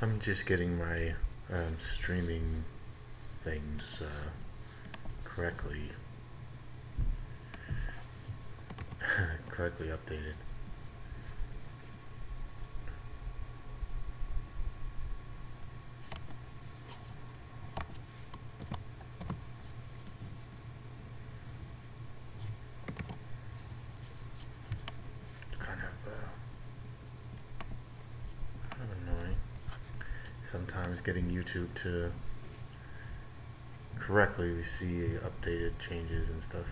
I'm just getting my streaming things correctly correctly updated. Kind of annoying. Sometimes getting YouTube to correctly see updated changes and stuff.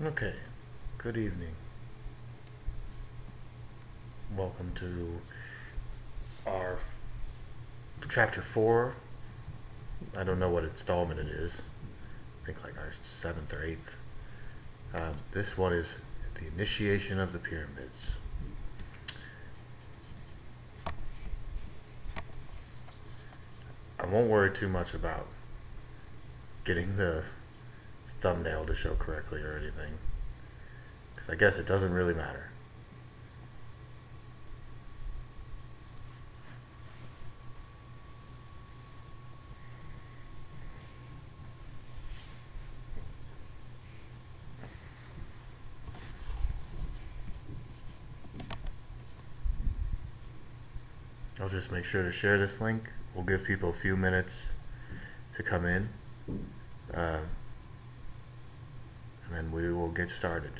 Okay, good evening. Welcome to our chapter 4. I don't know what installment it is. I think like our 7th or 8th. This one is the initiation of the pyramids. I won't worry too much about getting the thumbnail to show correctly or anything, because I guess it doesn't really matter. I'll just make sure to share this link. We'll give people a few minutes to come in, and then we will get started.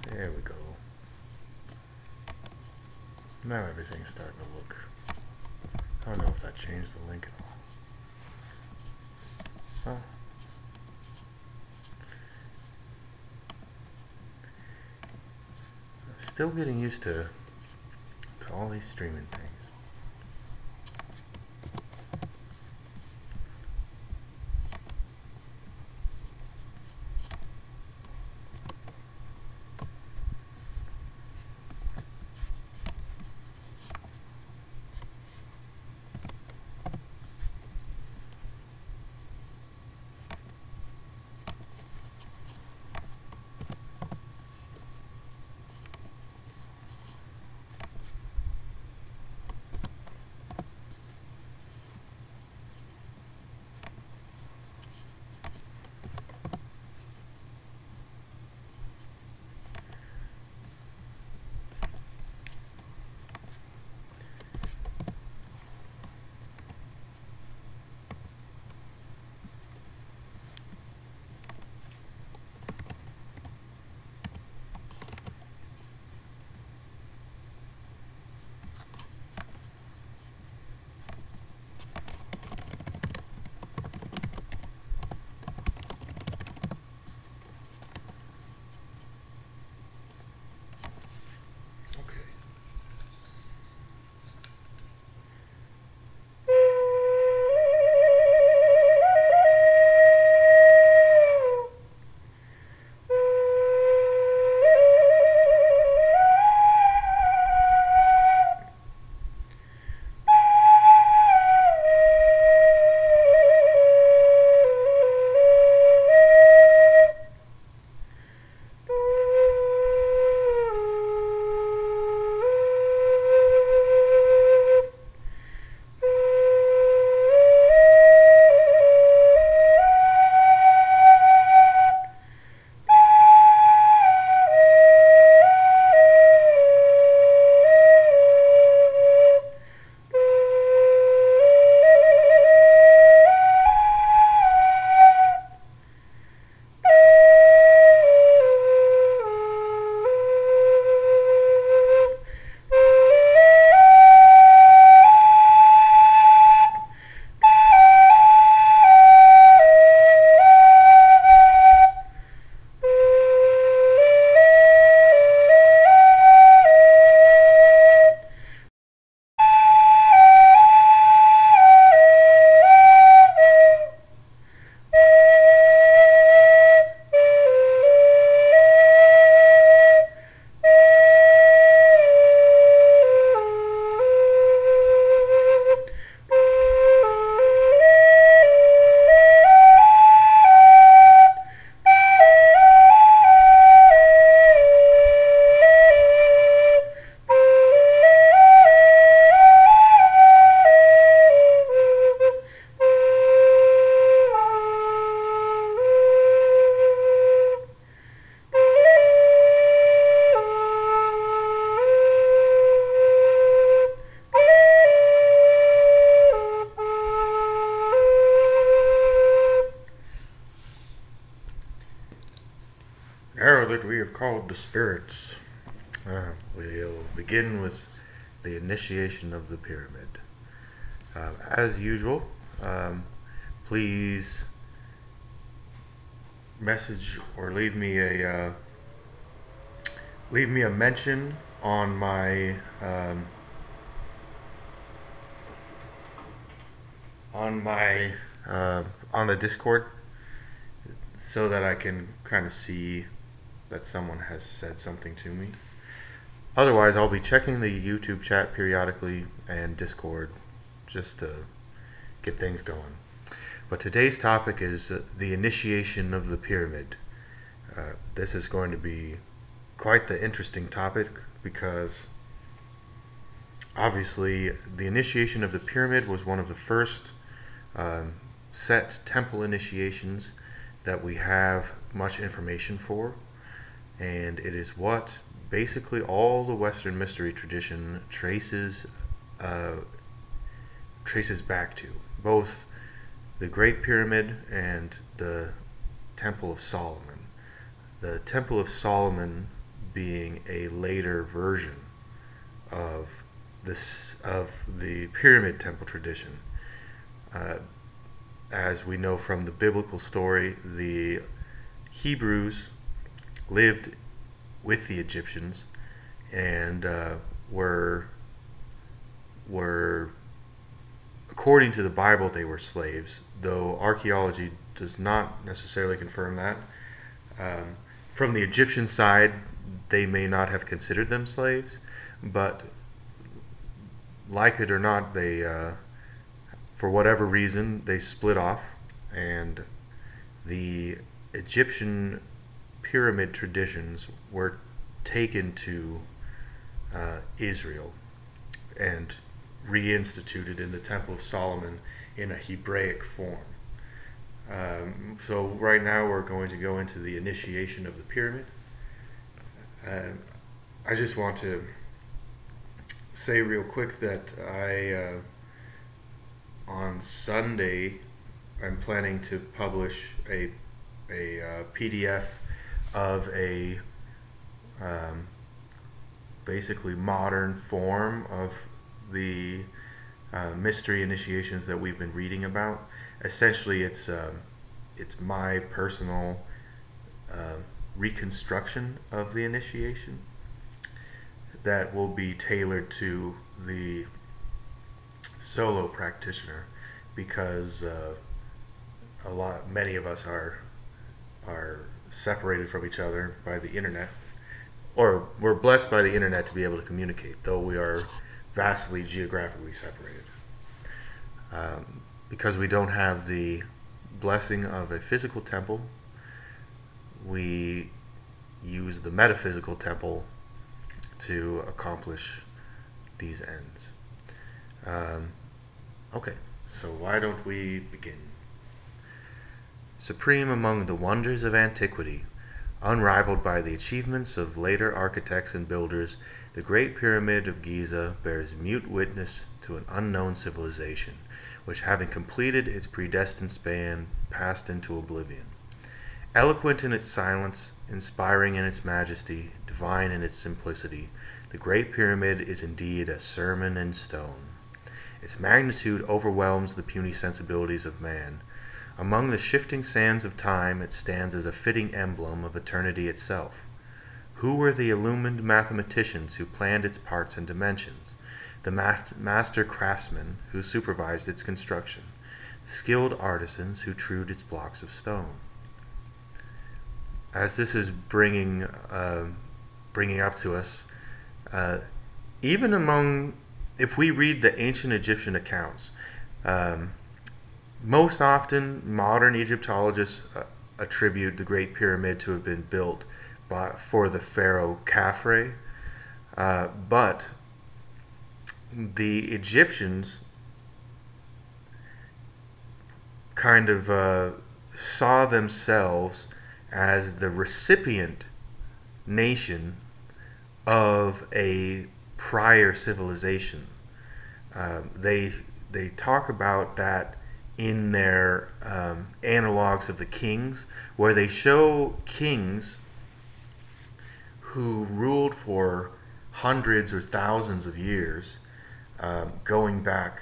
There we go. Now everything's starting to look. I don't know if that changed the link at all. Oh. Still getting used to all these streaming things. have called the spirits. We'll begin with the initiation of the pyramid. As usual, please message or leave me a mention on my on the Discord, so that I can kind of see that someone has said something to me. Otherwise, I'll be checking the YouTube chat periodically and Discord just to get things going. But today's topic is the initiation of the pyramid. This is going to be quite the interesting topic because obviously the initiation of the pyramid was one of the first set temple initiations that we have much information for, and it is what basically all the Western mystery tradition traces back to, both the Great Pyramid and the Temple of Solomon. The Temple of Solomon being a later version of the Pyramid Temple tradition. As we know from the biblical story, the Hebrews lived with the Egyptians and were according to the Bible they were slaves, though archaeology does not necessarily confirm that. From the Egyptian side, they may not have considered them slaves, but like it or not, they for whatever reason they split off, and the Egyptian pyramid traditions were taken to Israel and reinstituted in the Temple of Solomon in a Hebraic form. So right now we're going to go into the initiation of the pyramid. I just want to say real quick that on Sunday I'm planning to publish a PDF of a basically modern form of the mystery initiations that we've been reading about. Essentially, it's my personal reconstruction of the initiation that will be tailored to the solo practitioner, because many of us are separated from each other by the internet, or we're blessed by the internet to be able to communicate, though we are vastly geographically separated. Because we don't have the blessing of a physical temple, we use the metaphysical temple to accomplish these ends. Okay, so why don't we begin? Supreme among the wonders of antiquity, unrivaled by the achievements of later architects and builders, the Great Pyramid of Giza bears mute witness to an unknown civilization, which, having completed its predestined span, passed into oblivion. Eloquent in its silence, inspiring in its majesty, divine in its simplicity, the Great Pyramid is indeed a sermon in stone. Its magnitude overwhelms the puny sensibilities of man. Among the shifting sands of time, it stands as a fitting emblem of eternity itself. Who were the illumined mathematicians who planned its parts and dimensions? The master craftsmen who supervised its construction? The skilled artisans who trued its blocks of stone? As this is bringing up to us, even among, if we read the ancient Egyptian accounts, most often modern Egyptologists attribute the Great Pyramid to have been built for the pharaoh Khafre, but the Egyptians kind of saw themselves as the recipient nation of a prior civilization. They talk about that in their analogs of the kings, where they show kings who ruled for hundreds or thousands of years, going back,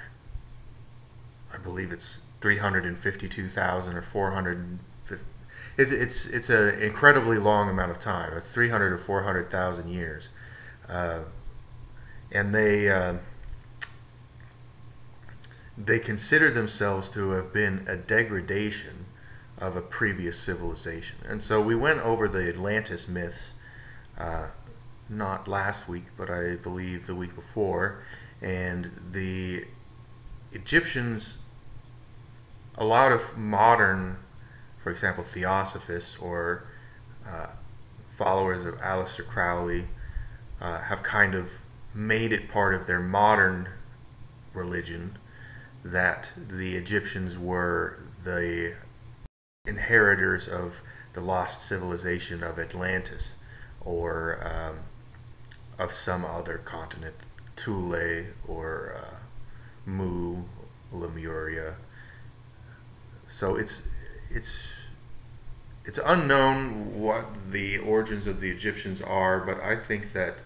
I believe it's 352,000 or 450. It's an incredibly long amount of time. It's 300 or 400,000 years, and they consider themselves to have been a degradation of a previous civilization. And so we went over the Atlantis myths, not last week, but I believe the week before, and the Egyptians, a lot of modern, for example, theosophists or followers of Aleister Crowley have kind of made it part of their modern religion that the Egyptians were the inheritors of the lost civilization of Atlantis, or of some other continent, Thule or Mu, Lemuria. So it's unknown what the origins of the Egyptians are, but I think that,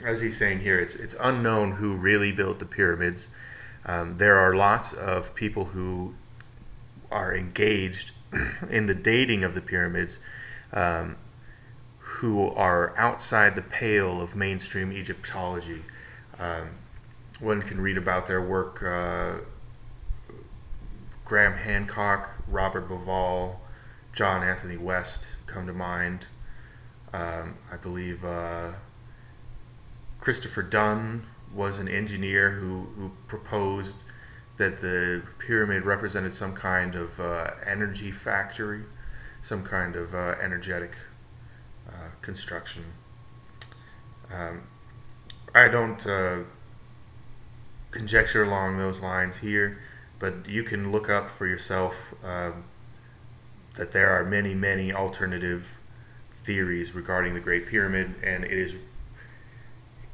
as he's saying here, it's unknown who really built the pyramids. There are lots of people who are engaged in the dating of the pyramids, who are outside the pale of mainstream Egyptology. One can read about their work. Graham Hancock, Robert Bauval, John Anthony West come to mind. I believe Christopher Dunn was an engineer who proposed that the pyramid represented some kind of energy factory, some kind of energetic construction. I don't conjecture along those lines here, but you can look up for yourself that there are many, many alternative theories regarding the Great Pyramid, and it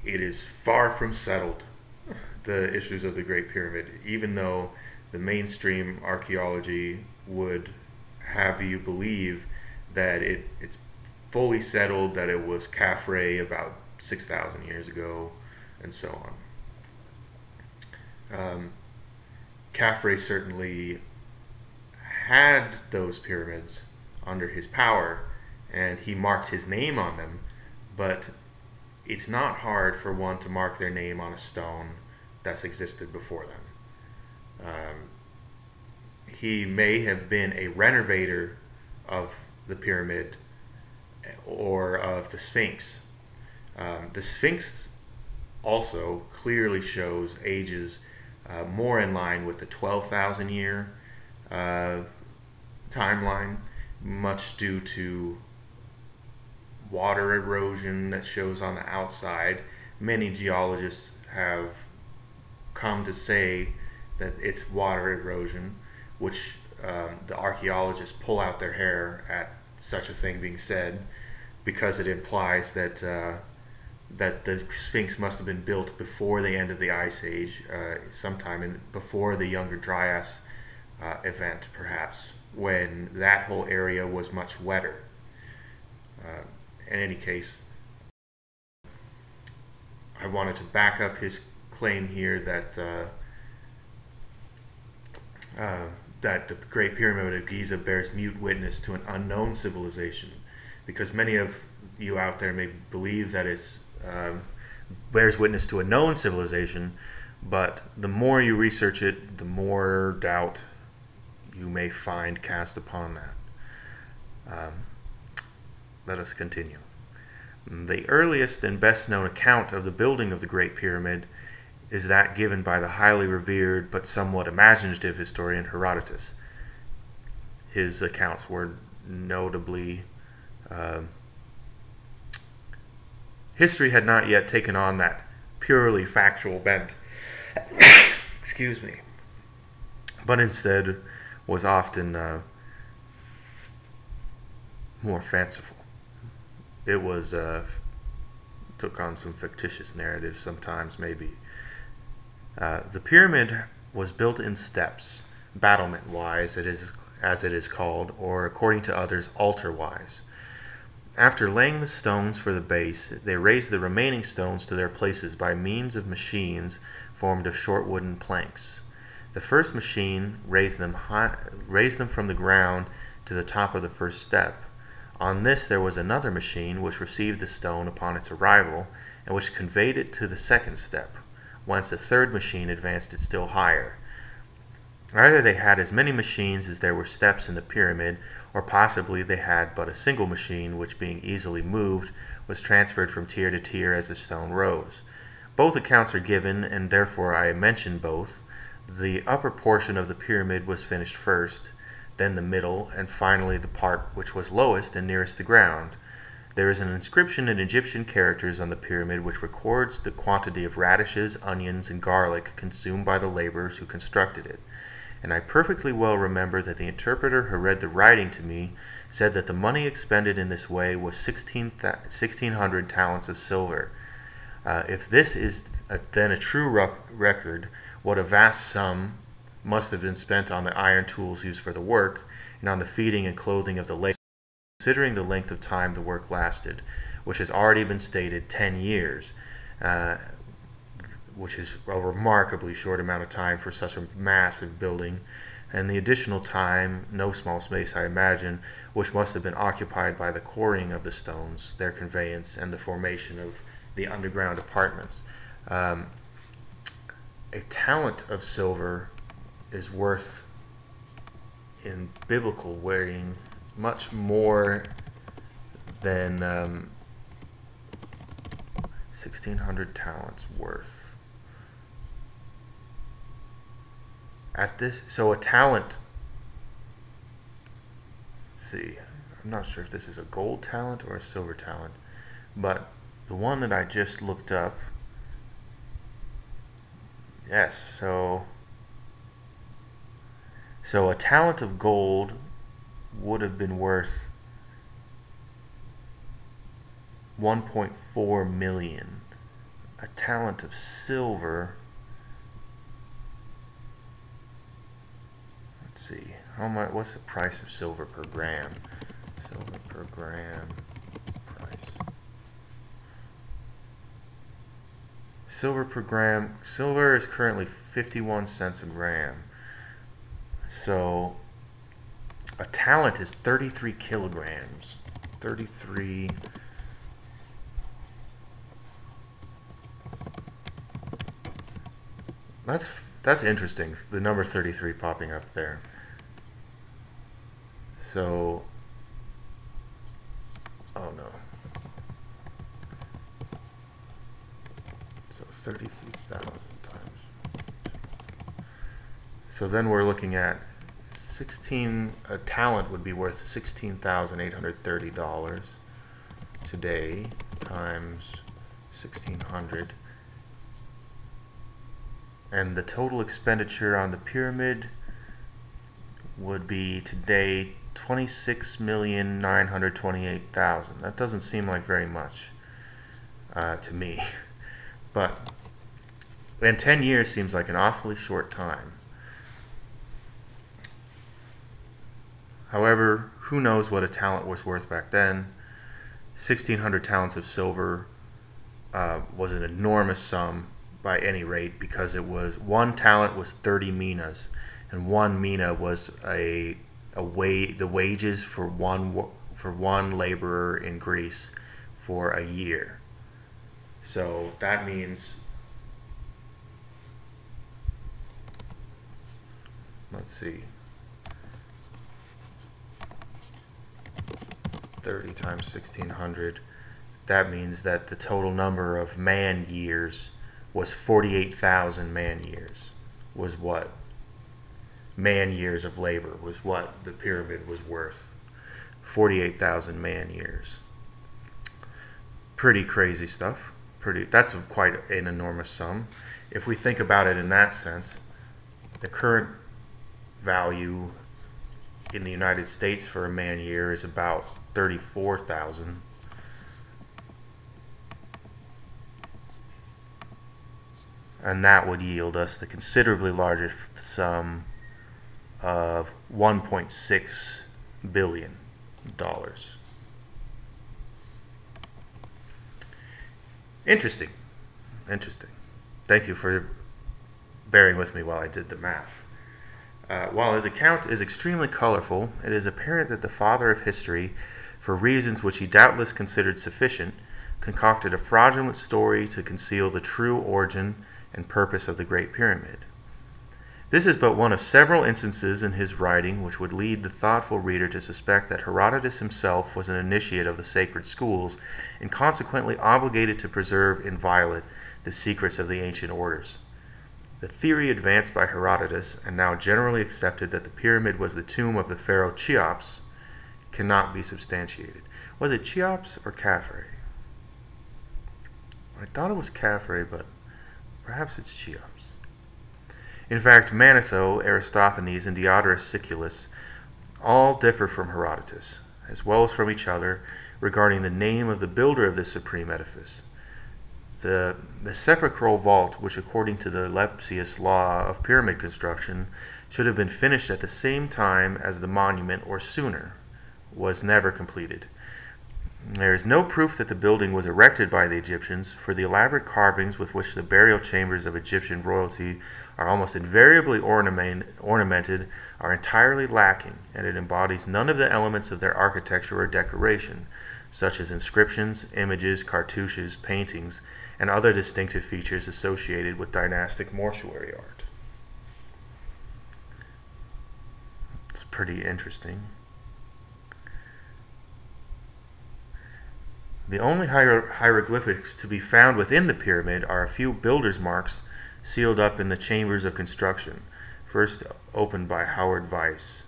is far from settled, the issues of the Great Pyramid, even though the mainstream archaeology would have you believe that it's fully settled, that it was Khafre about 6,000 years ago, and so on. Khafre certainly had those pyramids under his power, and he marked his name on them, but it's not hard for one to mark their name on a stone that's existed before them. He may have been a renovator of the pyramid or of the Sphinx. The Sphinx also clearly shows ages more in line with the 12,000 year timeline, much due to water erosion that shows on the outside. Many geologists have come to say that it's water erosion, which the archaeologists pull out their hair at such a thing being said, because it implies that that the Sphinx must have been built before the end of the Ice Age, sometime before the Younger Dryas event, perhaps, when that whole area was much wetter. In any case, I wanted to back up his claim here that that the Great Pyramid of Giza bears mute witness to an unknown civilization, because many of you out there may believe that it's bears witness to a known civilization, but the more you research it, the more doubt you may find cast upon that. Let us continue. The earliest and best known account of the building of the Great Pyramid is that given by the highly revered but somewhat imaginative historian Herodotus. His accounts were notably... history had not yet taken on that purely factual bent, excuse me, but instead was often more fanciful. It was took on some fictitious narratives sometimes, maybe. The pyramid was built in steps, battlement-wise, as it is called, or according to others, altar-wise. After laying the stones for the base, they raised the remaining stones to their places by means of machines formed of short wooden planks. The first machine raised them from the ground to the top of the first step. On this there was another machine which received the stone upon its arrival, and which conveyed it to the second step, whence a third machine advanced it still higher. Either they had as many machines as there were steps in the pyramid, or possibly they had but a single machine which, being easily moved, was transferred from tier to tier as the stone rose. Both accounts are given, and therefore I mention both. The upper portion of the pyramid was finished first, then the middle, and finally the part which was lowest and nearest the ground. There is an inscription in Egyptian characters on the pyramid which records the quantity of radishes, onions, and garlic consumed by the laborers who constructed it. And I perfectly well remember that the interpreter who read the writing to me said that the money expended in this way was 1,600 talents of silver. If this is then a true record, what a vast sum must have been spent on the iron tools used for the work, and on the feeding and clothing of the laborers, considering the length of time the work lasted, which has already been stated, 10 years, which is a remarkably short amount of time for such a massive building, and the additional time, no small space I imagine, which must have been occupied by the quarrying of the stones, their conveyance, and the formation of the underground apartments. A talent of silver is worth, in biblical weighing, much more than 1,600 talents worth. So a talent, let's see, I'm not sure if this is a gold talent or a silver talent, but the one that I just looked up, yes, so a talent of gold would have been worth 1.4 million. A talent of silver, let's see, what's the price of silver per gram? Silver per gram price. Silver per gram, silver is currently 51 cents a gram. So a talent is 33 kilograms. 33. That's interesting. The number 33 popping up there. So, oh no. So it's 33,000 times. So then we're looking at a talent would be worth $16,830 today times 1,600, and the total expenditure on the pyramid would be today 26,928,000. That doesn't seem like very much to me, but and 10 years seems like an awfully short time. However, who knows what a talent was worth back then. 1,600 talents of silver was an enormous sum by any rate, because it was, one talent was 30 minas, and one mina was the wages for one laborer in Greece for a year. So that means, let's see, 30 times 1,600, that means that the total number of man years was 48,000 man years, was what man years of labor was what the pyramid was worth. 48,000 man years. Pretty crazy stuff. That's quite an enormous sum. If we think about it in that sense, the current value in the United States for a man year is about 34,000. And that would yield us the considerably larger sum of $1.6 billion. Interesting. Interesting. Thank you for bearing with me while I did the math. While his account is extremely colorful, it is apparent that the father of history, for reasons which he doubtless considered sufficient, concocted a fraudulent story to conceal the true origin and purpose of the Great Pyramid. This is but one of several instances in his writing which would lead the thoughtful reader to suspect that Herodotus himself was an initiate of the sacred schools and consequently obligated to preserve inviolate the secrets of the ancient orders. The theory advanced by Herodotus, and now generally accepted, that the pyramid was the tomb of the pharaoh Cheops, cannot be substantiated. Was it Cheops or Khafre? I thought it was Khafre, but perhaps it's Cheops. In fact, Manetho, Aristophanes, and Diodorus Siculus all differ from Herodotus, as well as from each other, regarding the name of the builder of this supreme edifice. The sepulchral vault, which according to the Lepsius law of pyramid construction should have been finished at the same time as the monument or sooner, was never completed. There is no proof that the building was erected by the Egyptians, for the elaborate carvings with which the burial chambers of Egyptian royalty are almost invariably ornamented are entirely lacking, and it embodies none of the elements of their architecture or decoration, such as inscriptions, images, cartouches, paintings, and other distinctive features associated with dynastic mortuary art. It's pretty interesting. The only hieroglyphics to be found within the pyramid are a few builder's marks sealed up in the chambers of construction, first opened by Howard Weiss.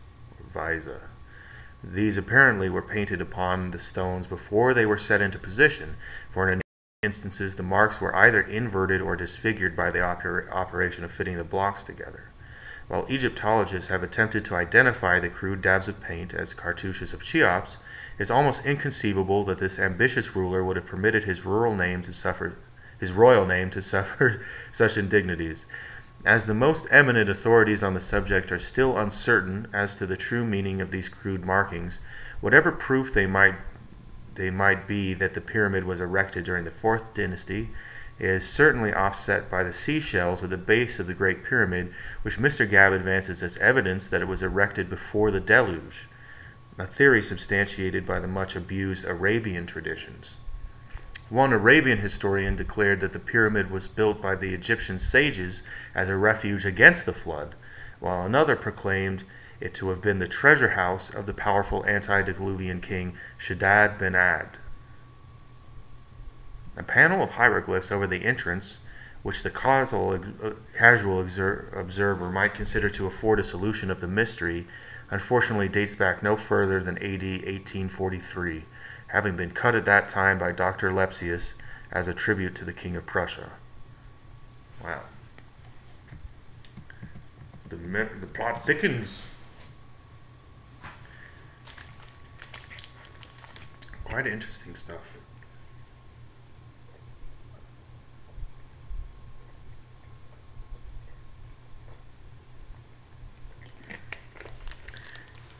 These apparently were painted upon the stones before they were set into position, for in instances the marks were either inverted or disfigured by the operation of fitting the blocks together. While Egyptologists have attempted to identify the crude dabs of paint as cartouches of Cheops, it is almost inconceivable that this ambitious ruler would have permitted his royal name to suffer such indignities. As the most eminent authorities on the subject are still uncertain as to the true meaning of these crude markings, whatever proof they might be that the pyramid was erected during the 4th dynasty is certainly offset by the seashells at the base of the Great Pyramid, which Mr. Gabb advances as evidence that it was erected before the deluge, a theory substantiated by the much abused Arabian traditions. One Arabian historian declared that the pyramid was built by the Egyptian sages as a refuge against the flood, while another proclaimed it to have been the treasure house of the powerful antediluvian king Shaddad bin Ad. A panel of hieroglyphs over the entrance, which the casual observer might consider to afford a solution of the mystery, unfortunately dates back no further than AD 1843, having been cut at that time by Dr. Lepsius as a tribute to the King of Prussia. Wow. The plot thickens. Quite interesting stuff.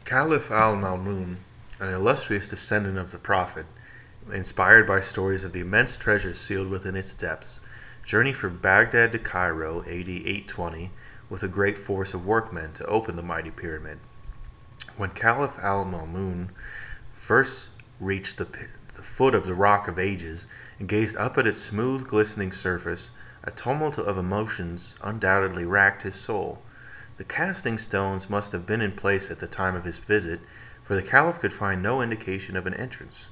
Caliph al-Ma'mun, an illustrious descendant of the Prophet, inspired by stories of the immense treasures sealed within its depths, journeyed from Baghdad to Cairo, AD 820, with a great force of workmen to open the mighty pyramid. When Caliph al-Ma'mun first reached the foot of the Rock of Ages and gazed up at its smooth, glistening surface, a tumult of emotions undoubtedly racked his soul. The casting stones must have been in place at the time of his visit, for the Caliph could find no indication of an entrance.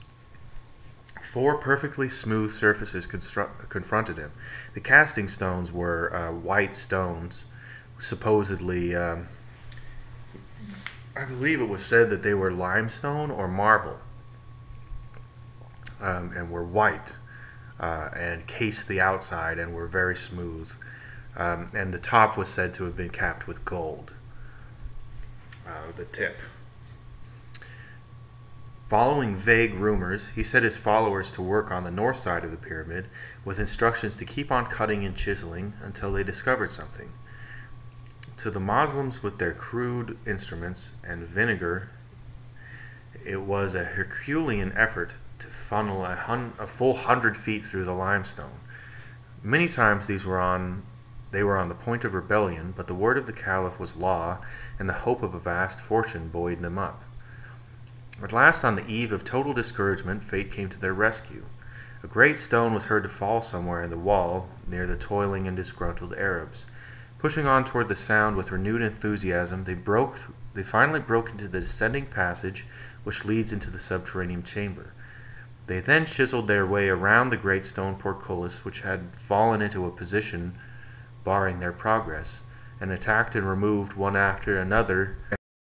4 perfectly smooth surfaces confronted him. The casting stones were white stones, supposedly, I believe it was said that they were limestone or marble, and were white, and cased the outside and were very smooth. And the top was said to have been capped with gold, the tip. Following vague rumors, he set his followers to work on the north side of the pyramid with instructions to keep on cutting and chiseling until they discovered something. To the Muslims with their crude instruments and vinegar, it was a Herculean effort to funnel a full 100 feet through the limestone. Many times they were on the point of rebellion, but the word of the Caliph was law, and the hope of a vast fortune buoyed them up. At last, on the eve of total discouragement, fate came to their rescue. A great stone was heard to fall somewhere in the wall near the toiling and disgruntled Arabs. Pushing on toward the sound with renewed enthusiasm, they finally broke into the descending passage which leads into the subterranean chamber. They then chiseled their way around the great stone portcullis, which had fallen into a position barring their progress, and attacked and removed one after another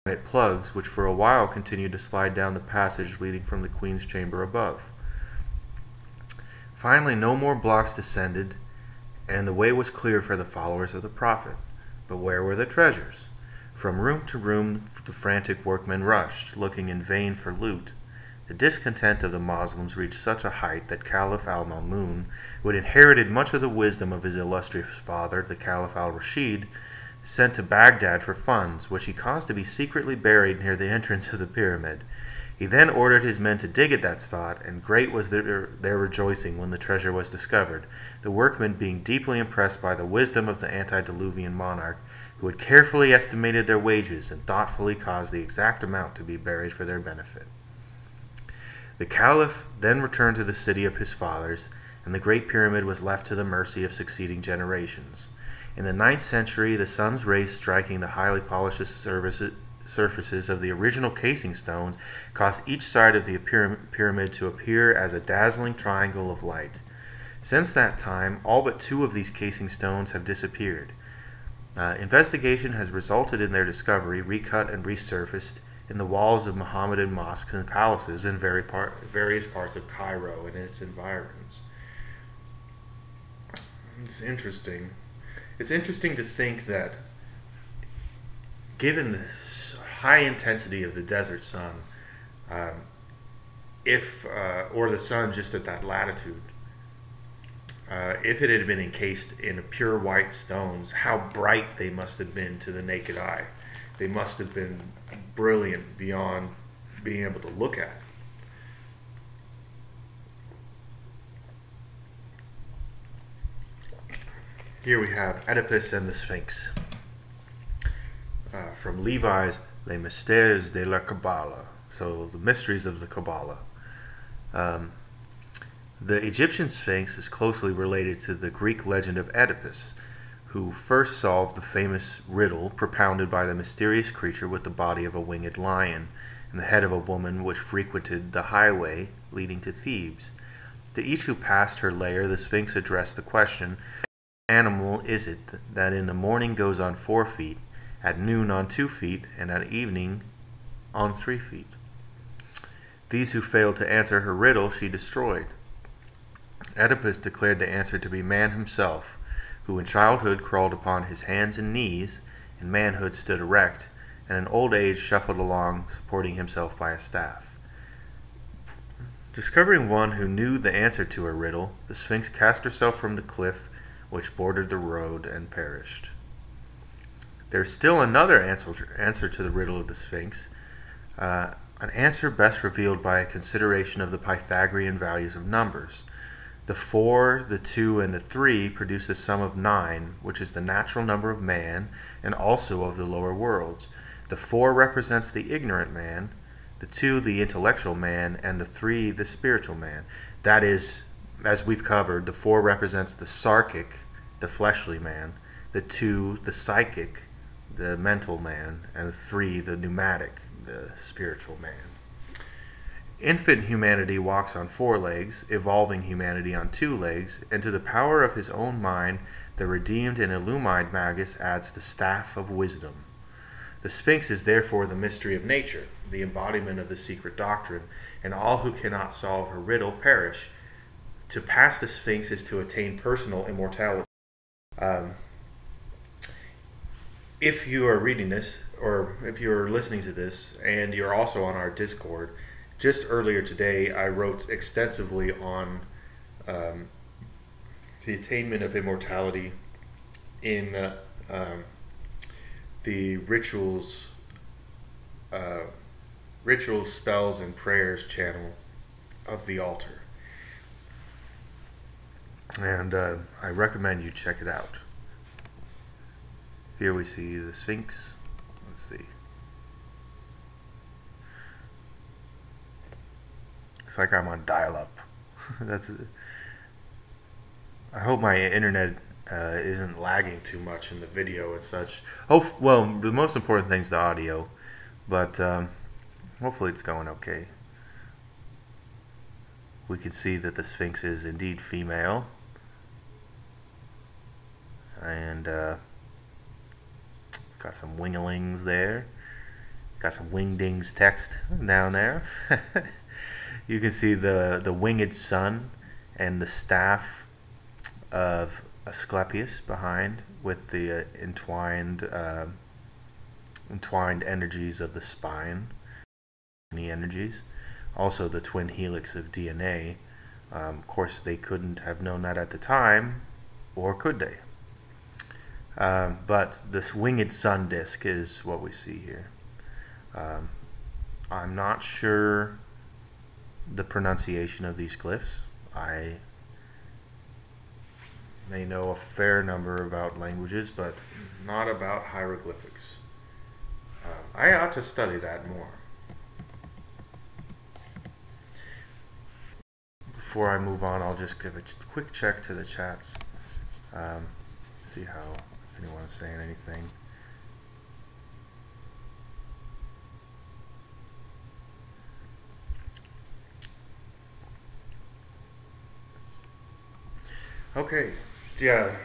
granite plugs, which for a while continued to slide down the passage leading from the queen's chamber above. Finally, no more blocks descended, and the way was clear for the followers of the Prophet. But where were the treasures? From room to room the frantic workmen rushed, looking in vain for loot. The discontent of the Moslems reached such a height that Caliph al-Ma'mun, who had inherited much of the wisdom of his illustrious father, the Caliph al-Rashid, sent to Baghdad for funds, which he caused to be secretly buried near the entrance of the pyramid. He then ordered his men to dig at that spot, and great was their rejoicing when the treasure was discovered, the workmen being deeply impressed by the wisdom of the antediluvian monarch, who had carefully estimated their wages and thoughtfully caused the exact amount to be buried for their benefit. The Caliph then returned to the city of his fathers, and the great pyramid was left to the mercy of succeeding generations. In the 9th century, the sun's rays striking the highly polished surfaces of the original casing stones caused each side of the pyramid to appear as a dazzling triangle of light. Since that time, all but 2 of these casing stones have disappeared. Investigation has resulted in their discovery, recut and resurfaced in the walls of Mohammedan mosques and palaces in various parts of Cairo and its environs. It's interesting. It's interesting to think that, given the high intensity of the desert sun, or the sun just at that latitude, if it had been encased in pure white stones, how bright they must have been to the naked eye. They must have been brilliant beyond being able to look at. Here we have Oedipus and the Sphinx, from Levi's Les Mystères de la Kabbalah, so the mysteries of the Kabbalah. The Egyptian Sphinx is closely related to the Greek legend of Oedipus, who first solved the famous riddle propounded by the mysterious creature with the body of a winged lion and the head of a woman which frequented the highway leading to Thebes. To each who passed her lair, the Sphinx addressed the question, "What animal is it that in the morning goes on 4 feet, at noon on 2 feet, and at evening on 3 feet?" These who failed to answer her riddle she destroyed. Oedipus declared the answer to be man himself, who in childhood crawled upon his hands and knees, in manhood stood erect, and in old age shuffled along, supporting himself by a staff. Discovering one who knew the answer to her riddle, the Sphinx cast herself from the cliff which bordered the road and perished. There is still another answer to the riddle of the Sphinx, an answer best revealed by a consideration of the Pythagorean values of numbers. The 4, the 2, and the 3 produce a sum of 9, which is the natural number of man and also of the lower worlds. The 4 represents the ignorant man, the 2 the intellectual man, and the 3 the spiritual man. That is, as we've covered, the 4 represents the sarkic, the fleshly man, the 2 the psychic, the mental man, and the 3 the pneumatic, the spiritual man. Infant humanity walks on 4 legs, evolving humanity on 2 legs, and to the power of his own mind, the redeemed and illumined Magus adds the staff of wisdom. The Sphinx is therefore the mystery of nature, the embodiment of the secret doctrine, and all who cannot solve her riddle perish. To pass the Sphinx is to attain personal immortality. If you are reading this, or if you're listening to this, and you're also on our Discord, just earlier today I wrote extensively on the attainment of immortality in the rituals, spells, and prayers channel of the altar. And I recommend you check it out. Here we see the Sphinx. Let's see. It's like I'm on dial-up. I hope my internet isn't lagging too much in the video and such. Well, the most important thing is the audio, but hopefully it's going okay. We can see that the Sphinx is indeed female, and it's got some winglings there. Got some wingdings text down there. You can see the winged sun and the staff of Asclepius behind, with the entwined energies of the spine, the energies. Also the twin helix of DNA. Of course, they couldn't have known that at the time, or could they? But this winged sun disk is what we see here. I'm not sure the pronunciation of these glyphs. I may know a fair number about languages, but not about hieroglyphics. I ought to study that more. Before I move on, I'll just give a quick check to the chats, see if anyone is saying anything. Okay, yeah,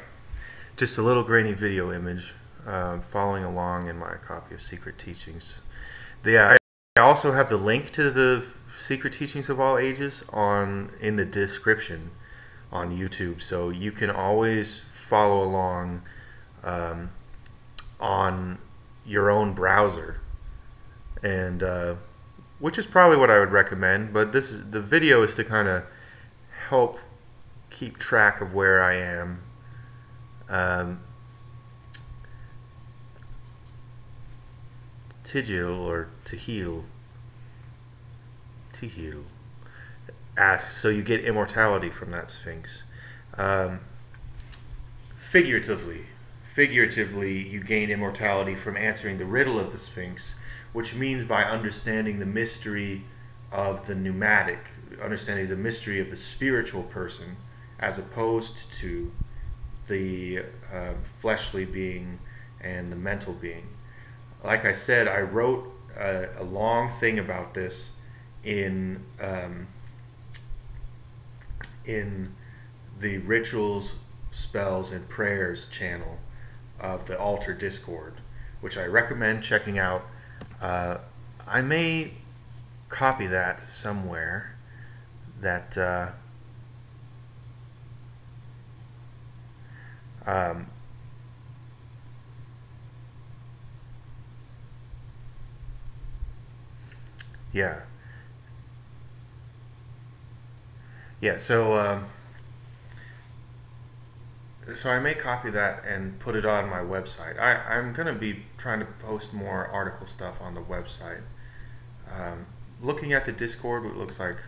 just a little grainy video image following along in my copy of Secret Teachings. I also have the link to the Secret Teachings of All Ages in the description on YouTube, so you can always follow along on your own browser, and which is probably what I would recommend. But the video is to kind of help keep track of where I am. Tigil or Tehil asks, so you get immortality from that Sphinx. Figuratively, you gain immortality from answering the riddle of the Sphinx, which means by understanding the mystery of the pneumatic, understanding the mystery of the spiritual person, as opposed to the fleshly being and the mental being. Like I said, I wrote a long thing about this in the Rituals, Spells, and Prayers channel of the Altar Discord, which I recommend checking out. I may copy that somewhere. So I may copy that and put it on my website. I'm going to be trying to post more article stuff on the website. Looking at the Discord, it looks like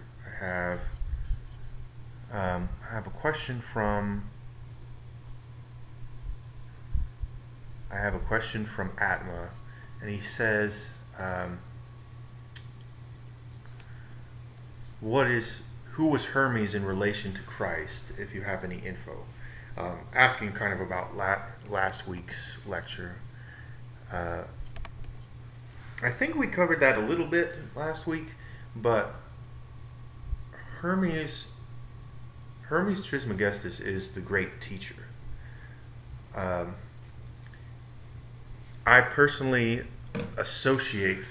I have a question from Atma, and he says, who was Hermes in relation to Christ, if you have any info? Asking kind of about last week's lecture. I think we covered that a little bit last week, but Hermes Trismegistus is the great teacher. I personally associate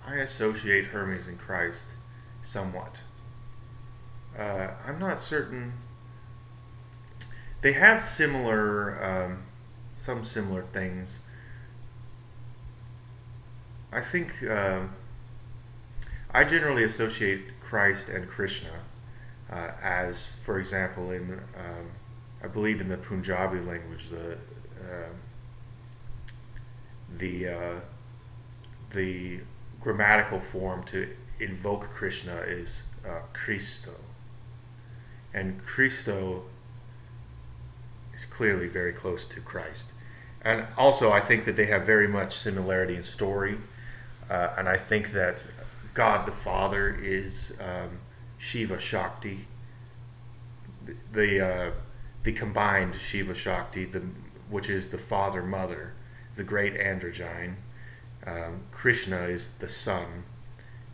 Hermes and Christ somewhat. I'm not certain. They have some similar things. I think I generally associate Christ and Krishna as, for example, I believe in the Punjabi language, the grammatical form to invoke Krishna is Christo. And Christo is clearly very close to Christ. And also, I think that they have very much similarity in story. And I think that God the Father is Shiva Shakti, the combined Shiva Shakti, which is the Father Mother, the great androgyne. Krishna is the Son,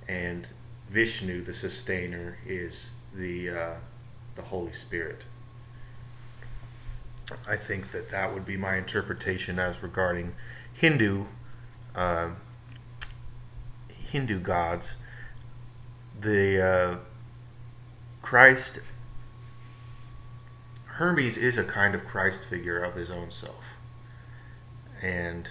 and Vishnu, the Sustainer, is the Holy Spirit. I think that that would be my interpretation as regarding Hindu gods. The Christ, Hermes is a kind of Christ figure of his own self, and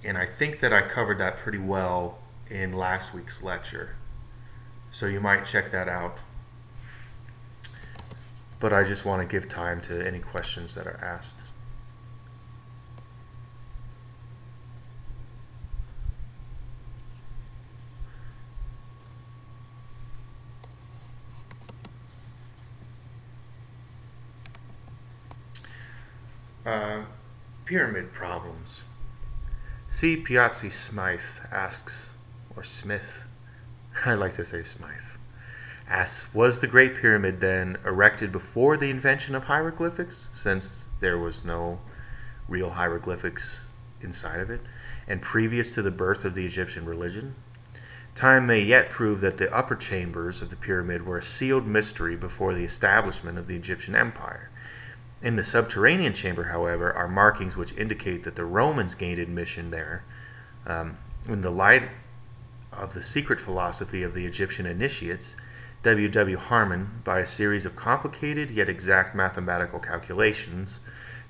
I think that I covered that pretty well in last week's lecture, so you might check that out. But I just want to give time to any questions that are asked. Pyramid problems. C. Piazzi Smythe asks, or Smith, I like to say Smythe, asks, was the Great Pyramid then erected before the invention of hieroglyphics, since there was no real hieroglyphics inside of it, and previous to the birth of the Egyptian religion? Time may yet prove that the upper chambers of the pyramid were a sealed mystery before the establishment of the Egyptian Empire. In the subterranean chamber, however, are markings which indicate that the Romans gained admission there in the light of the secret philosophy of the Egyptian initiates. W. W. Harmon, by a series of complicated yet exact mathematical calculations,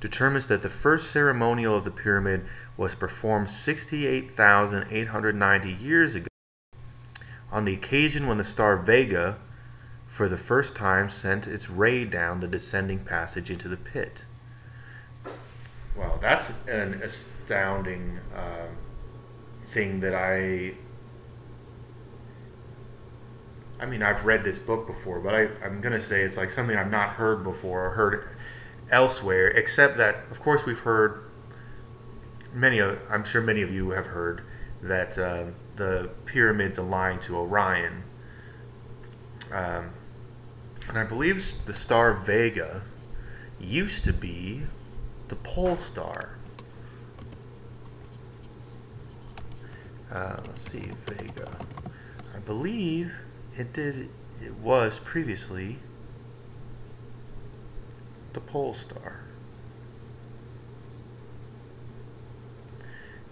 determines that the first ceremonial of the pyramid was performed 68,890 years ago, on the occasion when the star Vega for the first time sent its ray down the descending passage into the pit. Well, that's an astounding thing that I mean, I've read this book before, but I'm going to say it's like something I've not heard before or heard elsewhere, except that, of course, we've heard I'm sure many of you have heard that the pyramids align to Orion. And I believe the star Vega used to be the pole star. Let's see, Vega. I believe it was previously the pole star.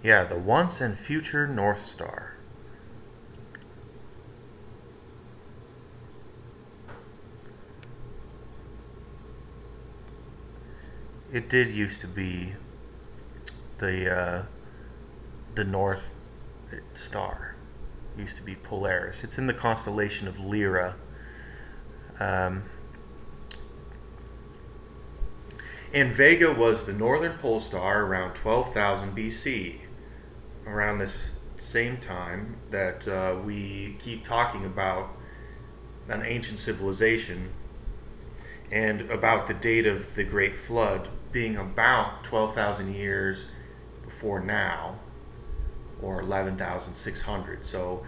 Yeah, the once and future North Star. It did used to be the North Star. It used to be Polaris. It's in the constellation of Lyra. And Vega was the northern pole star around 12,000 BC. Around this same time that we keep talking about an ancient civilization and about the date of the Great Flood being about 12,000 years before now, or 11,600. So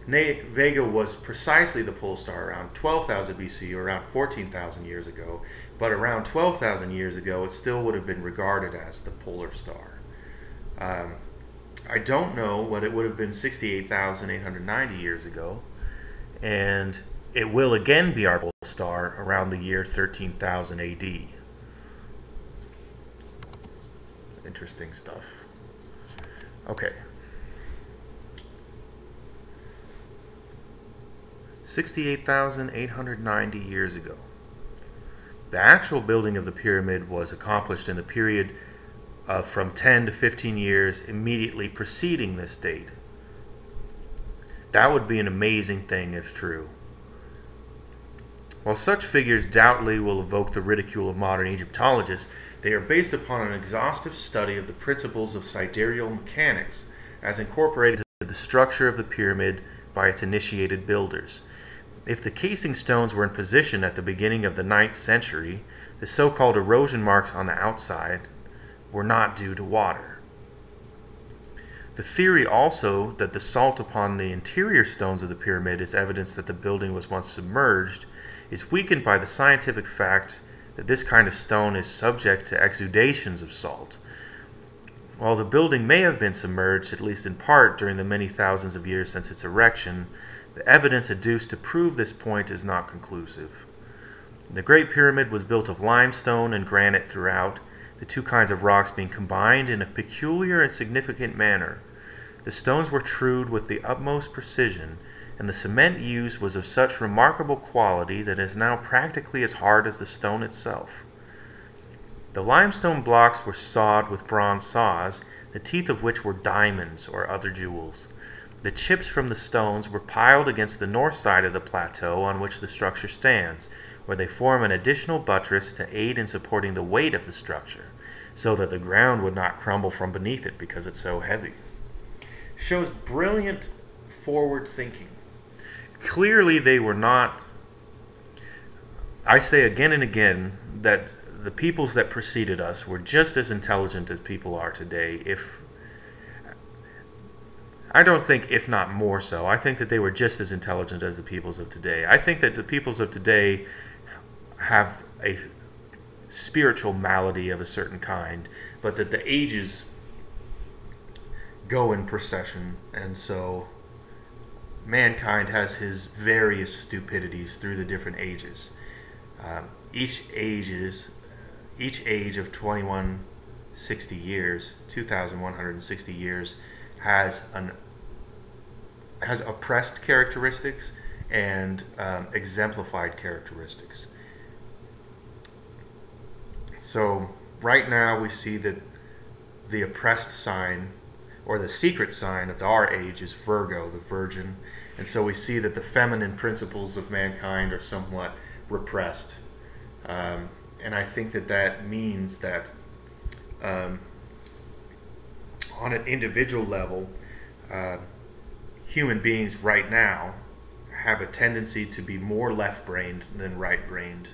Vega was precisely the pole star around 12,000 BC, or around 14,000 years ago, but around 12,000 years ago it still would have been regarded as the polar star. I don't know what it would have been 68,890 years ago, and it will again be our pole star around the year 13,000 AD. Interesting stuff. Okay. 68,890 years ago. The actual building of the pyramid was accomplished in the period of from 10 to 15 years immediately preceding this date. That would be an amazing thing if true. While such figures doubtlessly will evoke the ridicule of modern Egyptologists, they are based upon an exhaustive study of the principles of sidereal mechanics, as incorporated into the structure of the pyramid by its initiated builders. If the casing stones were in position at the beginning of the 9th century, the so-called erosion marks on the outside were not due to water. The theory also that the salt upon the interior stones of the pyramid is evidence that the building was once submerged is weakened by the scientific fact that this kind of stone is subject to exudations of salt. While the building may have been submerged, at least in part, during the many thousands of years since its erection, the evidence adduced to prove this point is not conclusive. The Great Pyramid was built of limestone and granite throughout, the two kinds of rocks being combined in a peculiar and significant manner. The stones were trued with the utmost precision, and the cement used was of such remarkable quality that it is now practically as hard as the stone itself. The limestone blocks were sawed with bronze saws, the teeth of which were diamonds or other jewels. The chips from the stones were piled against the north side of the plateau on which the structure stands, where they form an additional buttress to aid in supporting the weight of the structure, so that the ground would not crumble from beneath it because it's so heavy. Shows brilliant forward thinking. Clearly they were not, I say again and again, that the peoples that preceded us were just as intelligent as people are today, I don't think if not more so. I think that they were just as intelligent as the peoples of today. I think that the peoples of today have a spiritual malady of a certain kind, but that the ages go in procession, and so mankind has his various stupidities through the different ages. Each age of 2160 years, 2,160 years, has oppressed characteristics and exemplified characteristics. So right now we see that the oppressed sign, or the secret sign of our age, is Virgo, the Virgin, and so we see that the feminine principles of mankind are somewhat repressed. And I think that that means that on an individual level, human beings right now have a tendency to be more left-brained than right-brained.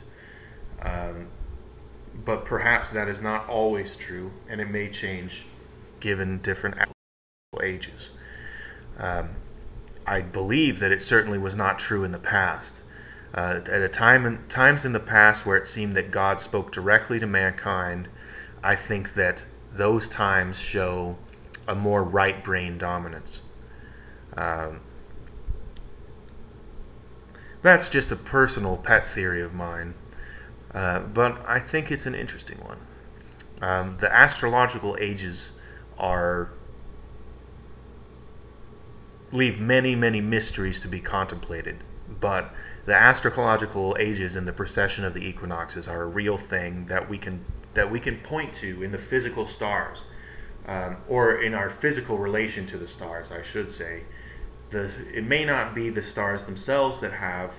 But perhaps that is not always true, and it may change given different ages. I believe that it certainly was not true in the past. At times in the past where it seemed that God spoke directly to mankind, I think that those times show a more right-brain dominance. That's just a personal pet theory of mine, but I think it's an interesting one. The astrological ages leave many, many mysteries to be contemplated, but the astrological ages and the precession of the equinoxes are a real thing that we can point to in the physical stars, or in our physical relation to the stars, I should say. It may not be the stars themselves that have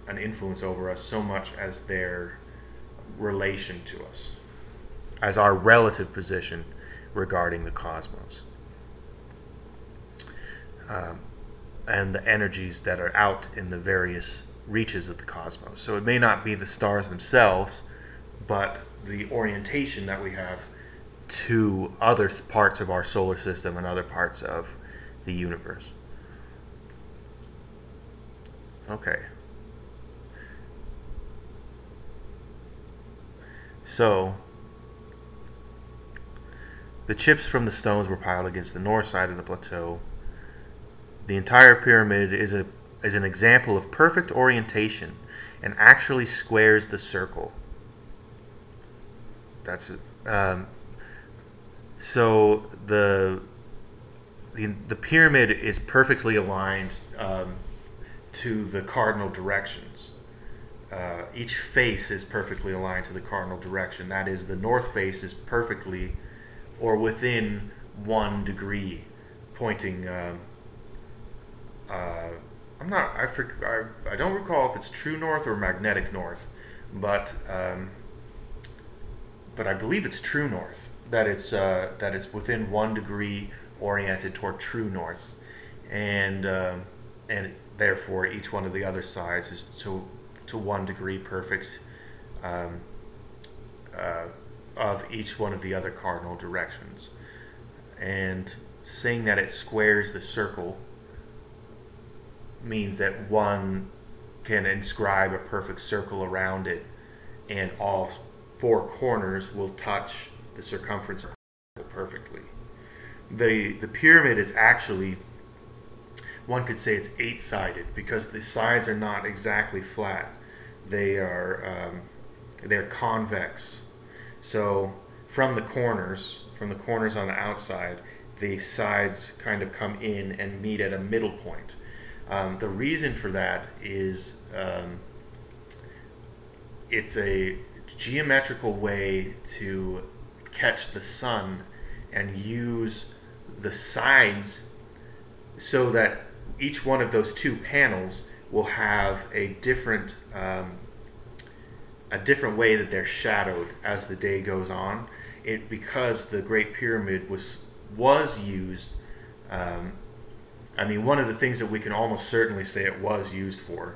an influence over us so much as their relation to us, as our relative position regarding the cosmos, and the energies that are out in the various reaches of the cosmos. So it may not be the stars themselves, but the orientation that we have to other parts of our solar system and other parts of the universe. Okay. So the chips from the stones were piled against the north side of the plateau. The entire pyramid is an example of perfect orientation and actually squares the circle. That's it. So the pyramid is perfectly aligned to the cardinal directions. Each face is perfectly aligned to the cardinal direction. That is, the north face is perfectly or within 1 degree, pointing. I don't recall if it's true north or magnetic north, but I believe it's true north. That it's within 1 degree oriented toward true north, and therefore each one of the other sides is to 1 degree perfect um, of each one of the other cardinal directions. And saying that it squares the circle means that one can inscribe a perfect circle around it, and all 4 corners will touch the circumference perfectly. The pyramid is actually, one could say it's 8-sided because the sides are not exactly flat. They're convex. So from the corners on the outside, the sides kind of come in and meet at a middle point. The reason for that is it's a geometrical way to catch the sun and use the sides so that each one of those 2 panels will have a different way that they're shadowed as the day goes on. Because the Great Pyramid was used. I mean, one of the things that we can almost certainly say it was used for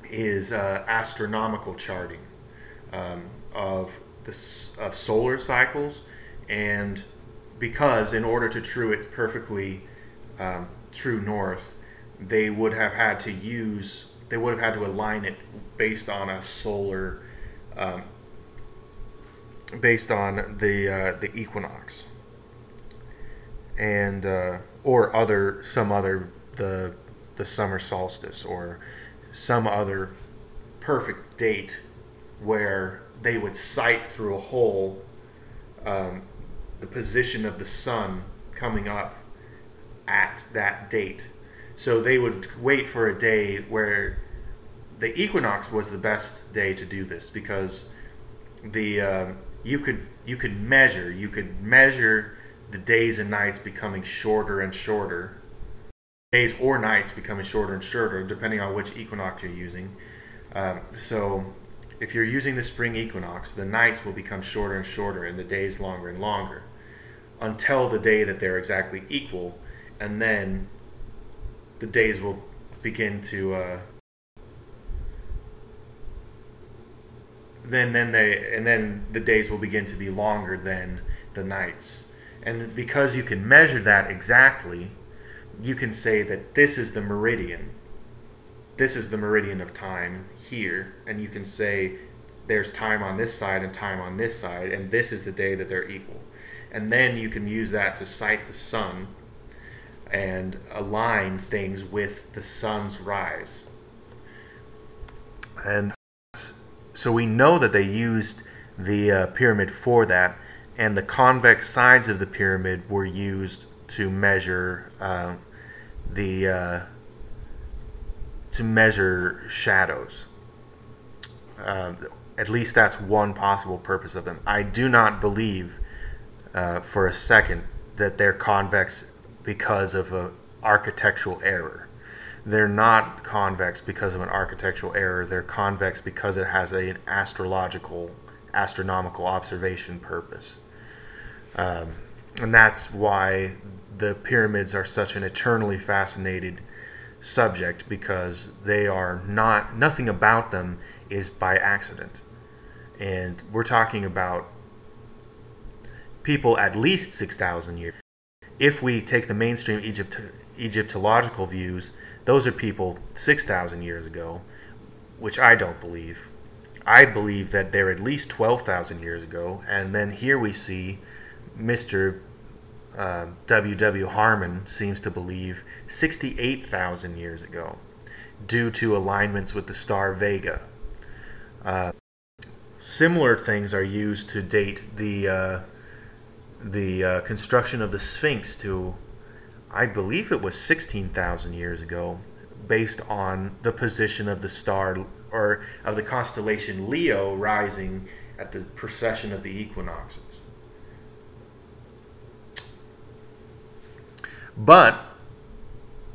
is astronomical charting of solar cycles, and because in order to true it perfectly true north, they would have had to align it based on a solar based on the equinox, and or the summer solstice, or some other perfect date where they would sight through a hole the position of the sun coming up at that date. So they would wait for a day where the equinox was the best day to do this, because you could measure the days and nights becoming shorter and shorter, days or nights becoming shorter and shorter depending on which equinox you're using. So if you're using the spring equinox, the nights will become shorter and shorter and the days longer and longer until the day that they're exactly equal, and then the days will begin to then the days will begin to be longer than the nights. And because you can measure that exactly, you can say that this is the meridian. This is the meridian of time here, and you can say there's time on this side and time on this side, and this is the day that they're equal. And then you can use that to sight the sun and align things with the sun's rise. And so we know that they used the pyramid for that, and the convex sides of the pyramid were used to measure shadows. At least that's one possible purpose of them. I do not believe for a second that they're convex because of an architectural error. They're not convex because of an architectural error. They're convex because it has an astronomical observation purpose. And that's why the pyramids are such an eternally fascinated subject, because they are nothing about them is by accident. And we're talking about people at least 6,000 years. If we take the mainstream Egyptological views, those are people 6,000 years ago, which I don't believe. I believe that they're at least 12,000 years ago, and then here we see Mr. W.W. Harmon seems to believe 68,000 years ago, due to alignments with the star Vega. Similar things are used to date the construction of the Sphinx to, I believe it was 16,000 years ago, based on the position of the star, or of the constellation Leo, rising at the precession of the equinoxes. But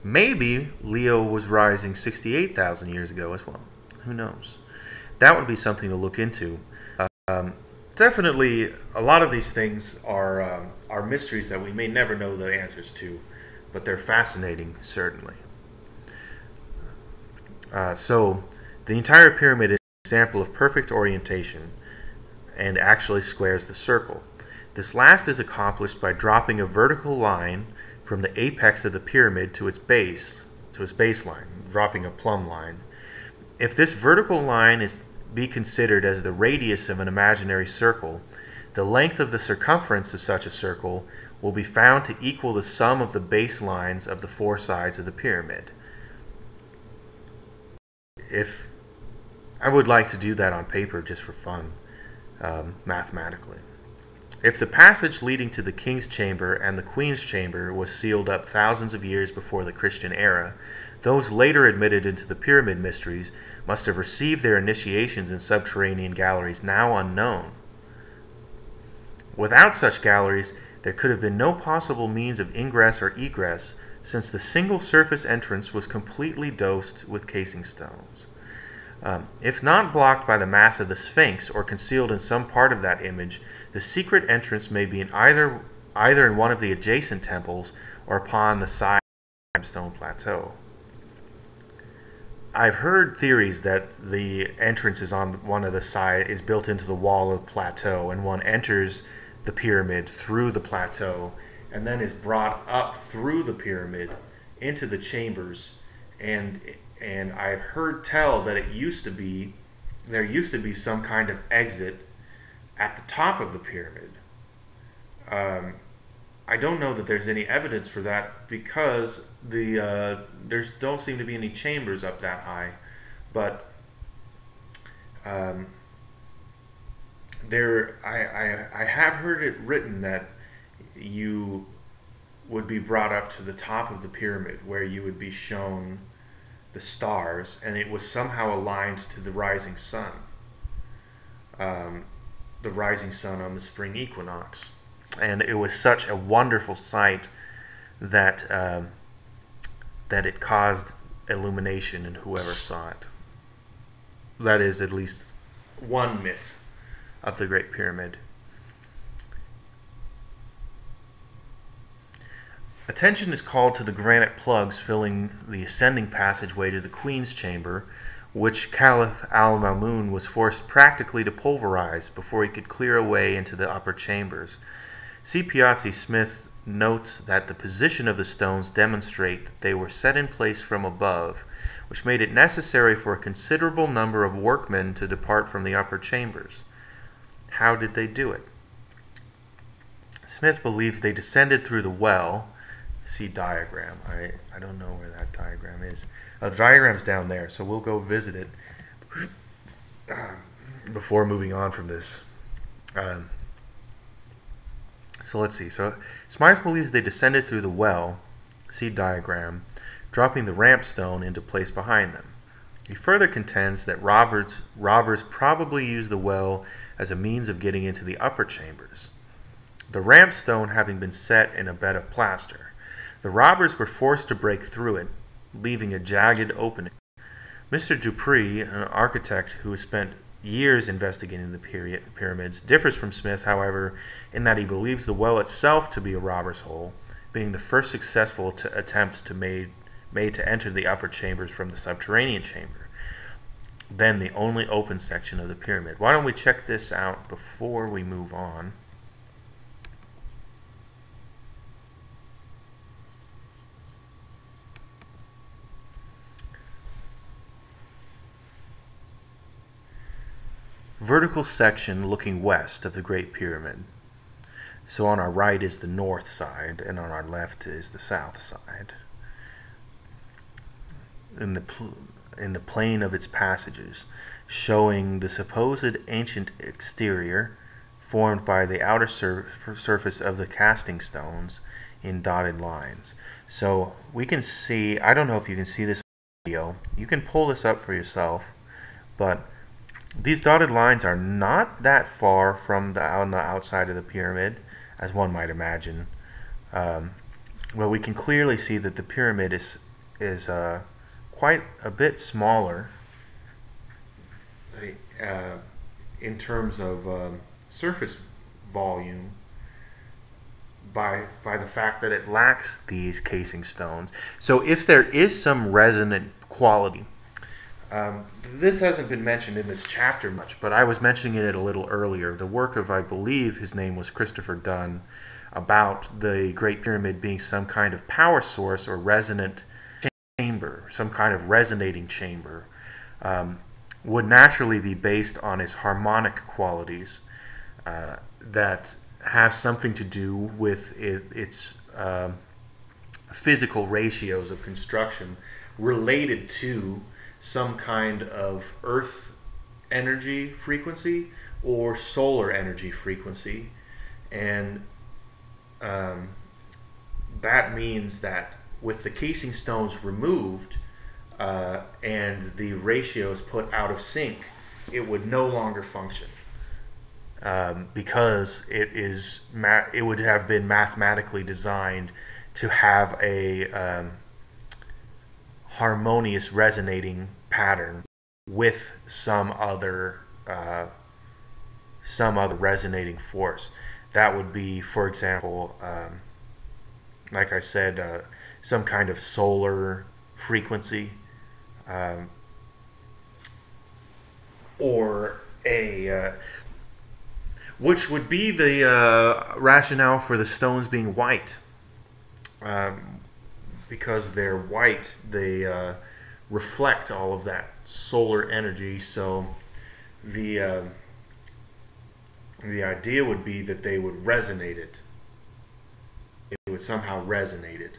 maybe Leo was rising 68,000 years ago as well. Who knows? That would be something to look into. Definitely, a lot of these things are are mysteries that we may never know the answers to, but they're fascinating, certainly. So the entire pyramid is an example of perfect orientation and actually squares the circle. This last is accomplished by dropping a vertical line from the apex of the pyramid to its baseline, dropping a plumb line. If this vertical line is be considered as the radius of an imaginary circle, the length of the circumference of such a circle will be found to equal the sum of the baselines of the four sides of the pyramid. If I would like to do that on paper just for fun, mathematically. If the passage leading to the king's chamber and the queen's chamber was sealed up thousands of years before the Christian era, those later admitted into the pyramid mysteries must have received their initiations in subterranean galleries now unknown. Without such galleries, there could have been no possible means of ingress or egress, since the single surface entrance was completely dosed with casing stones. If not blocked by the mass of the Sphinx or concealed in some part of that image, the secret entrance may be in either in one of the adjacent temples or upon the side of the limestone plateau. I've heard theories that the entrance is on one of the side is built into the wall of the plateau, and one enters the pyramid through the plateau and then is brought up through the pyramid into the chambers. And I've heard tell that there used to be some kind of exit at the top of the pyramid. I don't know that there's any evidence for that because there don't seem to be any chambers up that high, but I have heard it written that you would be brought up to the top of the pyramid where you would be shown the stars, and it was somehow aligned to the rising sun. The rising sun on the spring equinox. And it was such a wonderful sight that that it caused illumination in whoever saw it. That is at least one myth of the Great Pyramid. Attention is called to the granite plugs filling the ascending passageway to the Queen's Chamber, which Caliph al-Ma'mun was forced practically to pulverize before he could clear a way into the upper chambers. C. Piazzi Smith notes that the position of the stones demonstrate that they were set in place from above, which made it necessary for a considerable number of workmen to depart from the upper chambers. How did they do it? Smith believes they descended through the well. See diagram. I don't know where that diagram is. The diagram's down there, so we'll go visit it before moving on from this. So let's see. So Smythe believes they descended through the well, see diagram, dropping the ramp stone into place behind them. He further contends that robbers probably used the well as a means of getting into the upper chambers, the ramp stone having been set in a bed of plaster. The robbers were forced to break through it, leaving a jagged opening. Mr. Dupree, an architect who has spent years investigating the pyramids, differs from Smith, however, in that he believes the well itself to be a robber's hole, being the first successful attempt made to enter the upper chambers from the subterranean chamber, then the only open section of the pyramid. Why don't we check this out before we move on? Vertical section looking west of the Great Pyramid. So on our right is the north side, and on our left is the south side. In the plane of its passages, showing the supposed ancient exterior formed by the outer surface of the casting stones in dotted lines. So we can see, I don't know if you can see this video, you can pull this up for yourself, but these dotted lines are not that far from on the outside of the pyramid, as one might imagine. Well, we can clearly see that the pyramid is quite a bit smaller in terms of surface volume by the fact that it lacks these casing stones. So if there is some resonant quality, this hasn't been mentioned in this chapter much, but I was mentioning it a little earlier. The work of, I believe his name was Christopher Dunn, about the Great Pyramid being some kind of power source or resonant chamber, some kind of resonating chamber, would naturally be based on its harmonic qualities that have something to do with its physical ratios of construction related to some kind of earth energy frequency or solar energy frequency. And that means that with the casing stones removed and the ratios put out of sync, it would no longer function. Because it would have been mathematically designed to have a harmonious resonating pattern with some other resonating force. That would be, for example, like I said, some kind of solar frequency, or a which would be the rationale for the stones being white. Because they're white, they reflect all of that solar energy. So the idea would be that they would resonate it. It would somehow resonate it,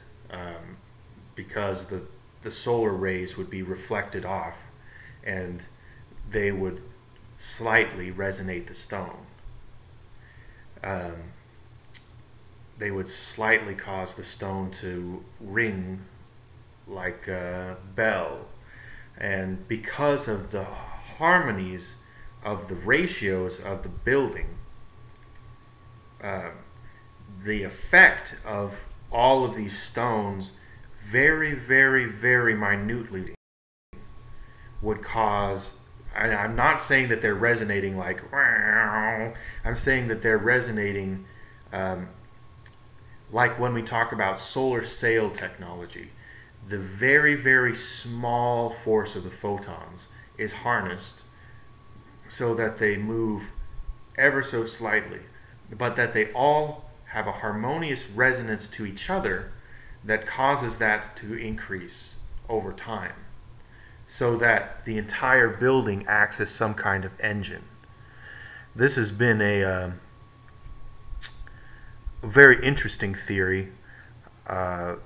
because the solar rays would be reflected off, and they would slightly resonate the stone. They would slightly cause the stone to ring like a bell. And because of the harmonies of the ratios of the building, the effect of all of these stones very, very, very minutely would cause, and I'm not saying that they're resonating like, wow, I'm saying that they're resonating like when we talk about solar sail technology. The very, very small force of the photons is harnessed so that they move ever so slightly, but that they all have a harmonious resonance to each other that causes that to increase over time, so that the entire building acts as some kind of engine. This has been a very interesting theory that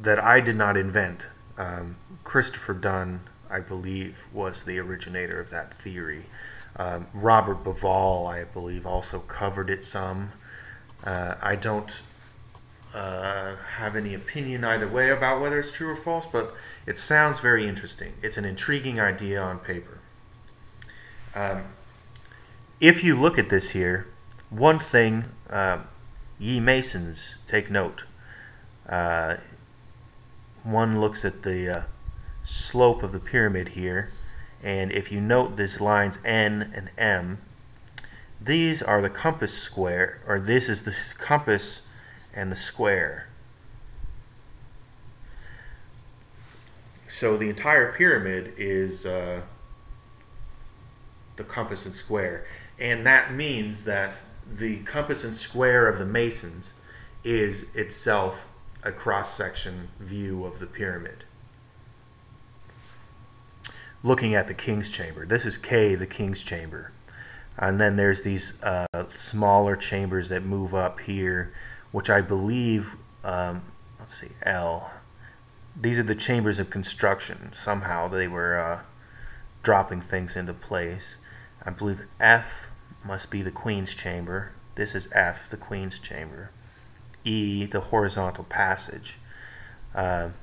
I did not invent. Christopher Dunn, I believe, was the originator of that theory. Robert Bauval, I believe, also covered it some. I don't have any opinion either way about whether it's true or false, but it sounds very interesting. It's an intriguing idea on paper. If you look at this here, one thing, ye Masons, take note. One looks at the slope of the pyramid here, and if you note these lines N and M, these are the compass square, or this is the compass and the square. So the entire pyramid is the compass and square, and that means that the compass and square of the Masons is itself a cross-section view of the pyramid. Looking at the King's Chamber, this is K, the King's Chamber, and then there's these smaller chambers that move up here, which I believe, let's see, L. These are the chambers of construction. Somehow they were dropping things into place. I believe F must be the Queen's Chamber. This is F, the Queen's Chamber. E, the horizontal passage. Let's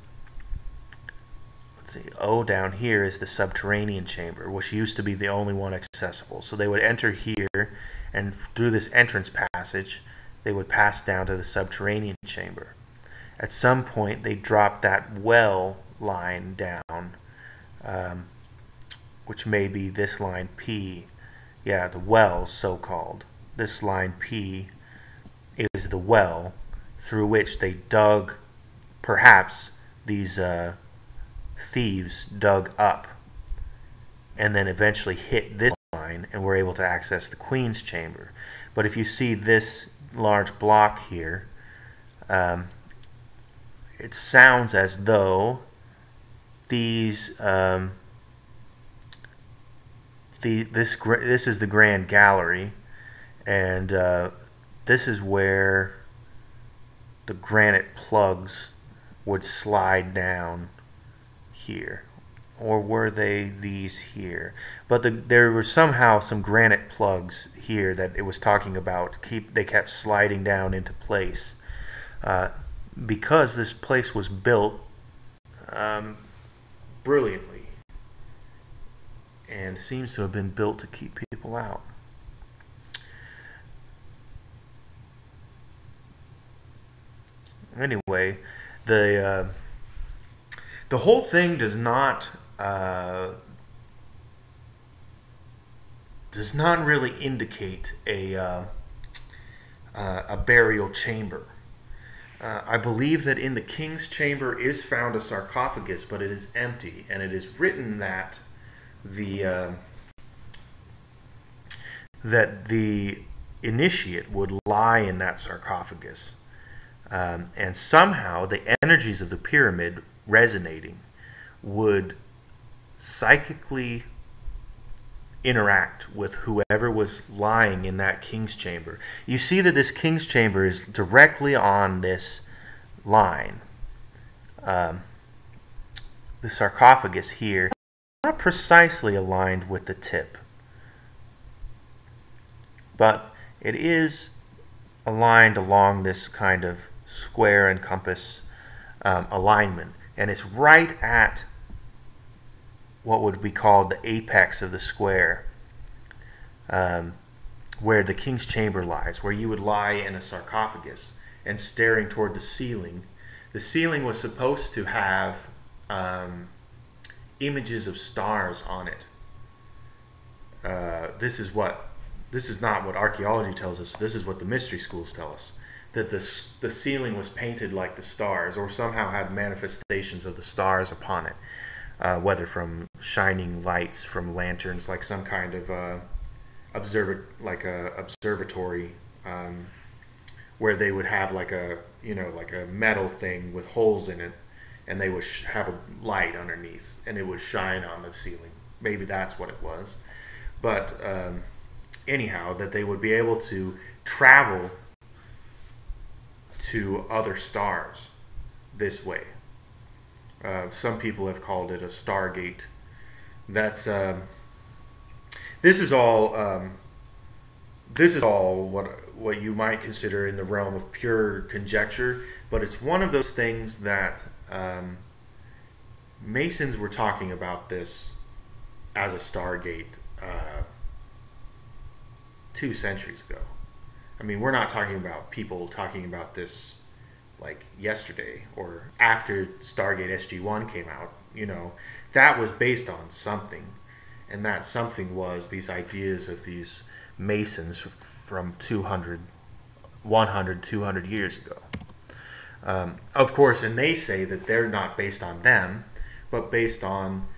see, O down here is the subterranean chamber, which used to be the only one accessible. So they would enter here, and through this entrance passage, they would pass down to the subterranean chamber. At some point, they dropped that well line down, which may be this line P. Yeah, the well, so-called. This line P is the well through which they dug, perhaps these thieves dug up and then eventually hit this line and were able to access the Queen's chamber. But if you see this large block here, it sounds as though these this is the Grand Gallery, and this is where the granite plugs would slide down here. Or were they these here? But there were somehow some granite plugs here that it was talking about. They kept sliding down into place because this place was built brilliantly and seems to have been built to keep people out. Anyway, the whole thing does not really indicate a burial chamber. I believe that in the king's chamber is found a sarcophagus, but it is empty, and it is written that the initiate would lie in that sarcophagus, and somehow the energies of the pyramid resonating would psychically interact with whoever was lying in that king's chamber. You see that this king's chamber is directly on this line. The sarcophagus here, not precisely aligned with the tip, but it is aligned along this kind of square and compass alignment, and it's right at what would be called the apex of the square, where the king's chamber lies, where you would lie in a sarcophagus and staring toward the ceiling. The ceiling was supposed to have images of stars on it. This is not what archaeology tells us. This is what the mystery schools tell us, that the ceiling was painted like the stars, or somehow had manifestations of the stars upon it, whether from shining lights from lanterns, like some kind of observatory, where they would have like a metal thing with holes in it, and they would have a light underneath, and it would shine on the ceiling. Maybe that's what it was. But anyhow, that they would be able to travel to other stars this way. Some people have called it a stargate. That's this is all what you might consider in the realm of pure conjecture, but it's one of those things that Masons were talking about this as a stargate 2 centuries ago. I mean, we're not talking about people talking about this like yesterday or after Stargate SG-1 came out. That was based on something, and that something was these ideas of these Masons from 200 years ago. Of course, and they say that they're not based on them, but based on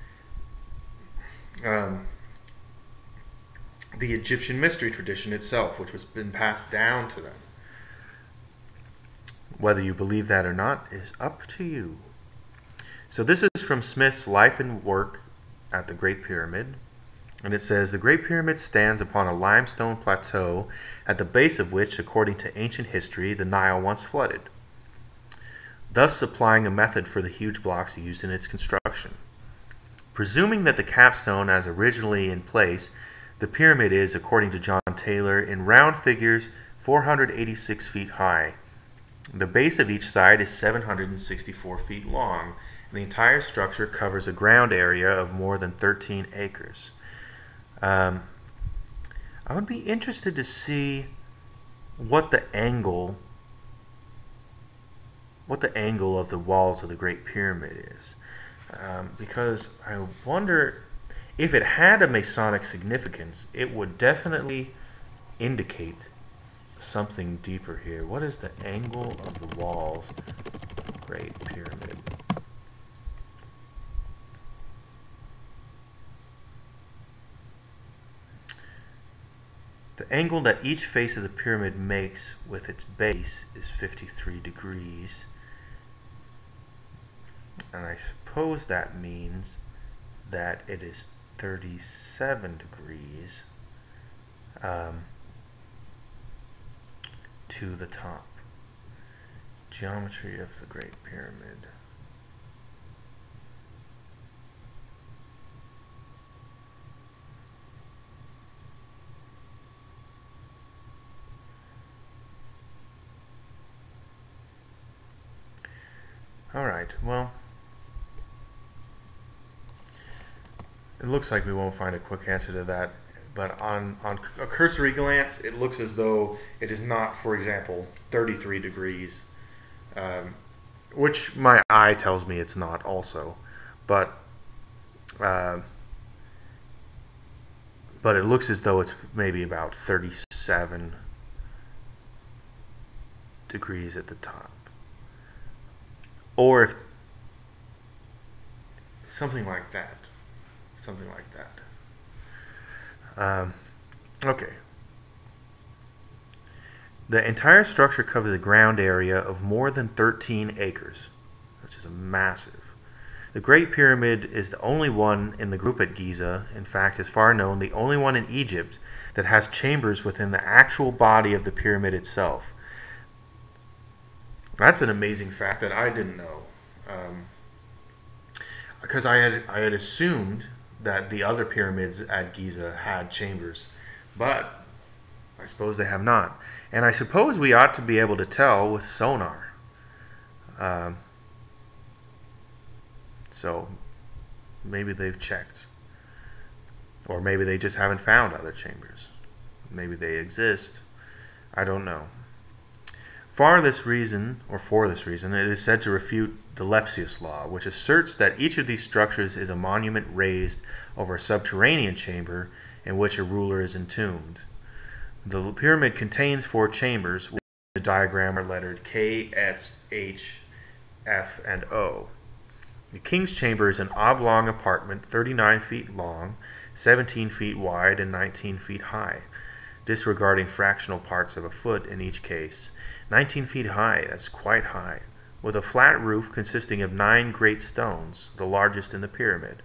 the Egyptian mystery tradition itself, which was been passed down to them. Whether you believe that or not is up to you. So this is from Smith's Life and Work at the Great Pyramid. And it says, the Great Pyramid stands upon a limestone plateau at the base of which, according to ancient history, the Nile once flooded, thus supplying a method for the huge blocks used in its construction. Presuming that the capstone as originally in place, the pyramid is, according to John Taylor, in round figures 486 feet high. The base of each side is 764 feet long, and the entire structure covers a ground area of more than 13 acres. I would be interested to see what the angle of the walls of the Great Pyramid is, because I wonder if it had a Masonic significance. It would definitely indicate something deeper here. What is the angle of the walls of the Great Pyramid? The angle that each face of the pyramid makes with its base is 53 degrees. And I suppose that means that it is 37 degrees to the top. Geometry of the Great Pyramid. Alright, well, it looks like we won't find a quick answer to that, but on a cursory glance, it looks as though it is not, for example, 33 degrees, which my eye tells me it's not also, but it looks as though it's maybe about 37 degrees at the top. Or if something like that. Something like that. Okay. The entire structure covers a ground area of more than 13 acres, which is massive. The Great Pyramid is the only one in the group at Giza, in fact, as far known, the only one in Egypt that has chambers within the actual body of the pyramid itself. That's an amazing fact that I didn't know, because I had assumed that the other pyramids at Giza had chambers, but I suppose they have not. And I suppose we ought to be able to tell with sonar. So maybe they've checked, or maybe they just haven't found other chambers. Maybe they exist. I don't know. For this reason, it is said to refute the Lepsius law, which asserts that each of these structures is a monument raised over a subterranean chamber in which a ruler is entombed. The pyramid contains 4 chambers, which in the diagram are lettered K, H, F, and O. The King's Chamber is an oblong apartment 39 feet long, 17 feet wide, and 19 feet high, disregarding fractional parts of a foot in each case. 19 feet high, that's quite high, with a flat roof consisting of 9 great stones, the largest in the pyramid.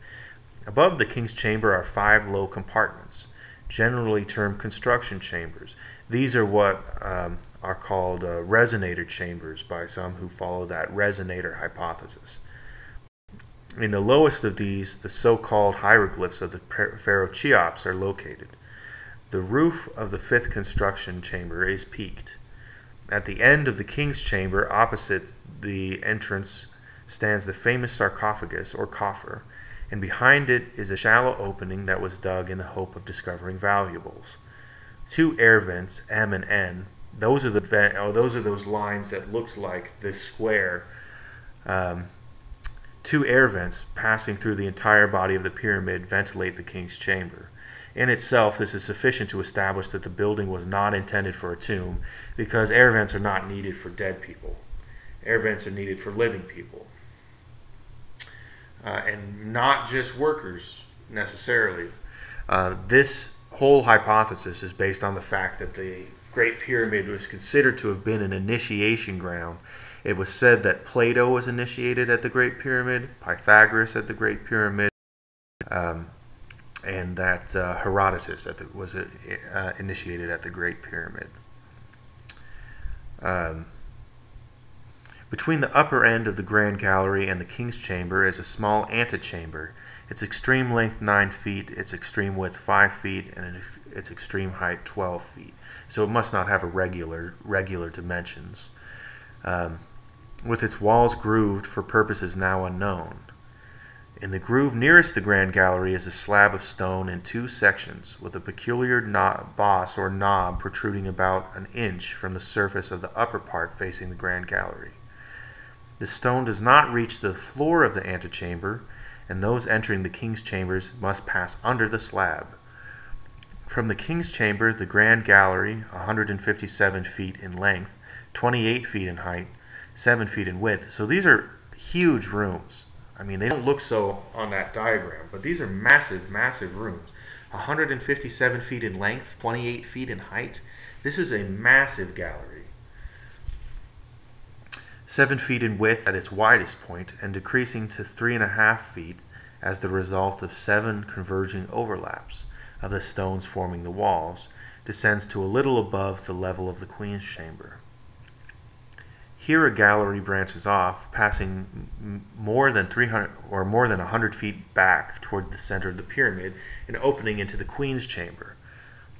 Above the King's Chamber are 5 low compartments, generally termed construction chambers. These are what are called resonator chambers by some who follow that resonator hypothesis. In the lowest of these, the so-called hieroglyphs of the pharaoh Cheops are located. The roof of the 5th construction chamber is peaked. At the end of the King's Chamber, opposite the entrance, stands the famous sarcophagus, or coffer, and behind it is a shallow opening that was dug in the hope of discovering valuables. 2 air vents, M and N, those are those lines that looked like this square. 2 air vents passing through the entire body of the pyramid ventilate the King's Chamber. In itself, this is sufficient to establish that the building was not intended for a tomb, because air vents are not needed for dead people. Air vents are needed for living people. And not just workers, necessarily. This whole hypothesis is based on the fact that the Great Pyramid was considered to have been an initiation ground. It was said that Plato was initiated at the Great Pyramid, Pythagoras at the Great Pyramid, and that Herodotus was initiated at the Great Pyramid. Between the upper end of the Grand Gallery and the King's Chamber is a small antechamber. Its extreme length 9 feet, its extreme width 5 feet, and its extreme height 12 feet. So it must not have a regular dimensions. With its walls grooved for purposes now unknown. In the groove nearest the Grand Gallery is a slab of stone in 2 sections, with a peculiar boss or knob protruding about an inch from the surface of the upper part facing the Grand Gallery. The stone does not reach the floor of the antechamber, and those entering the King's Chambers must pass under the slab. From the King's Chamber, the Grand Gallery, 157 feet in length, 28 feet in height, 7 feet in width. So these are huge rooms. I mean, they don't look so on that diagram, but these are massive, massive rooms. 157 feet in length, 28 feet in height. This is a massive gallery. 7 feet in width at its widest point, and decreasing to 3.5 feet as the result of 7 converging overlaps of the stones forming the walls, descends to a little above the level of the Queen's Chamber. Here a gallery branches off, passing more than 100 feet back toward the center of the pyramid and opening into the Queen's Chamber.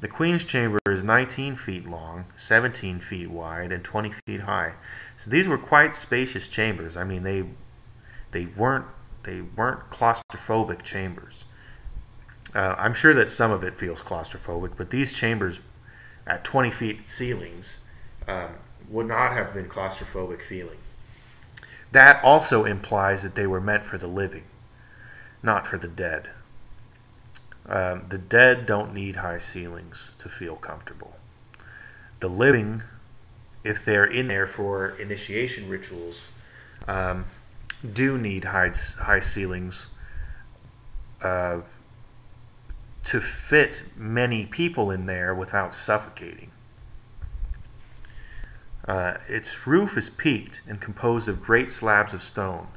The Queen's Chamber is 19 feet long, 17 feet wide, and 20 feet high. So these were quite spacious chambers. I mean, they weren't claustrophobic chambers. I'm sure that some of it feels claustrophobic, but these chambers at 20 feet ceilings would not have been claustrophobic feeling. That also implies that they were meant for the living, not for the dead. The dead don't need high ceilings to feel comfortable. The living, if they're in there for initiation rituals, do need high ceilings to fit many people in there without suffocating. Its roof is peaked and composed of great slabs of stone.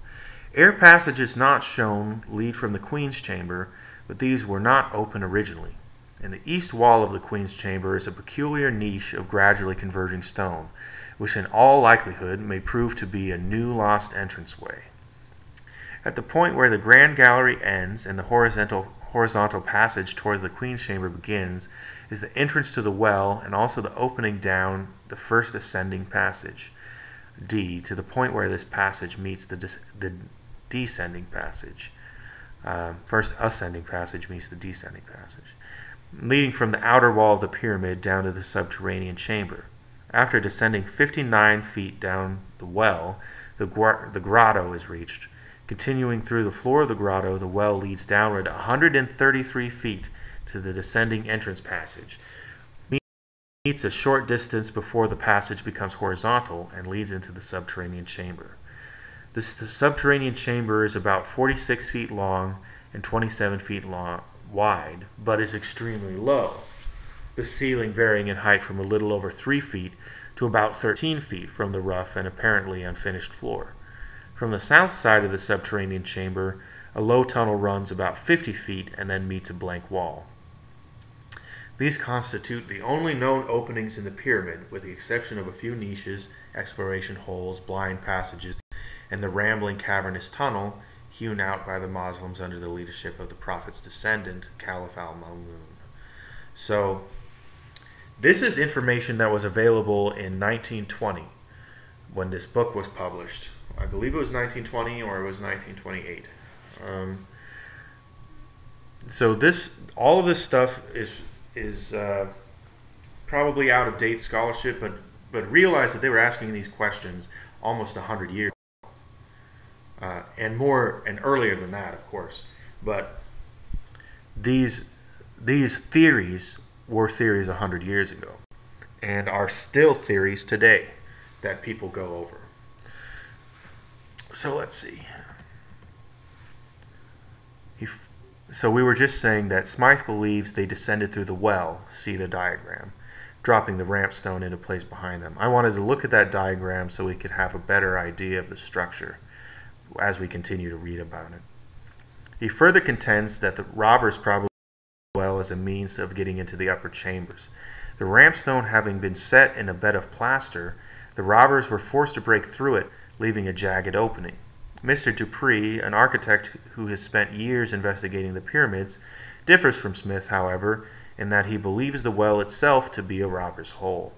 Air passages not shown lead from the Queen's Chamber, but these were not open originally. In the east wall of the Queen's Chamber is a peculiar niche of gradually converging stone, which in all likelihood may prove to be a new lost entranceway. At the point where the Grand Gallery ends and the horizontal passage toward the Queen's Chamber begins is the entrance to the well and also the opening down the first ascending passage, D, to the point where this passage meets the descending passage. First ascending passage meets the descending passage, leading from the outer wall of the pyramid down to the subterranean chamber. After descending 59 feet down the well, the grotto is reached. Continuing through the floor of the grotto, the well leads downward 133 feet to the descending entrance passage. Meets a short distance before the passage becomes horizontal and leads into the subterranean chamber. The subterranean chamber is about 46 feet long and 27 feet wide, but is extremely low, the ceiling varying in height from a little over 3 feet to about 13 feet from the rough and apparently unfinished floor. From the south side of the subterranean chamber, a low tunnel runs about 50 feet and then meets a blank wall. These constitute the only known openings in the pyramid, with the exception of a few niches, exploration holes, blind passages, and the rambling cavernous tunnel hewn out by the Muslims under the leadership of the Prophet's descendant, Caliph al-Ma'mun. So, this is information that was available in 1920 when this book was published. I believe it was 1920 or it was 1928. So all of this stuff is probably out of date scholarship, but realize that they were asking these questions almost 100 years ago. And earlier than that, of course. But these theories were theories 100 years ago and are still theories today that people go over. So let's see. So we were just saying that Smythe believes they descended through the well, see the diagram, dropping the ramp stone into place behind them. I wanted to look at that diagram so we could have a better idea of the structure as we continue to read about it. He further contends that the robbers probably well as a means of getting into the upper chambers. The ramp stone having been set in a bed of plaster, the robbers were forced to break through it, leaving a jagged opening. Mr. Dupree, an architect who has spent years investigating the pyramids, differs from Smith, however, in that he believes the well itself to be a robber's hole,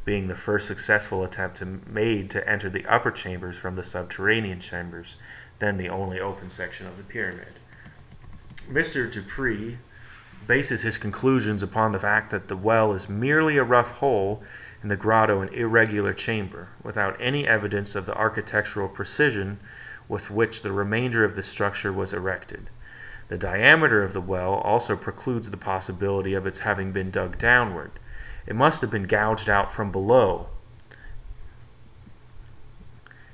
being the first successful attempt made to enter the upper chambers from the subterranean chambers, then the only open section of the pyramid. Mr. Dupree bases his conclusions upon the fact that the well is merely a rough hole and the grotto an irregular chamber, without any evidence of the architectural precision with which the remainder of the structure was erected. The diameter of the well also precludes the possibility of its having been dug downward. It must have been gouged out from below,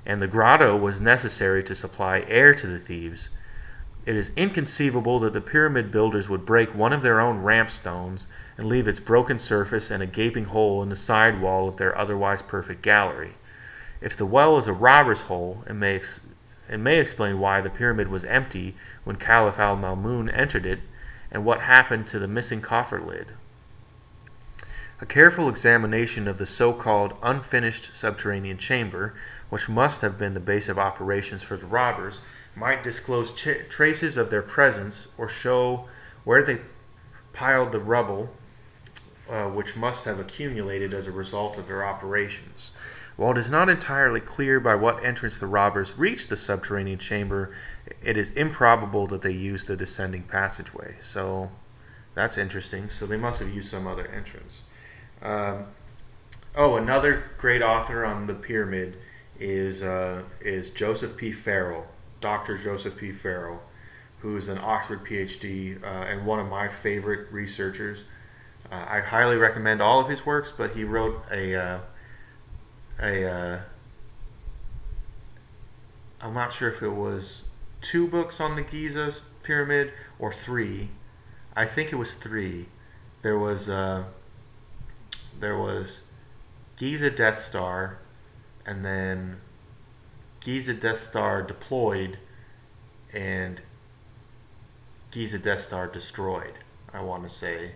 and the grotto was necessary to supply air to the thieves. It is inconceivable that the pyramid builders would break one of their own ramp stones and leave its broken surface and a gaping hole in the side wall of their otherwise perfect gallery. If the well is a robber's hole, it may explain why the pyramid was empty when Caliph al-Ma'mun entered it, and what happened to the missing coffer lid. A careful examination of the so-called unfinished subterranean chamber, which must have been the base of operations for the robbers, might disclose traces of their presence or show where they piled the rubble, which must have accumulated as a result of their operations. While it is not entirely clear by what entrance the robbers reached the subterranean chamber, it is improbable that they used the descending passageway. So that's interesting. So they must have used some other entrance. Another great author on the pyramid is Joseph P. Farrell, Dr. Joseph P. Farrell, who is an Oxford PhD and one of my favorite researchers. I highly recommend all of his works, but he wrote I'm not sure if it was 2 books on the Giza pyramid or 3. I think it was 3. There was Giza Death Star, and then Giza Death Star Deployed, and Giza Death Star Destroyed, I want to say.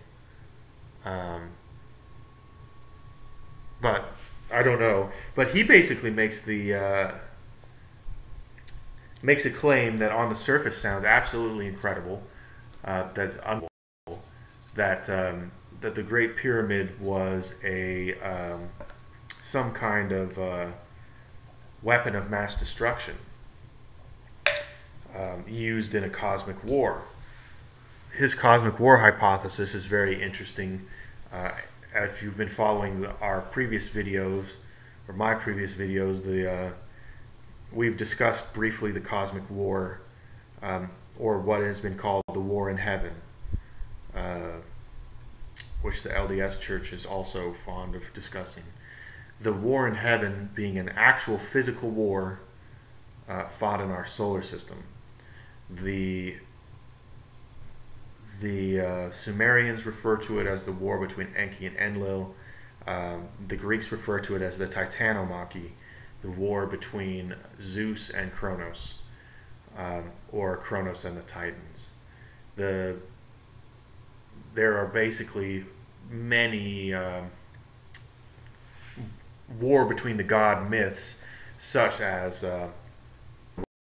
But I don't know. But he basically makes a claim that on the surface sounds absolutely incredible. That's unbelievable. That the Great Pyramid was some kind of weapon of mass destruction used in a cosmic war. His cosmic war hypothesis is very interesting. If you've been following our previous videos, or my previous videos, we've discussed briefly the cosmic war, or what has been called the war in heaven, which the LDS Church is also fond of discussing. The war in heaven being an actual physical war fought in our solar system. The Sumerians refer to it as the war between Enki and Enlil. The Greeks refer to it as the Titanomachy, the war between Zeus and Kronos, or Kronos and the Titans. There are basically many war between the god myths, such as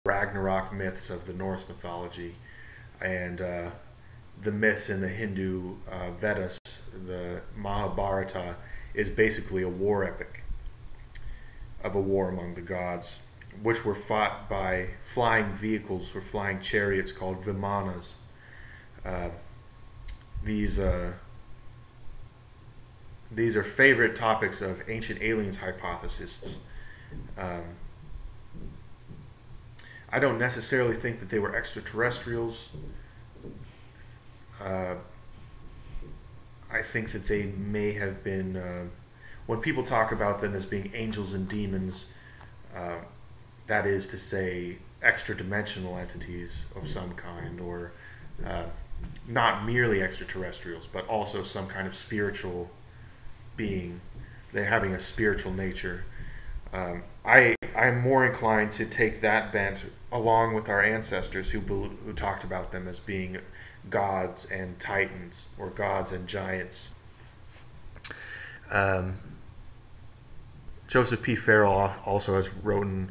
Ragnarok myths of the Norse mythology, and the myths in the Hindu Vedas. The Mahabharata is basically a war epic of a war among the gods, which were fought by flying vehicles or flying chariots called vimanas. These are favorite topics of ancient aliens hypothesists. I don't necessarily think that they were extraterrestrials. I think that they may have been, when people talk about them as being angels and demons, that is to say extra-dimensional entities of some kind, or not merely extraterrestrials, but also some kind of spiritual being. They're having a spiritual nature. I'm more inclined to take that bent along with our ancestors who talked about them as being gods and titans, or gods and giants. Joseph P. Farrell also has written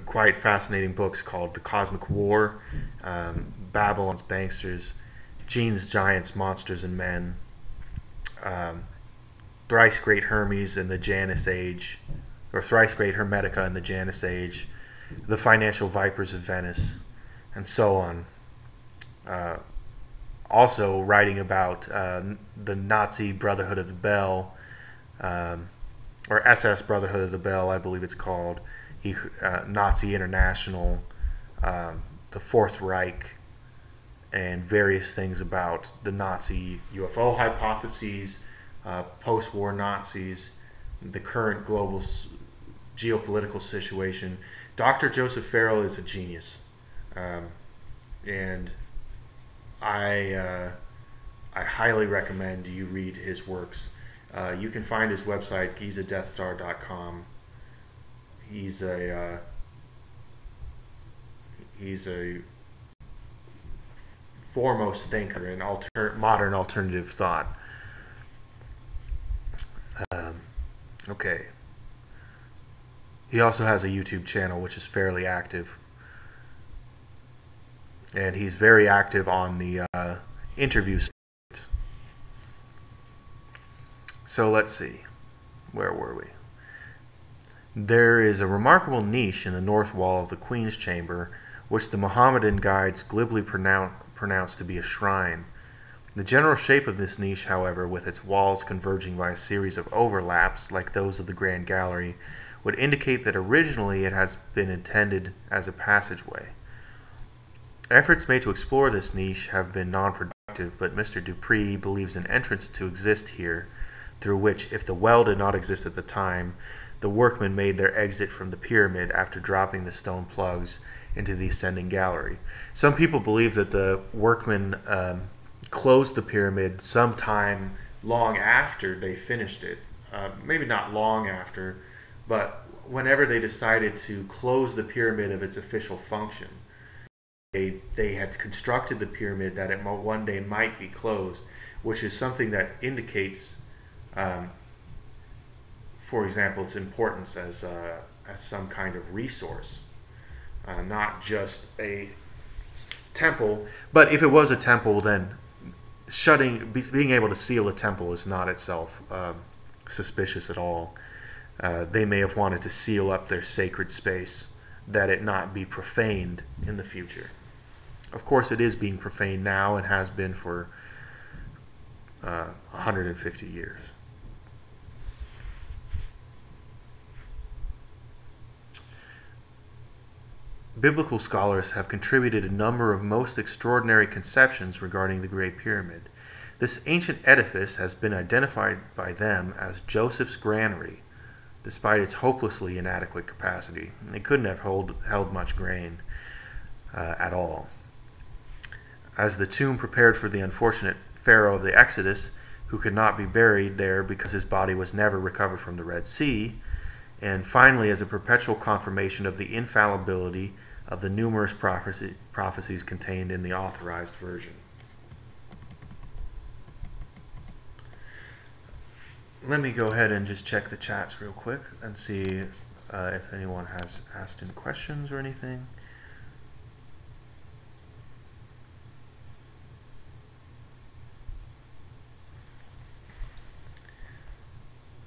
quite fascinating books called The Cosmic War, Babylon's Banksters, Gene's Giants, Monsters, and Men, Thrice Great Hermes and the Janus Age, or Thrice Great Hermetica and the Janus Age, The Financial Vipers of Venice, and so on. Also writing about the Nazi Brotherhood of the Bell, or SS Brotherhood of the Bell, I believe it's called. Nazi International, the Fourth Reich, and various things about the Nazi UFO hypotheses, post-war Nazis, the current global geopolitical situation. Dr. Joseph Farrell is a genius, and I highly recommend you read his works. You can find his website, gizadeathstar.com. He's a foremost thinker in modern alternative thought. Okay. He also has a YouTube channel which is fairly active, and he's very active on the interview site. So let's see, where were we? There is a remarkable niche in the north wall of the Queen's Chamber, which the Mohammedan guides glibly pronounce to be a shrine. The general shape of this niche, however, with its walls converging by a series of overlaps like those of the Grand Gallery, would indicate that originally it has been intended as a passageway. Efforts made to explore this niche have been non-productive, but Mr. Dupree believes an entrance to exist here, through which, if the well did not exist at the time, the workmen made their exit from the pyramid after dropping the stone plugs into the ascending gallery. Some people believe that the workmen closed the pyramid sometime long after they finished it. Maybe not long after, but whenever they decided to close the pyramid of its official function. They had constructed the pyramid that it one day might be closed, which is something that indicates, for example, its importance as some kind of resource, not just a temple. But if it was a temple, then being able to seal a temple is not itself suspicious at all. They may have wanted to seal up their sacred space, that it not be profaned in the future. Of course, it is being profaned now and has been for 150 years. Biblical scholars have contributed a number of most extraordinary conceptions regarding the Great Pyramid. This ancient edifice has been identified by them as Joseph's granary, despite its hopelessly inadequate capacity. It couldn't have held much grain at all. As the tomb prepared for the unfortunate Pharaoh of the Exodus, who could not be buried there because his body was never recovered from the Red Sea, and finally as a perpetual confirmation of the infallibility of the numerous prophecies contained in the Authorized Version. Let me go ahead and just check the chats real quick and see if anyone has asked any questions or anything.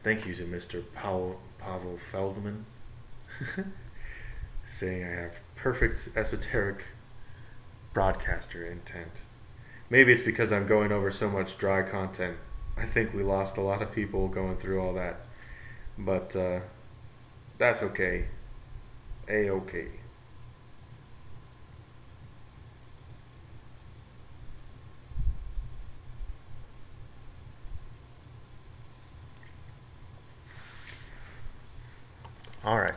Thank you to Mr. Pavel Feldman saying I have perfect esoteric broadcaster intent. Maybe it's because I'm going over so much dry content. I think we lost a lot of people going through all that. But that's okay. A-okay. All right,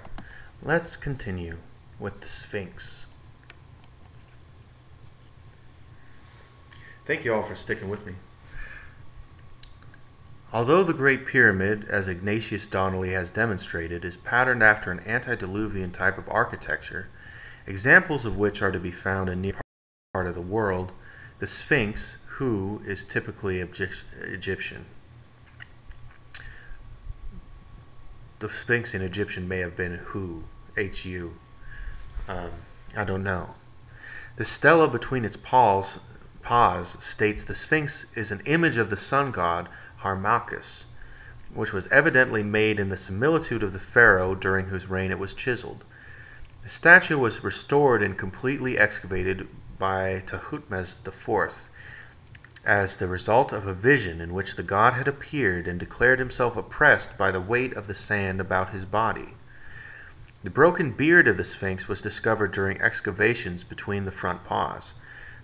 let's continue with the Sphinx. Thank you all for sticking with me. Although the Great Pyramid, as Ignatius Donnelly has demonstrated, is patterned after an antediluvian type of architecture, examples of which are to be found in near part of the world, the Sphinx, who is typically Egyptian. The Sphinx in Egyptian may have been Hu, H-U. I don't know. The stela between its paws states the Sphinx is an image of the sun god Harmachis, which was evidently made in the similitude of the pharaoh during whose reign it was chiseled. The statue was restored and completely excavated by Thutmose IV as the result of a vision in which the god had appeared and declared himself oppressed by the weight of the sand about his body. The broken beard of the Sphinx was discovered during excavations between the front paws.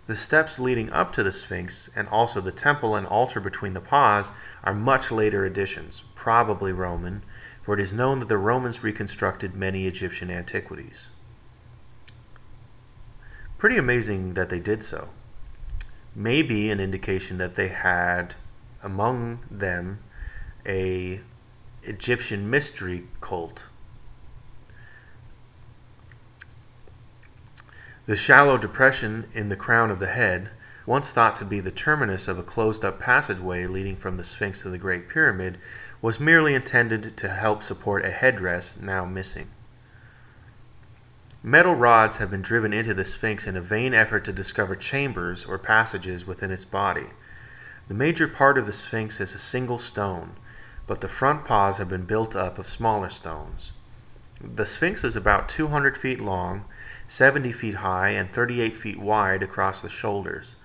The steps leading up to the Sphinx, and also the temple and altar between the paws, are much later additions, probably Roman, for it is known that the Romans reconstructed many Egyptian antiquities. Pretty amazing that they did so. Maybe an indication that they had among them a Egyptian mystery cult. The shallow depression in the crown of the head, once thought to be the terminus of a closed-up passageway leading from the Sphinx to the Great Pyramid, was merely intended to help support a headdress now missing. Metal rods have been driven into the Sphinx in a vain effort to discover chambers or passages within its body. The major part of the Sphinx is a single stone, but the front paws have been built up of smaller stones. The Sphinx is about 200 feet long, 70 feet high, and 38 feet wide across the shoulders.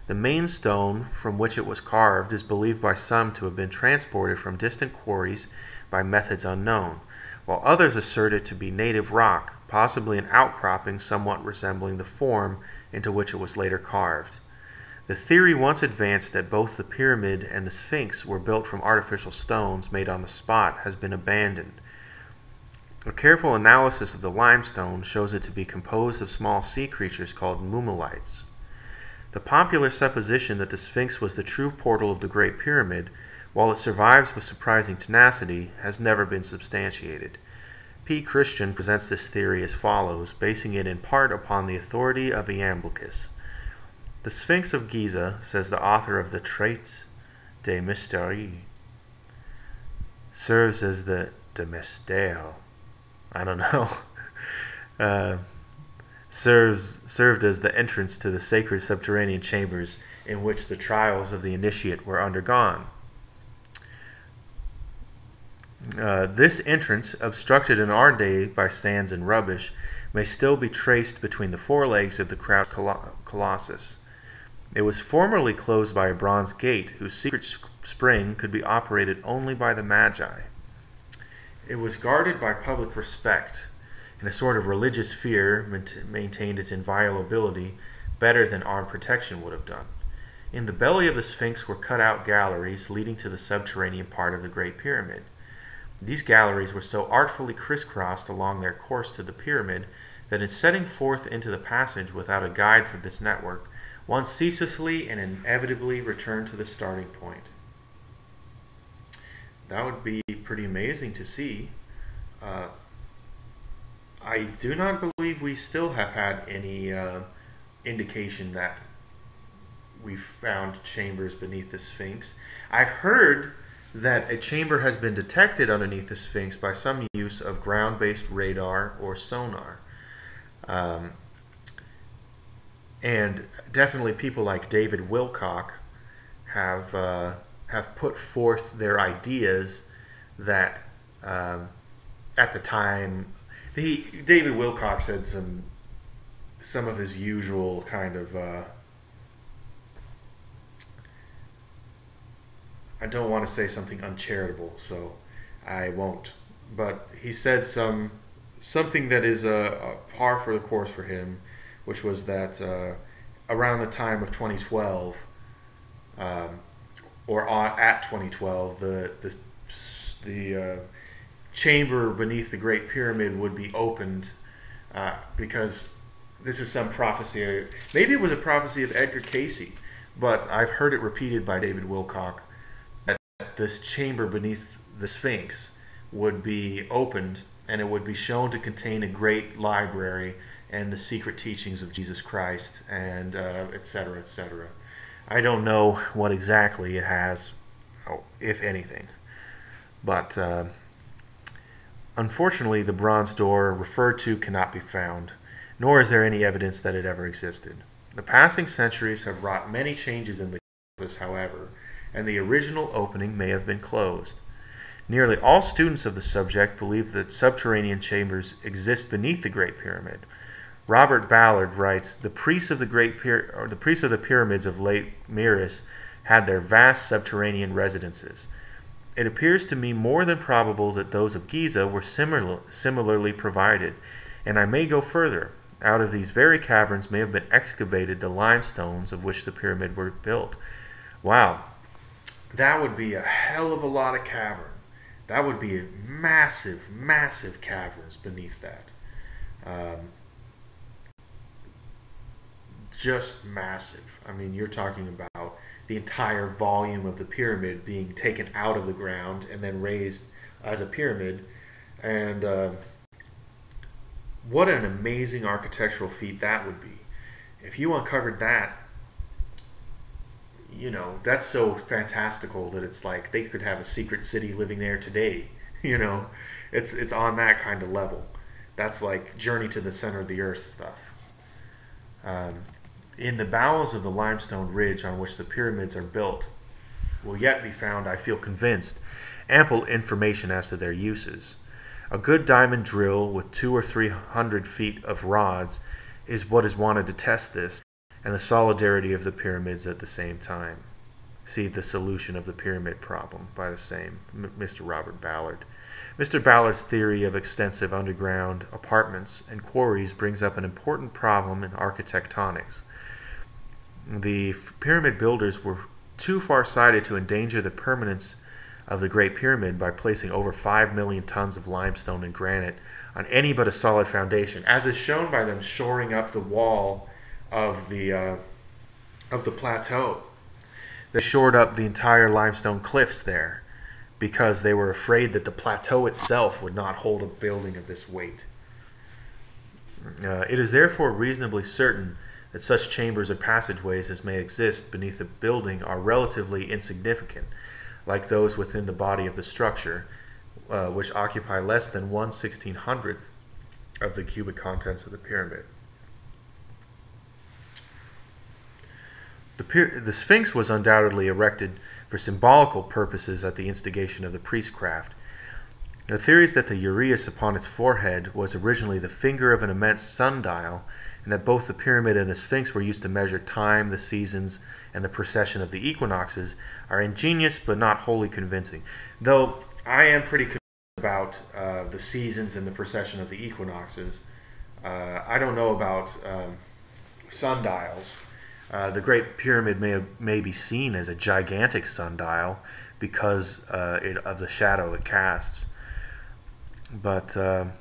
The main stone from which it was carved is believed by some to have been transported from distant quarries by methods unknown, while others assert it to be native rock, possibly an outcropping somewhat resembling the form into which it was later carved. The theory once advanced that both the pyramid and the Sphinx were built from artificial stones made on the spot has been abandoned. A careful analysis of the limestone shows it to be composed of small sea creatures called mumelites. The popular supposition that the Sphinx was the true portal of the Great Pyramid, while it survives with surprising tenacity, has never been substantiated. P. Christian presents this theory as follows, basing it in part upon the authority of Iamblichus. The Sphinx of Giza, says the author of the Traité des Mystères, serves as the de Mystère, I don't know, served as the entrance to the sacred subterranean chambers in which the trials of the initiate were undergone. This entrance, obstructed in our day by sands and rubbish, may still be traced between the forelegs of the crowned colossus. It was formerly closed by a bronze gate whose secret spring could be operated only by the Magi. It was guarded by public respect, and a sort of religious fear maintained its inviolability better than armed protection would have done. In the belly of the Sphinx were cut-out galleries leading to the subterranean part of the Great Pyramid. These galleries were so artfully crisscrossed along their course to the pyramid that in setting forth into the passage without a guide for this network, one ceaselessly and inevitably returned to the starting point. That would be pretty amazing to see. I do not believe we still have had any indication that we found chambers beneath the Sphinx. I've heard that a chamber has been detected underneath the Sphinx by some use of ground-based radar or sonar. And definitely people like David Wilcock have put forth their ideas that at the time, David Wilcock said some of his usual kind of I don't want to say something uncharitable, so I won't. But he said something that is a par for the course for him, which was that around the time of 2012, or at 2012, the chamber beneath the Great Pyramid would be opened because this is some prophecy. Maybe it was a prophecy of Edgar Cayce, but I've heard it repeated by David Wilcock that this chamber beneath the Sphinx would be opened and it would be shown to contain a great library and the secret teachings of Jesus Christ, and etc., etc. I don't know what exactly it has, if anything. But unfortunately, the bronze door referred to cannot be found, nor is there any evidence that it ever existed. The passing centuries have wrought many changes in the campus, however, and the original opening may have been closed. Nearly all students of the subject believe that subterranean chambers exist beneath the Great Pyramid. Robert Ballard writes, the priests of the pyramids of Lake Moeris had their vast subterranean residences. It appears to me more than probable that those of Giza were similarly provided, and I may go further. out of these very caverns may have been excavated the limestones of which the pyramid were built. Wow, that would be a hell of a lot of cavern. That would be massive, massive caverns beneath that. Just massive. I mean, you're talking about the entire volume of the pyramid being taken out of the ground and then raised as a pyramid. And what an amazing architectural feat that would be. If you uncovered that, you know, that's so fantastical that it's like they could have a secret city living there today. You know, it's on that kind of level. That's like Journey to the Center of the Earth stuff. In the bowels of the limestone ridge on which the pyramids are built will yet be found, I feel convinced, ample information as to their uses. A good diamond drill with 200 or 300 feet of rods is what is wanted to test this, and the solidarity of the pyramids at the same time. See The Solution of the Pyramid Problem by the same Mr. Robert Ballard. Mr. Ballard's theory of extensive underground apartments and quarries brings up an important problem in architectonics. The pyramid builders were too far-sighted to endanger the permanence of the Great Pyramid by placing over 5 million tons of limestone and granite on any but a solid foundation, as is shown by them shoring up the wall of the plateau. They shored up the entire limestone cliffs there because they were afraid that the plateau itself would not hold a building of this weight. It is therefore reasonably certain that such chambers or passageways as may exist beneath the building are relatively insignificant, like those within the body of the structure, which occupy less than 1/1600th of the cubic contents of the pyramid. The Sphinx was undoubtedly erected for symbolical purposes at the instigation of the priestcraft. The theory is that the uraeus upon its forehead was originally the finger of an immense sundial, and that both the pyramid and the Sphinx were used to measure time, the seasons, and the precession of the equinoxes, are ingenious but not wholly convincing. Though I am pretty convinced about the seasons and the precession of the equinoxes. I don't know about sundials. The Great Pyramid may be seen as a gigantic sundial because of the shadow it casts. But there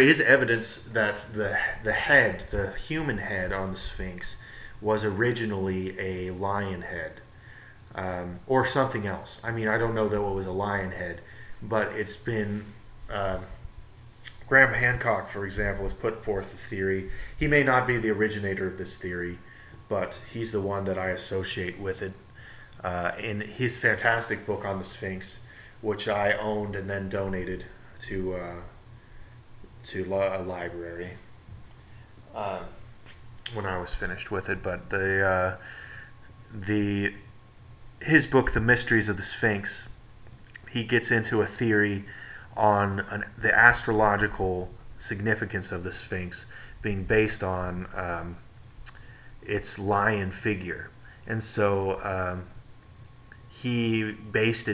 is evidence that the human head on the Sphinx, was originally a lion head, or something else. I mean, I don't know that it was a lion head, but it's been... Graham Hancock, for example, has put forth a theory. He may not be the originator of this theory, but he's the one that I associate with it. In his fantastic book on the Sphinx, which I owned and then donated to a library when I was finished with it. But his book, The Mysteries of the Sphinx, he gets into a theory on the astrological significance of the Sphinx being based on its lion figure. And so he based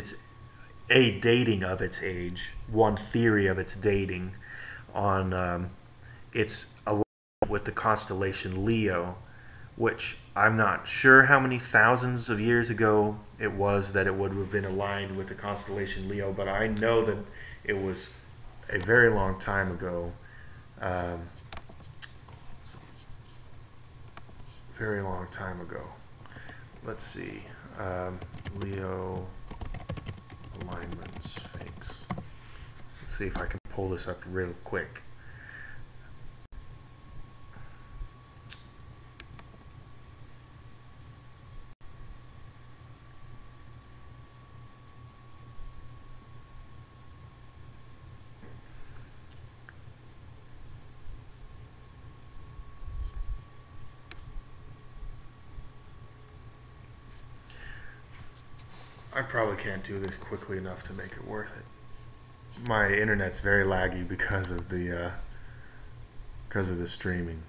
a dating of its age, one theory of its dating, on its alignment with the constellation Leo, which I'm not sure how many thousands of years ago it was that it would have been aligned with the constellation Leo, but I know that it was a very long time ago. Very long time ago. Let's see. Leo alignment Sphinx. Let's see if I can pull this up real quick. I probably can't do this quickly enough to make it worth it. My internet's very laggy because of the streaming.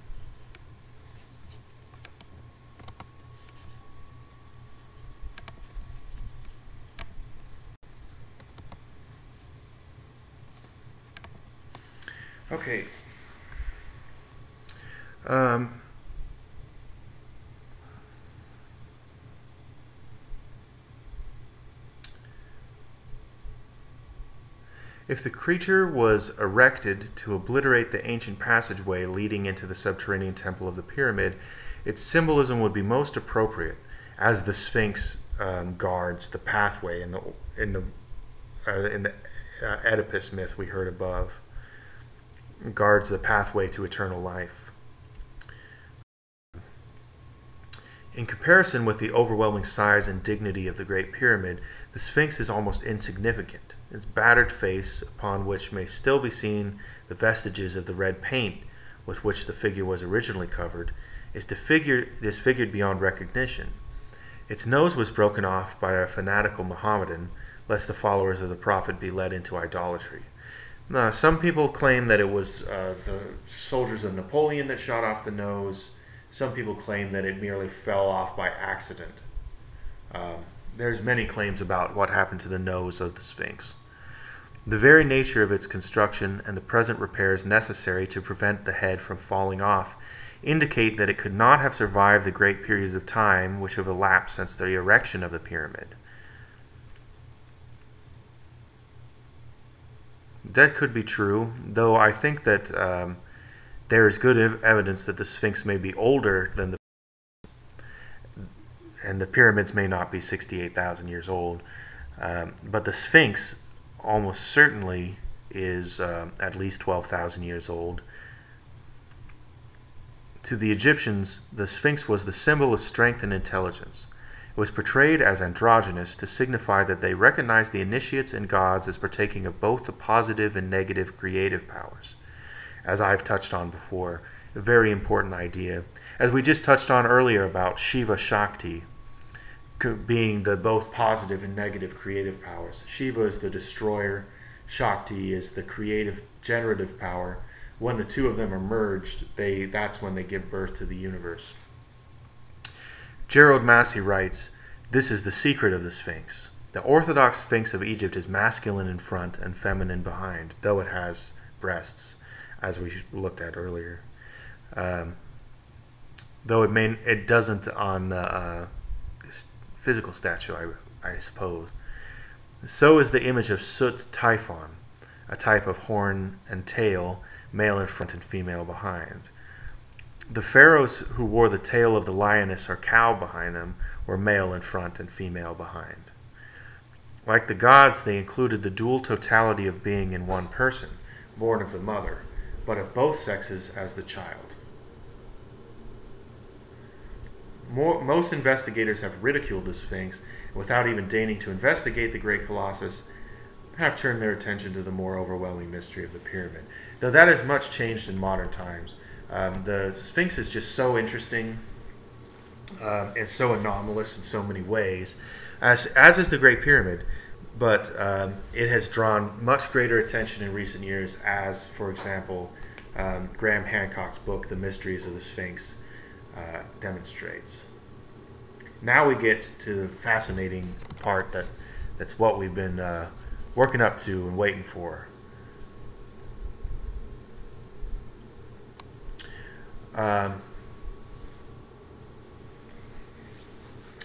Okay. Um, if the creature was erected to obliterate the ancient passageway leading into the subterranean temple of the pyramid, its symbolism would be most appropriate, as the Sphinx guards the pathway in the Oedipus myth we heard above, guards the pathway to eternal life. In comparison with the overwhelming size and dignity of the Great Pyramid, the Sphinx is almost insignificant. Its battered face, upon which may still be seen the vestiges of the red paint with which the figure was originally covered, is disfigured beyond recognition. Its nose was broken off by a fanatical Mohammedan, lest the followers of the Prophet be led into idolatry. Now, some people claim that it was the soldiers of Napoleon that shot off the nose. Some people claim that it merely fell off by accident. There's many claims about what happened to the nose of the Sphinx. The very nature of its construction and the present repairs necessary to prevent the head from falling off indicate that it could not have survived the great periods of time which have elapsed since the erection of the pyramid. That could be true, though I think that there is good evidence that the Sphinx may be older than and the pyramids may not be 68,000 years old. But the Sphinx almost certainly is at least 12,000 years old. To the Egyptians, the Sphinx was the symbol of strength and intelligence. It was portrayed as androgynous to signify that they recognized the initiates and gods as partaking of both the positive and negative creative powers. As I've touched on before, a very important idea. As we just touched on earlier about Shiva Shakti being the both positive and negative creative powers. Shiva is the destroyer, Shakti is the creative generative power. When the two of them are merged, that's when they give birth to the universe. Gerald Massey writes, "This is the secret of the Sphinx. The Orthodox Sphinx of Egypt is masculine in front and feminine behind, though it has breasts, as we looked at earlier. Though it doesn't on the physical statue, I suppose. So is the image of Sut Typhon, a type of horn and tail, male in front and female behind. The pharaohs who wore the tail of the lioness or cow behind them were male in front and female behind. Like the gods, they included the dual totality of being in one person, born of the mother, but of both sexes as the child. Most investigators have ridiculed the Sphinx, and without even deigning to investigate the great colossus, have turned their attention to the more overwhelming mystery of the pyramid. Though that has much changed in modern times. The Sphinx is just so interesting and so anomalous in so many ways, as is the Great Pyramid, but it has drawn much greater attention in recent years, as, for example, Graham Hancock's book, The Mysteries of the Sphinx, demonstrates. Now we get to the fascinating part that's what we've been working up to and waiting for.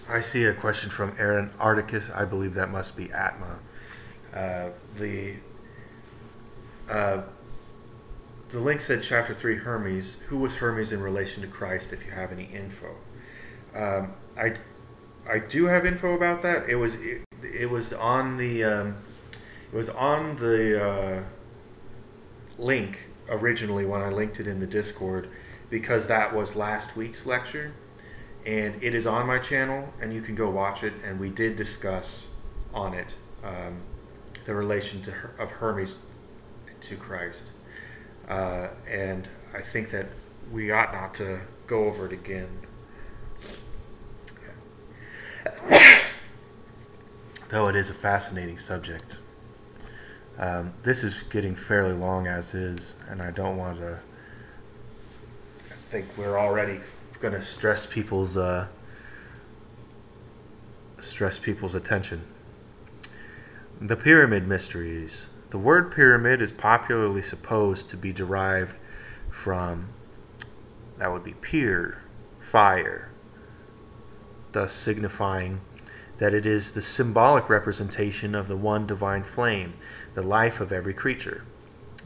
I see a question from Aaron Articus. I believe that must be Atma. The link said Chapter 3 Hermes. Who was Hermes in relation to Christ, if you have any info? I do have info about that. It was on the link originally when I linked it in the Discord, because that was last week's lecture, and it is on my channel and you can go watch it, and we did discuss on it the relation of Hermes to Christ, and I think that we ought not to go over it again. Though it is a fascinating subject. This is getting fairly long as is, and I don't want to. I think we're already going to stress people's attention. The Pyramid Mysteries. The word pyramid is popularly supposed to be derived from, that would be pyr, fire, thus signifying that it is the symbolic representation of the one divine flame, the life of every creature.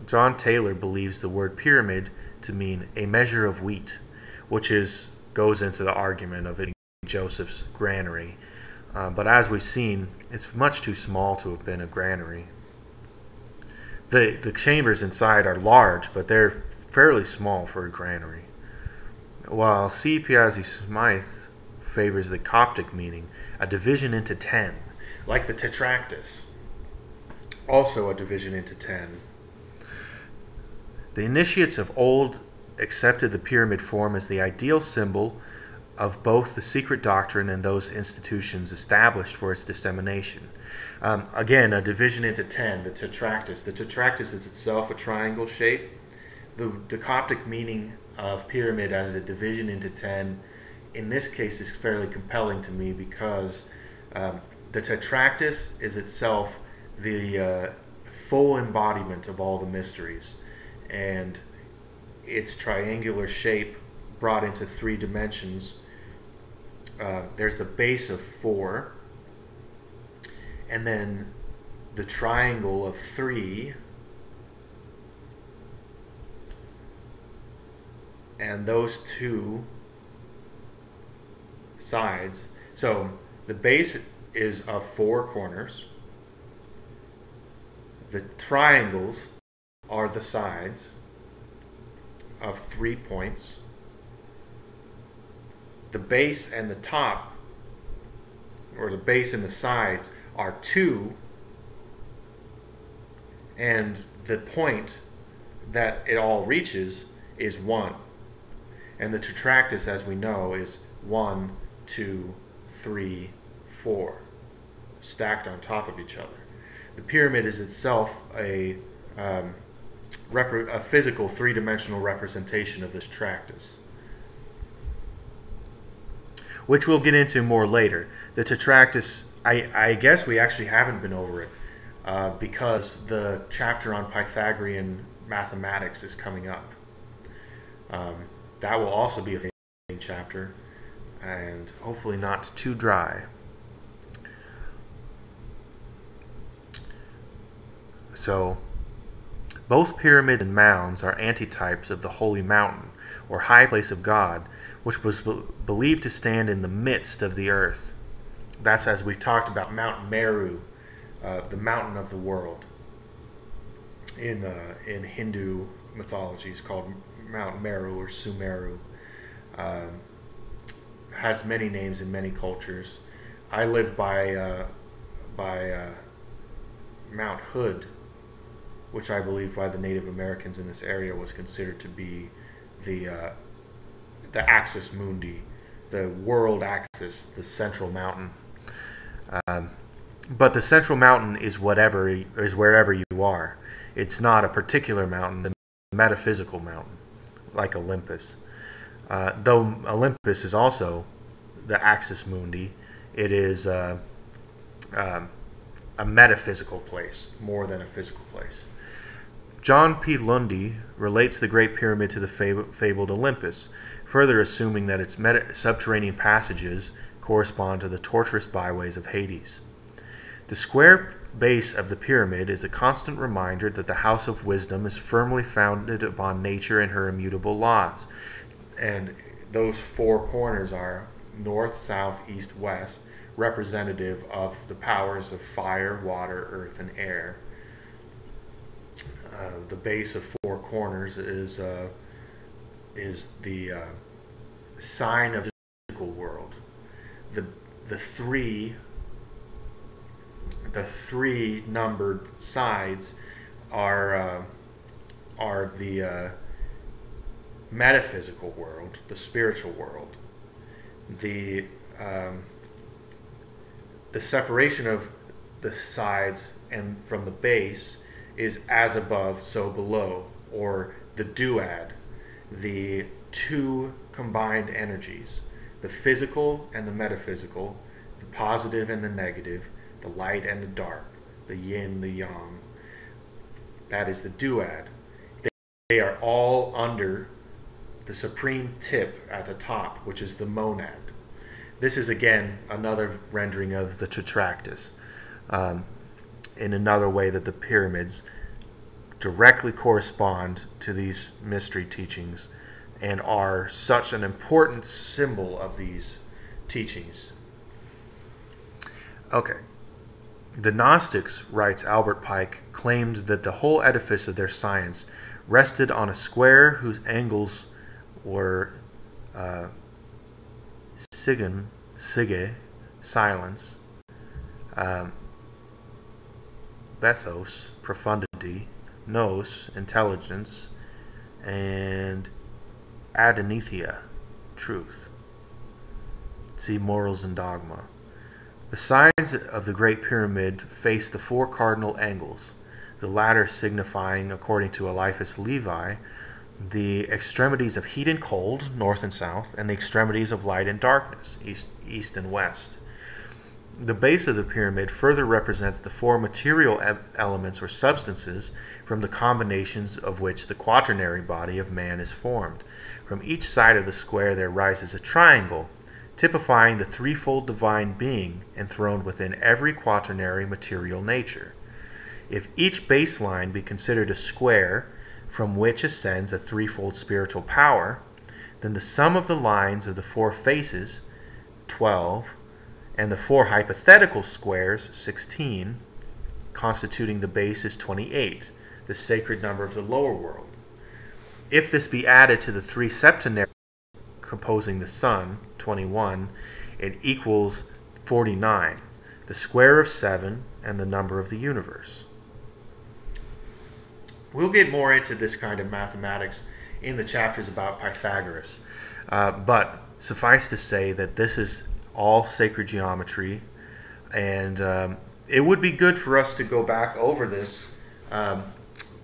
John Taylor believes the word pyramid to mean a measure of wheat, which goes into the argument of it Joseph's granary. But as we've seen, it's much too small to have been a granary. The chambers inside are large, but they're fairly small for a granary. While C. Piazzi Smythe favors the Coptic meaning, a division into 10, like the Tetractys, also a division into 10. The initiates of old accepted the pyramid form as the ideal symbol of both the secret doctrine and those institutions established for its dissemination. Again, a division into 10, the Tetractys. The Tetractys is itself a triangle shape. The Coptic meaning of pyramid as a division into 10, in this case, is fairly compelling to me because the Tetractys is itself the full embodiment of all the mysteries, and its triangular shape brought into 3 dimensions. There's the base of 4, and then the triangle of 3, and those 2 sides. So the base is of 4 corners. The triangles are the sides of 3 points. The base and the top, or the base and the sides, are 2, and the point that it all reaches is 1. And the Tetractys, as we know, is 1, 2, 3, 4, stacked on top of each other. The pyramid is itself a physical 3-dimensional representation of the Tetractys, which we'll get into more later. The Tetractys, I guess we actually haven't been over it because the chapter on Pythagorean mathematics is coming up. That will also be a fascinating chapter, and hopefully not too dry. So, both pyramids and mounds are antitypes of the holy mountain, or high place of God, which was believed to stand in the midst of the earth. That's, as we've talked about, Mount Meru, the mountain of the world. In Hindu mythology, it's called Mount Meru or Sumeru. Has many names in many cultures. I live by Mount Hood, which I believe by the Native Americans in this area was considered to be the axis mundi, the world axis, the central mountain. But the central mountain is wherever you are. It's not a particular mountain, it's a metaphysical mountain, like Olympus. Though Olympus is also the axis mundi, it is a metaphysical place more than a physical place. John P. Lundy relates the Great Pyramid to the fabled Olympus, further assuming that its subterranean passages correspond to the tortuous byways of Hades. The square base of the pyramid is a constant reminder that the House of Wisdom is firmly founded upon nature and her immutable laws. And those 4 corners are north, south, east, west, representative of the powers of fire, water, earth, and air. The base of 4 corners is the sign of the physical world. The three numbered sides are the metaphysical world, the spiritual world. The separation of the sides and from the base is as above, so below, or the duad, the 2 combined energies, the physical and the metaphysical, the positive and the negative, the light and the dark, the yin, the yang. that is the duad. They are all under the supreme tip at the top, which is the monad. This is, again, another rendering of the Tetractys, in another way that the pyramids directly correspond to these mystery teachings and are such an important symbol of these teachings. Okay. The Gnostics, writes Albert Pike, claimed that the whole edifice of their science rested on a square whose angles were sige, silence, bethos, profundity, nous, intelligence, and adenithia, truth. See Morals and Dogma. The sides of the Great Pyramid face the four cardinal angles, the latter signifying, according to Eliphas Levi, the extremities of heat and cold, north and south, and the extremities of light and darkness, east and west. The base of the pyramid further represents the four material elements or substances from the combinations of which the quaternary body of man is formed. From each side of the square there rises a triangle, typifying the threefold divine being enthroned within every quaternary material nature. If each baseline be considered a square from which ascends a threefold spiritual power, then the sum of the lines of the four faces, 12, and the four hypothetical squares, 16, constituting the base is 28, the sacred number of the lower world. If this be added to the three septenaries composing the sun, 21, it equals 49, the square of 7 and the number of the universe. We'll get more into this kind of mathematics in the chapters about Pythagoras, but suffice to say that this is all sacred geometry, and it would be good for us to go back over this,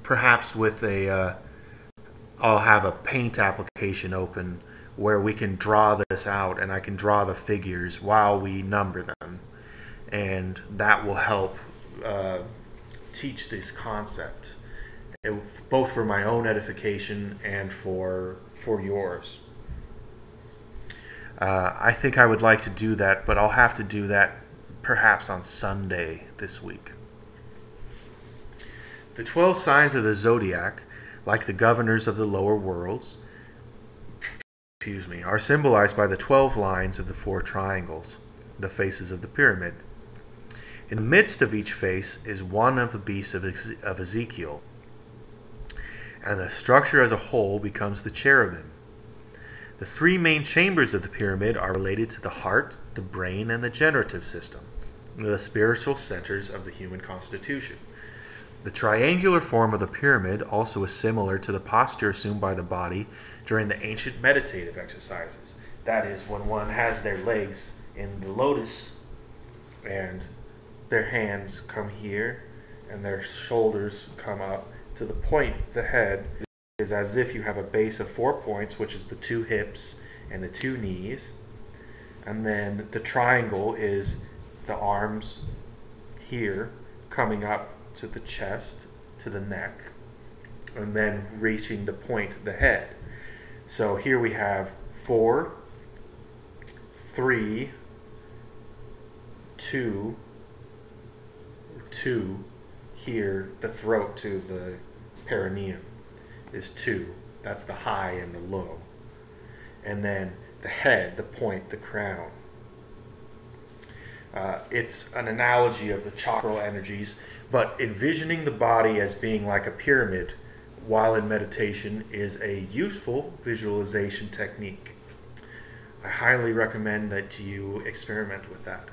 perhaps with I'll have a paint application open where we can draw this out and I can draw the figures while we number them, and that will help teach this concept, both for my own edification and for yours. I think I would like to do that, but I'll have to do that perhaps on Sunday this week. The 12 signs of the zodiac, like the governors of the lower worlds, are symbolized by the 12 lines of the four triangles, the faces of the pyramid. In the midst of each face is one of the beasts of Ezekiel, and the structure as a whole becomes the cherubim. The three main chambers of the pyramid are related to the heart, the brain, and the generative system, the spiritual centers of the human constitution. The triangular form of the pyramid also is similar to the posture assumed by the body during the ancient meditative exercises. That is, when one has their legs in the lotus and their hands come here and their shoulders come up to the point, the head is as if you have a base of 4 points, which is the 2 hips and the 2 knees. And then the triangle is the arms here coming up to the chest, to the neck, and then reaching the point, the head. So here we have 4, 3, 2, 2, here the throat to the perineum is 2. That's the high and the low. And then the head, the point, the crown. It's an analogy of the chakral energies, but envisioning the body as being like a pyramid while in meditation is a useful visualization technique. I highly recommend that you experiment with that.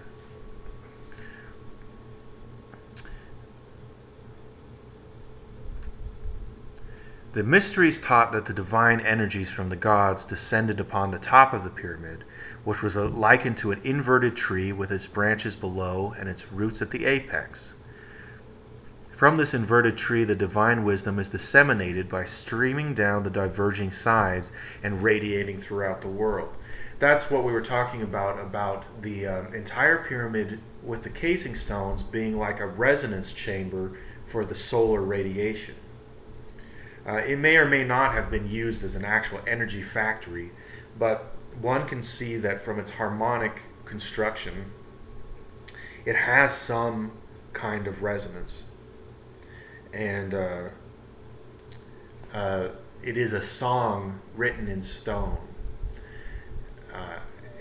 The mysteries taught that the divine energies from the gods descended upon the top of the pyramid, which was likened to an inverted tree with its branches below and its roots at the apex. From this inverted tree, the divine wisdom is disseminated by streaming down the diverging sides and radiating throughout the world. That's what we were talking about the entire pyramid with the casing stones being like a resonance chamber for the solar radiation. It may or may not have been used as an actual energy factory, but one can see that from its harmonic construction, it has some kind of resonance. And it is a song written in stone.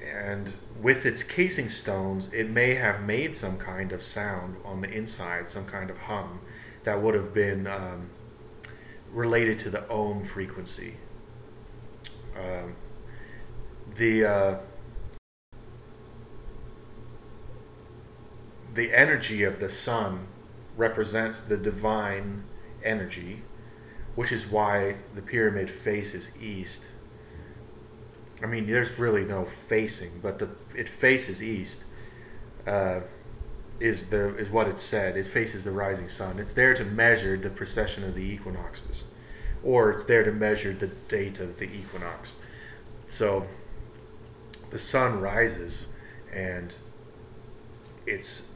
And with its casing stones, it may have made some kind of sound on the inside, some kind of hum that would have been related to the ohm frequency. The energy of the sun represents the divine energy, which is why the pyramid faces east. I mean, there's really no facing, but it faces east. Is what it said. It faces the rising sun. It's there to measure the precession of the equinoxes, or it's there to measure the date of the equinox. So the sun rises, and its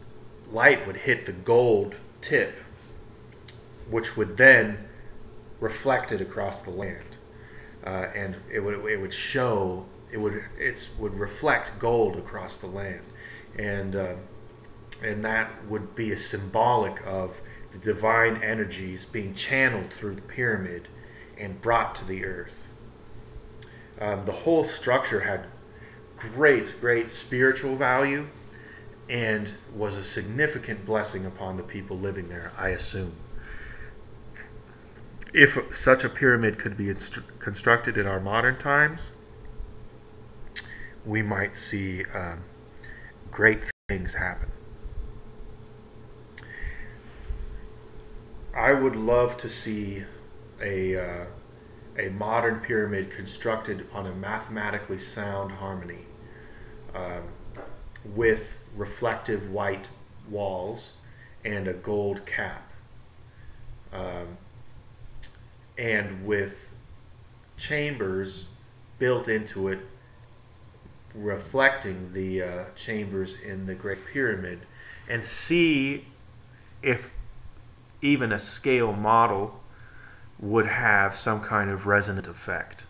light would hit the gold tip, which would then reflect it across the land. And it would show, it would reflect gold across the land, and that would be a symbolic of the divine energies being channeled through the pyramid and brought to the earth. The whole structure had great spiritual value and was a significant blessing upon the people living there, I assume. If such a pyramid could be constructed in our modern times, we might see great things happen. I would love to see a modern pyramid constructed on a mathematically sound harmony, with reflective white walls and a gold cap. And with chambers built into it reflecting the chambers in the Great Pyramid, and see if even a scale model would have some kind of resonant effect.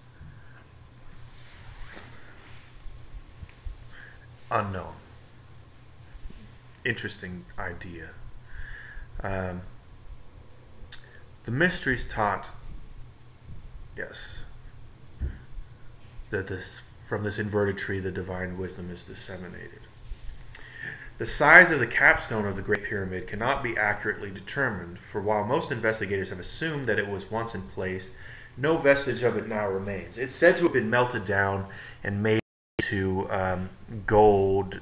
Unknown. Interesting idea. The mysteries taught, yes, that from this inverted tree the divine wisdom is disseminated. The size of the capstone of the Great Pyramid cannot be accurately determined, for while most investigators have assumed that it was once in place, no vestige of it now remains. It's said to have been melted down and made into gold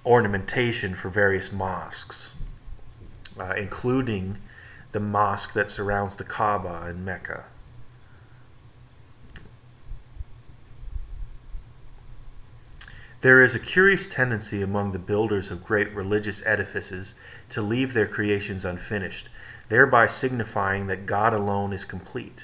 ornamentation for various mosques, including the mosque that surrounds the Kaaba in Mecca. There is a curious tendency among the builders of great religious edifices to leave their creations unfinished, thereby signifying that God alone is complete.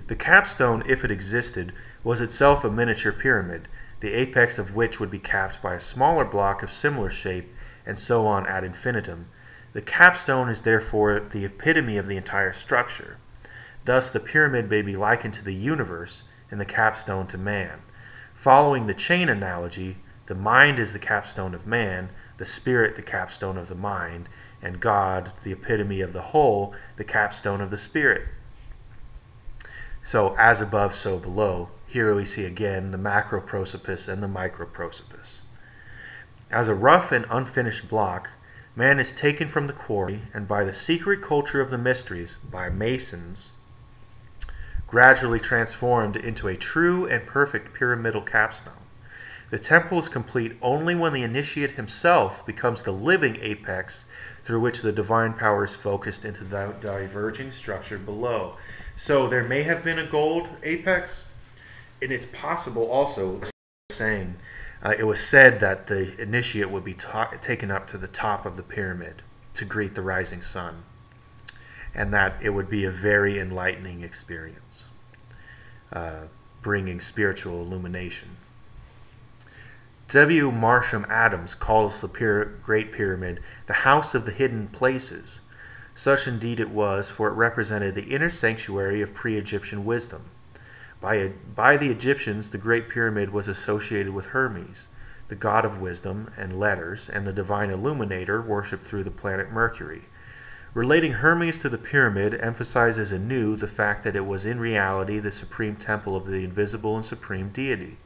The capstone, if it existed, was itself a miniature pyramid, the apex of which would be capped by a smaller block of similar shape, and so on ad infinitum. The capstone is therefore the epitome of the entire structure. Thus the pyramid may be likened to the universe, and the capstone to man. Following the chain analogy, the mind is the capstone of man, the spirit the capstone of the mind, and God, the epitome of the whole, the capstone of the spirit. So, as above, so below. Here we see again the macroprosopis and the microprosopis. As a rough and unfinished block, man is taken from the quarry, and by the secret culture of the mysteries, by masons, gradually transformed into a true and perfect pyramidal capstone. The temple is complete only when the initiate himself becomes the living apex through which the divine power is focused into the diverging structure below. So there may have been a gold apex, and it's possible also, saying, it was said that the initiate would be taken up to the top of the pyramid to greet the rising sun, and that it would be a very enlightening experience, bringing spiritual illumination. W. Marsham Adams calls the Great Pyramid the House of the Hidden Places. Such indeed it was, for it represented the inner sanctuary of pre-Egyptian wisdom. By the Egyptians, the Great Pyramid was associated with Hermes, the god of wisdom and letters, and the divine illuminator worshipped through the planet Mercury. Relating Hermes to the pyramid emphasizes anew the fact that it was in reality the supreme temple of the invisible and supreme deity.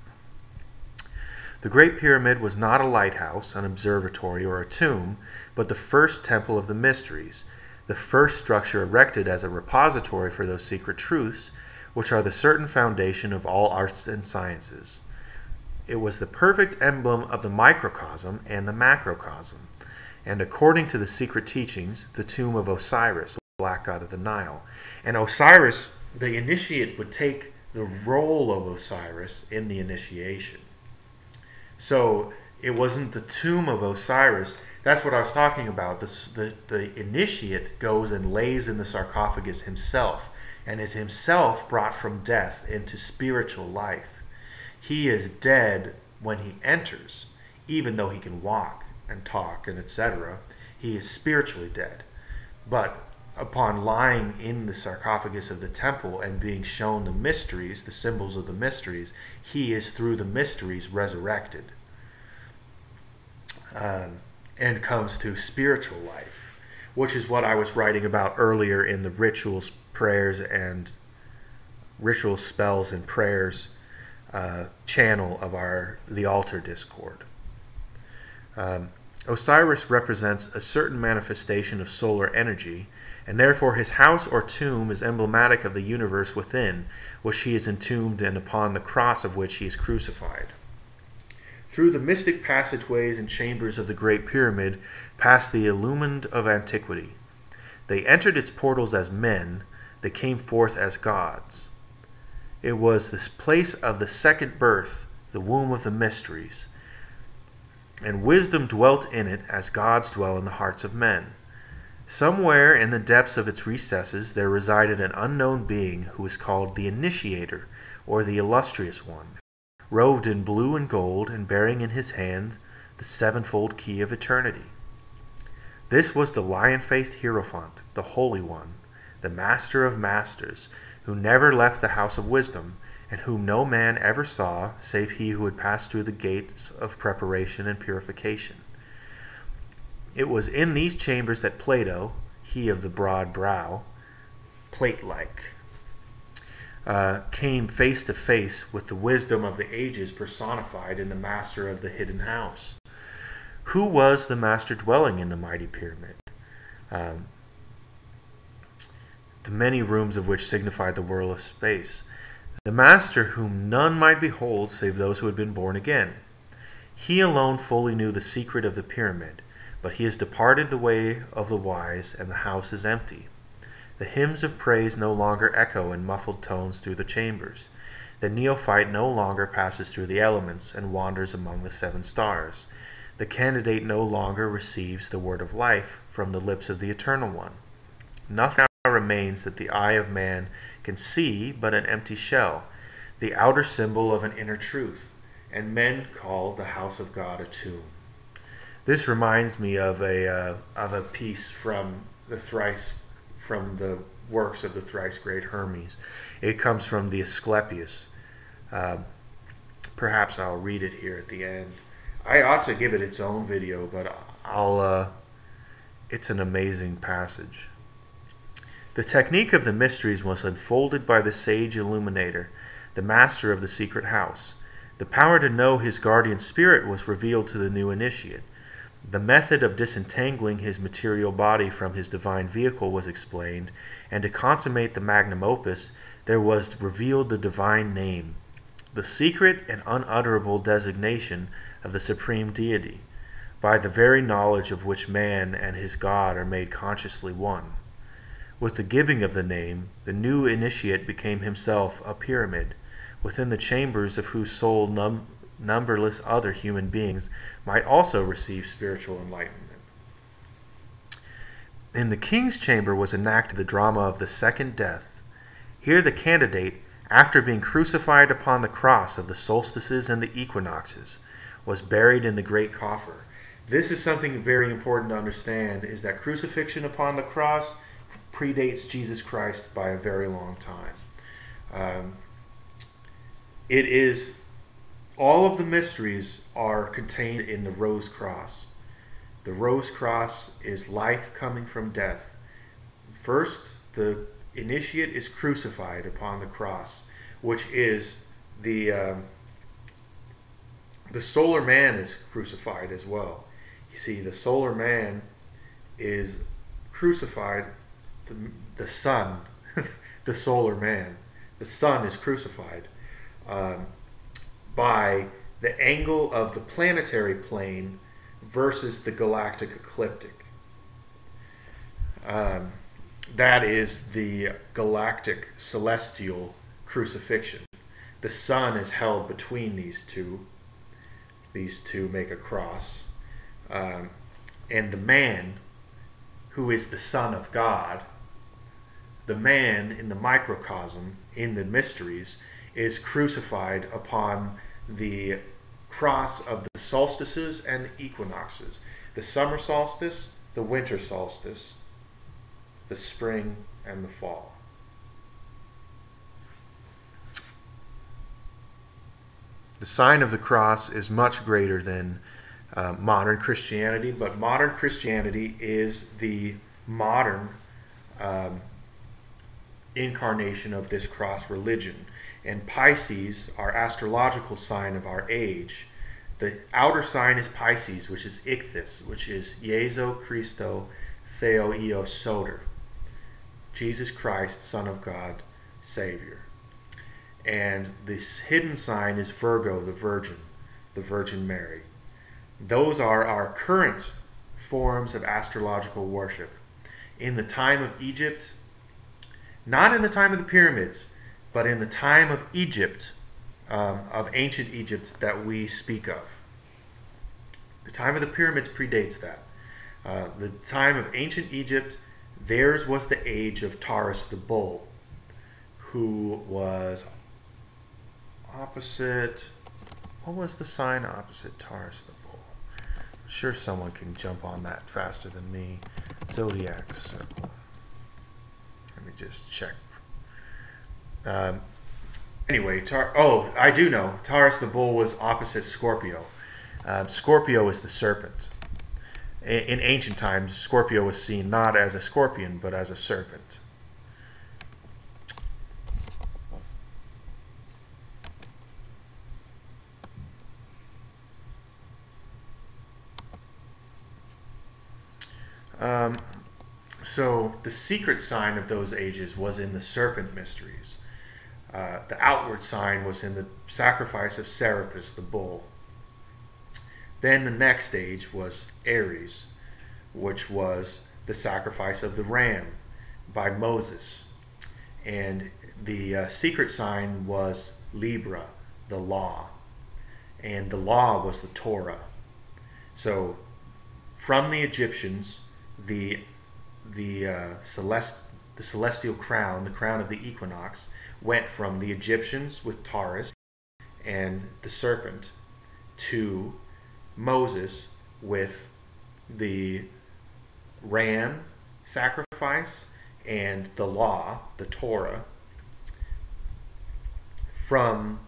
The Great Pyramid was not a lighthouse, an observatory, or a tomb, but the first temple of the mysteries, the first structure erected as a repository for those secret truths, which are the certain foundation of all arts and sciences. It was the perfect emblem of the microcosm and the macrocosm, and according to the secret teachings, the tomb of Osiris, the black god of the Nile. And Osiris, the initiate, would take the role of Osiris in the initiation. So it wasn't the tomb of Osiris. That's what I was talking about. The initiate goes and lays in the sarcophagus himself, and is himself brought from death into spiritual life. He is dead when he enters, even though he can walk and talk and etc. He is spiritually dead. But upon lying in the sarcophagus of the temple and being shown the mysteries, the symbols of the mysteries, he is through the mysteries resurrected and comes to spiritual life, which is what I was writing about earlier in the rituals, prayers, and ritual spells and prayers channel of the altar Discord. Osiris represents a certain manifestation of solar energy, and therefore his house or tomb is emblematic of the universe within, which he is entombed and upon the cross of which he is crucified. Through the mystic passageways and chambers of the Great Pyramid passed the illumined of antiquity. They entered its portals as men, they came forth as gods. It was this place of the second birth, the womb of the mysteries, and wisdom dwelt in it as gods dwell in the hearts of men. Somewhere in the depths of its recesses there resided an unknown being who was called the Initiator, or the Illustrious One, robed in blue and gold and bearing in his hand the sevenfold key of eternity. This was the lion-faced Hierophant, the Holy One, the Master of Masters, who never left the house of wisdom, and whom no man ever saw save he who had passed through the gates of preparation and purification. It was in these chambers that Plato, he of the broad brow, plate-like, came face to face with the wisdom of the ages personified in the master of the hidden house. Who was the master dwelling in the mighty pyramid? The many rooms of which signified the world of space. The master whom none might behold save those who had been born again. He alone fully knew the secret of the pyramid, but he has departed the way of the wise, and the house is empty. The hymns of praise no longer echo in muffled tones through the chambers. The neophyte no longer passes through the elements and wanders among the seven stars. The candidate no longer receives the word of life from the lips of the Eternal One. Nothing now remains that the eye of man can see but an empty shell, the outer symbol of an inner truth, and men call the house of God a tomb. This reminds me of a piece from the works of the thrice great Hermes. It comes from the Asclepius. Perhaps I'll read it here at the end. I ought to give it its own video, but it's an amazing passage. The technique of the mysteries was unfolded by the sage illuminator, the master of the secret house. The power to know his guardian spirit was revealed to the new initiate. The method of disentangling his material body from his divine vehicle was explained, and to consummate the magnum opus, there was revealed the divine name, the secret and unutterable designation of the supreme deity, by the very knowledge of which man and his God are made consciously one. With the giving of the name, the new initiate became himself a pyramid, within the chambers of whose soul numberless other human beings might also receive spiritual enlightenment. In the king's chamber was enacted the drama of the second death. Here the candidate, after being crucified upon the cross of the solstices and the equinoxes, was buried in the great coffer. This is something very important to understand, is that crucifixion upon the cross predates Jesus Christ by a very long time. It is, all of the mysteries are contained in the rose cross. The rose cross is life coming from death. First, the initiate is crucified upon the cross, which is the solar man is crucified as well. You see, the solar man is crucified, the sun, the solar man, the sun is crucified by the angle of the planetary plane versus the galactic ecliptic. That is the galactic celestial crucifixion. The sun is held between these two. These two make a cross. And the man, who is the Son of God, the man in the microcosm, in the mysteries, is crucified upon the cross of the solstices and the equinoxes. The summer solstice, the winter solstice, the spring and the fall. The sign of the cross is much greater than modern Christianity, but modern Christianity is the modern incarnation of this cross religion. And Pisces, our astrological sign of our age, the outer sign is Pisces, which is Ichthys, which is Jesu Christo Theo Io Soter, Jesus Christ, Son of God, Savior. And this hidden sign is Virgo, the Virgin Mary. Those are our current forms of astrological worship. In the time of Egypt, not in the time of the pyramids, but in the time of Egypt, of ancient Egypt that we speak of. The time of the pyramids predates that. The time of ancient Egypt, theirs was the age of Taurus the bull, who was opposite, what was the sign opposite Taurus the bull? I'm sure someone can jump on that faster than me. Zodiac circle. Let me just check. Anyway, I do know. Taurus the bull was opposite Scorpio. Scorpio is the serpent. In ancient times, Scorpio was seen not as a scorpion, but as a serpent. So the secret sign of those ages was in the serpent mysteries. The outward sign was in the sacrifice of Serapis the bull. Then the next stage was Aries, which was the sacrifice of the ram by Moses. And the secret sign was Libra, the law. And the law was the Torah. So from the Egyptians, the celestial crown, the crown of the equinox, went from the Egyptians with Taurus and the serpent to Moses with the ram sacrifice and the law, the Torah. From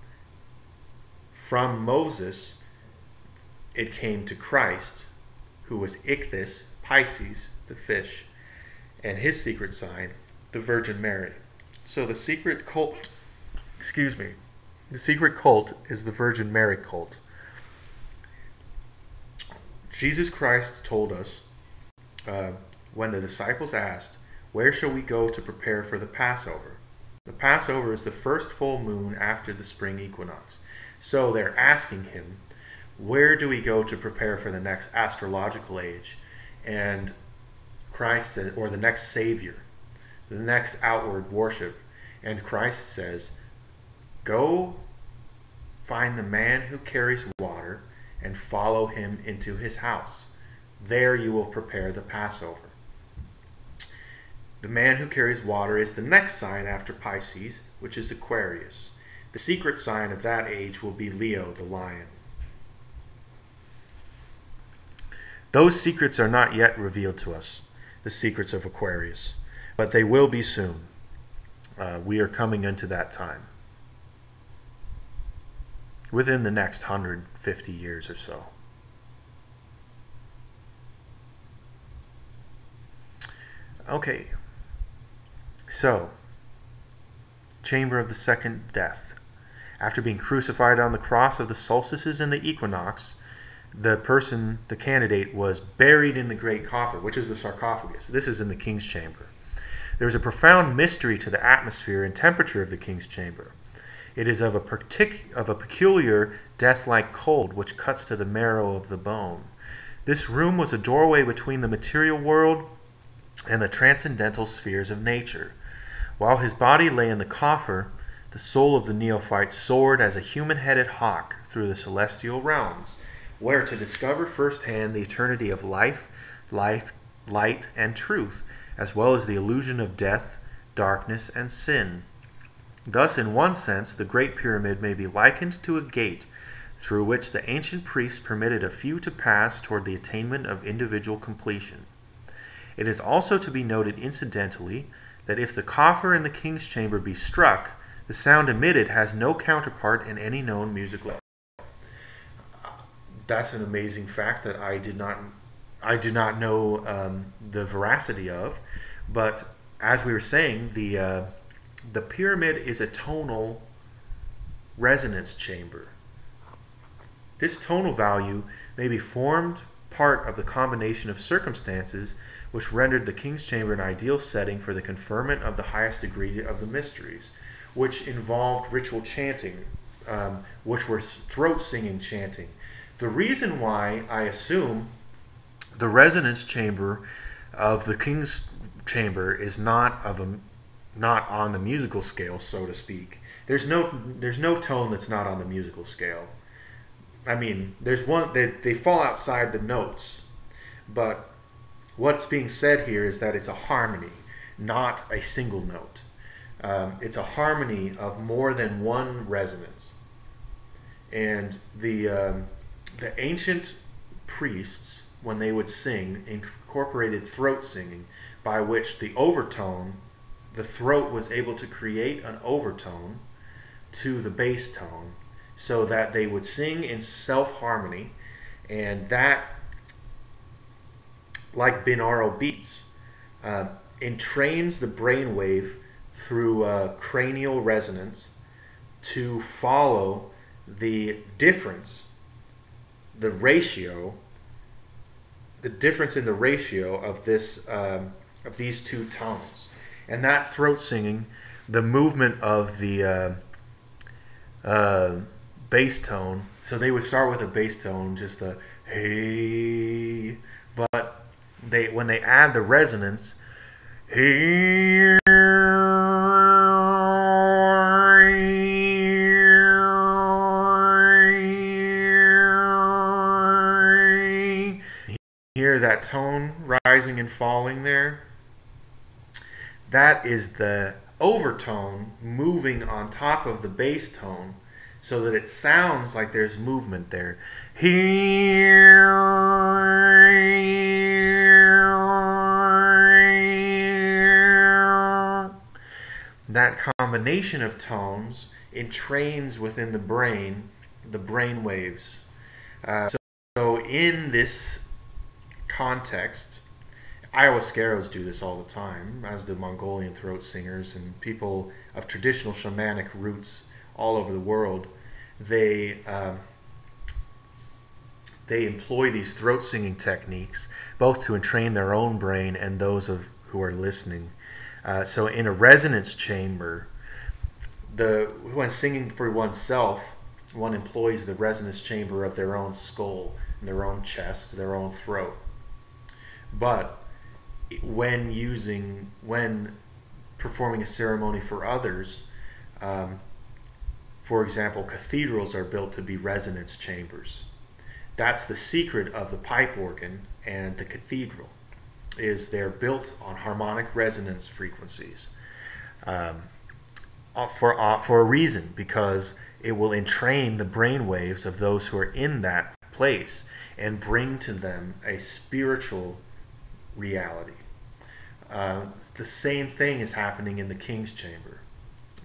Moses, it came to Christ, who was Ichthys, Pisces, the fish, and his secret sign, the Virgin Mary. So the secret cult, the secret cult is the Virgin Mary cult. Jesus Christ told us, when the disciples asked, "Where shall we go to prepare for the Passover?" The Passover is the first full moon after the spring equinox. So they're asking him, where do we go to prepare for the next astrological age? And Christ says, or the next Savior, the next outward worship. And Christ says, go find the man who carries water and follow him into his house. There you will prepare the Passover. The man who carries water is the next sign after Pisces, which is Aquarius. The secret sign of that age will be Leo, the lion. Those secrets are not yet revealed to us, the secrets of Aquarius, but they will be soon. We are coming into that time, within the next 150 years or so. Okay, so, chamber of the second death. After being crucified on the cross of the solstices and the equinox, the candidate, was buried in the great coffer, which is the sarcophagus. This is in the king's chamber. There is a profound mystery to the atmosphere and temperature of the king's chamber. It is of a peculiar death-like cold which cuts to the marrow of the bone. This room was a doorway between the material world and the transcendental spheres of nature. While his body lay in the coffer, the soul of the neophyte soared as a human-headed hawk through the celestial realms, where to discover firsthand the eternity of life, light, and truth, as well as the illusion of death, darkness, and sin. Thus, in one sense, the Great Pyramid may be likened to a gate through which the ancient priests permitted a few to pass toward the attainment of individual completion. It is also to be noted incidentally that if the coffer in the king's chamber be struck, the sound emitted has no counterpart in any known musical. That's an amazing fact that I do not know the veracity of, but as we were saying, the pyramid is a tonal resonance chamber. This tonal value may be formed part of the combination of circumstances which rendered the king's chamber an ideal setting for the conferment of the highest degree of the mysteries, which involved ritual chanting, which were throat singing chanting. The reason why I assume the resonance chamber of the king's chamber is not on the musical scale, so to speak. There's no tone that's not on the musical scale. I mean, there's one they fall outside the notes, but what's being said here is that it's a harmony, not a single note. It's a harmony of more than one resonance, and the ancient priests, when they would sing, incorporated throat singing, by which the throat was able to create an overtone to the bass tone, so that they would sing in self-harmony, and that, like binaural beats, entrains the brainwave through cranial resonance to follow the difference, the difference in the ratio of these two tones. And that throat singing, the movement of the bass tone, so they would start with a bass tone, just a hey, but when they add the resonance, here that tone rising and falling there, that is the overtone moving on top of the bass tone, so that it sounds like there's movement there. That combination of tones entrains within the brain waves. So in this context, Ayahuasqueros do this all the time, as do Mongolian throat singers and people of traditional shamanic roots all over the world. They employ these throat singing techniques both to entrain their own brain and those who are listening. So in a resonance chamber, when singing for oneself, one employs the resonance chamber of their own skull, their own chest, their own throat. But when performing a ceremony for others, for example, cathedrals are built to be resonance chambers. That's the secret of the pipe organ and the cathedral, is they're built on harmonic resonance frequencies for a reason, because it will entrain the brain waves of those who are in that place and bring to them a spiritual reality. The same thing is happening in the king's chamber.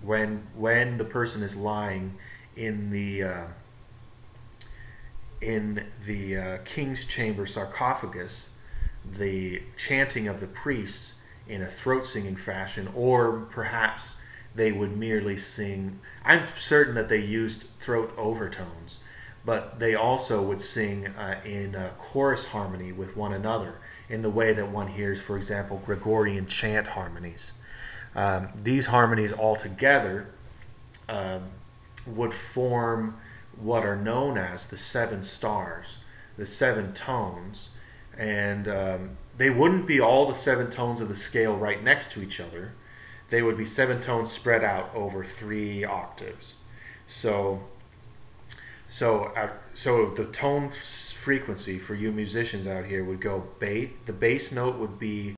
When the person is lying in the king's chamber sarcophagus, the chanting of the priests in a throat singing fashion, or perhaps they would merely sing. I'm certain that they used throat overtones, but they also would sing in chorus harmony with one another, in the way that one hears, for example, Gregorian chant harmonies. These harmonies altogether would form what are known as the 7 stars, the 7 tones, and they wouldn't be all the 7 tones of the scale right next to each other. They would be 7 tones spread out over 3 octaves. So the tone frequency for you musicians out here would go bass. The bass note would be,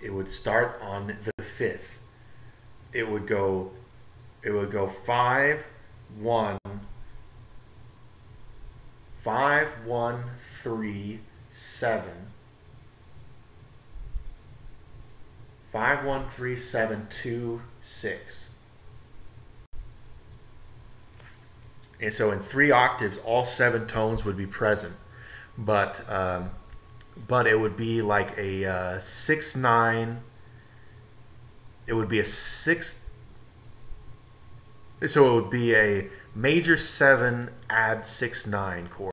it would start on the 5th. It would go 5 1 5 1 3 7 5 1 3 7 2 6. And so in 3 octaves, all 7 tones would be present, but it would be like a 6/9. It would be a 6. So it would be a major 7 add 6/9 chord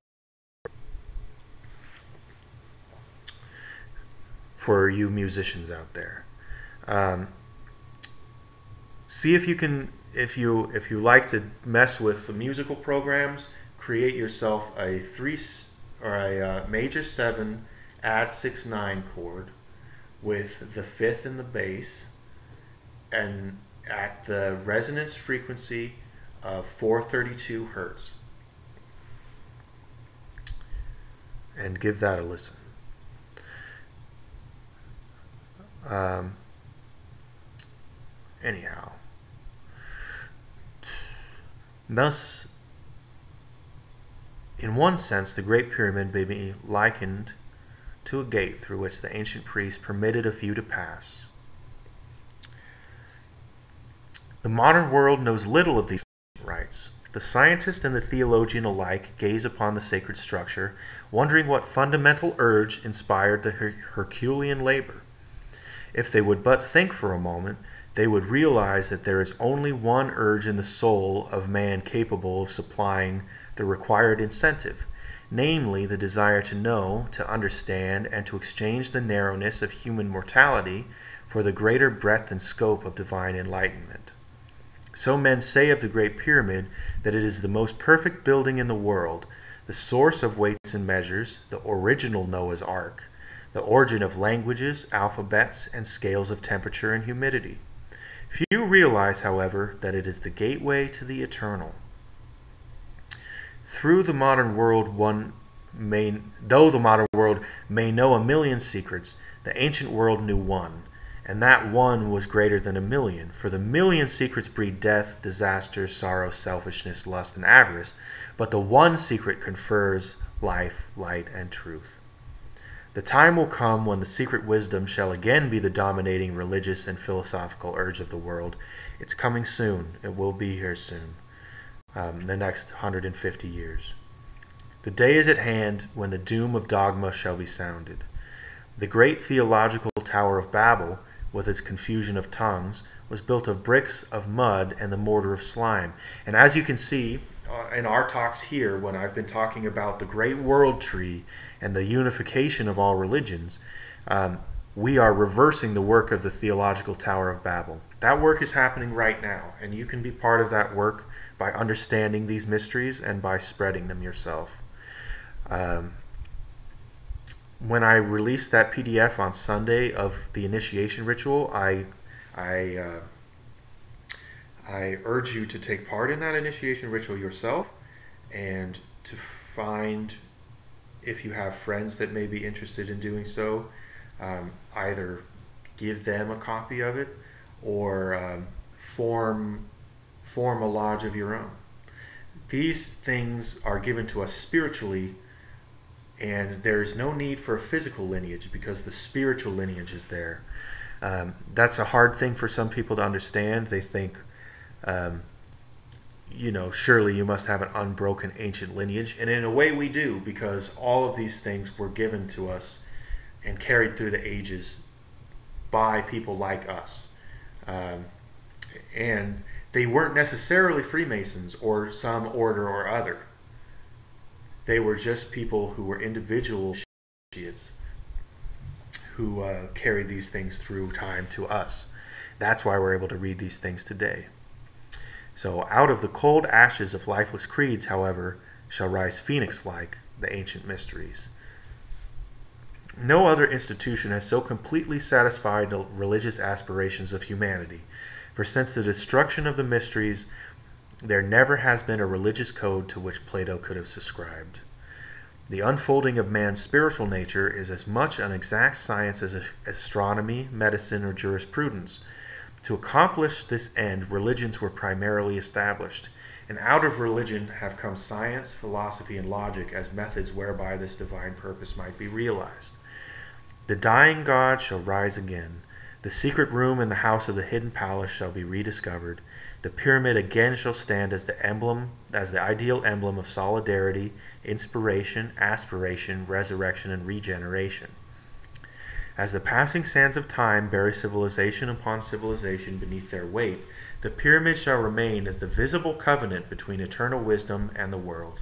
for you musicians out there. See if you can. If you like to mess with the musical programs, create yourself a major 7 add 6/9 chord with the 5th in the bass, and at the resonance frequency of 432 hertz, and give that a listen. Anyhow, thus, in one sense, the Great Pyramid may be likened to a gate through which the ancient priests permitted a few to pass. The modern world knows little of these rites. The scientist and the theologian alike gaze upon the sacred structure, wondering what fundamental urge inspired the Herculean labor. If they would but think for a moment, they would realize that there is only one urge in the soul of man capable of supplying the required incentive, namely the desire to know, to understand, and to exchange the narrowness of human mortality for the greater breadth and scope of divine enlightenment. So men say of the Great Pyramid that it is the most perfect building in the world, the source of weights and measures, the original Noah's Ark, the origin of languages, alphabets, and scales of temperature and humidity. Few realize, however, that it is the gateway to the eternal. Though the modern world may know a million secrets, the ancient world knew one, and that one was greater than a million, for the million secrets breed death, disaster, sorrow, selfishness, lust, and avarice, but the one secret confers life, light, and truth. The time will come when the secret wisdom shall again be the dominating religious and philosophical urge of the world. It's coming soon. It will be here soon. The next 150 years. The day is at hand when the doom of dogma shall be sounded. The great theological Tower of Babel, with its confusion of tongues, was built of bricks of mud and the mortar of slime. And as you can see in our talks here, when I've been talking about the great world tree and the unification of all religions, we are reversing the work of the theological Tower of Babel. That work is happening right now, and you can be part of that work by understanding these mysteries and by spreading them yourself. When I released that PDF on Sunday of the initiation ritual, I urge you to take part in that initiation ritual yourself, and to find, if you have friends that may be interested in doing so, either give them a copy of it or form a lodge of your own. these things are given to us spiritually, and there is no need for a physical lineage because the spiritual lineage is there. That's a hard thing for some people to understand. They think, surely you must have an unbroken ancient lineage. And in a way we do, because all of these things were given to us and carried through the ages by people like us. And they weren't necessarily Freemasons or some order or other. They were just people who were individual initiates who carried these things through time to us. That's why we're able to read these things today. So out of the cold ashes of lifeless creeds, however, shall rise phoenix-like the ancient mysteries. No other institution has so completely satisfied the religious aspirations of humanity, for since the destruction of the mysteries, there never has been a religious code to which Plato could have subscribed. The unfolding of man's spiritual nature is as much an exact science as astronomy, medicine, or jurisprudence. To accomplish this end, religions were primarily established, and out of religion have come science, philosophy, and logic as methods whereby this divine purpose might be realized. The dying god shall rise again. The secret room in the house of the hidden palace shall be rediscovered. The pyramid again shall stand as the ideal emblem of solidarity, inspiration, aspiration, resurrection, and regeneration. As the passing sands of time bury civilization upon civilization beneath their weight, the pyramid shall remain as the visible covenant between eternal wisdom and the world.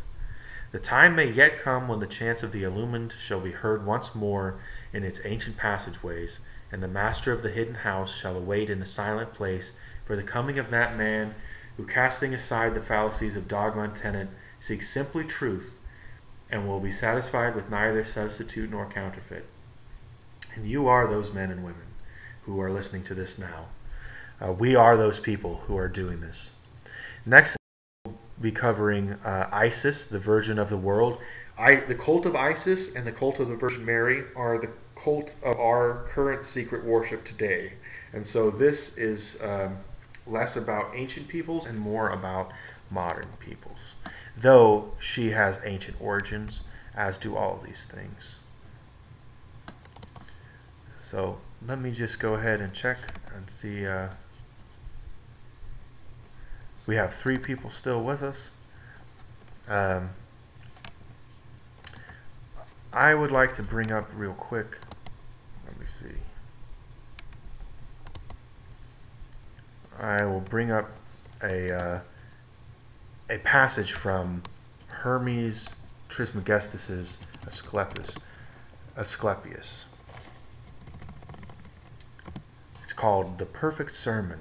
The time may yet come when the chants of the illumined shall be heard once more in its ancient passageways, and the master of the hidden house shall await in the silent place for the coming of that man who, casting aside the fallacies of dogma and tenet, seeks simply truth, and will be satisfied with neither substitute nor counterfeit. And you are those men and women who are listening to this now. We are those people who are doing this. Next, we'll be covering Isis, the Virgin of the world. The cult of Isis and the cult of the Virgin Mary are the cult of our current secret worship today. And so this is less about ancient peoples and more about modern peoples, though she has ancient origins, as do all of these things. So let me just go ahead and check and see. We have 3 people still with us. I would like to bring up real quick, let me see. I will bring up a passage from Hermes Trismegistus's Asclepius. It's called The Perfect Sermon.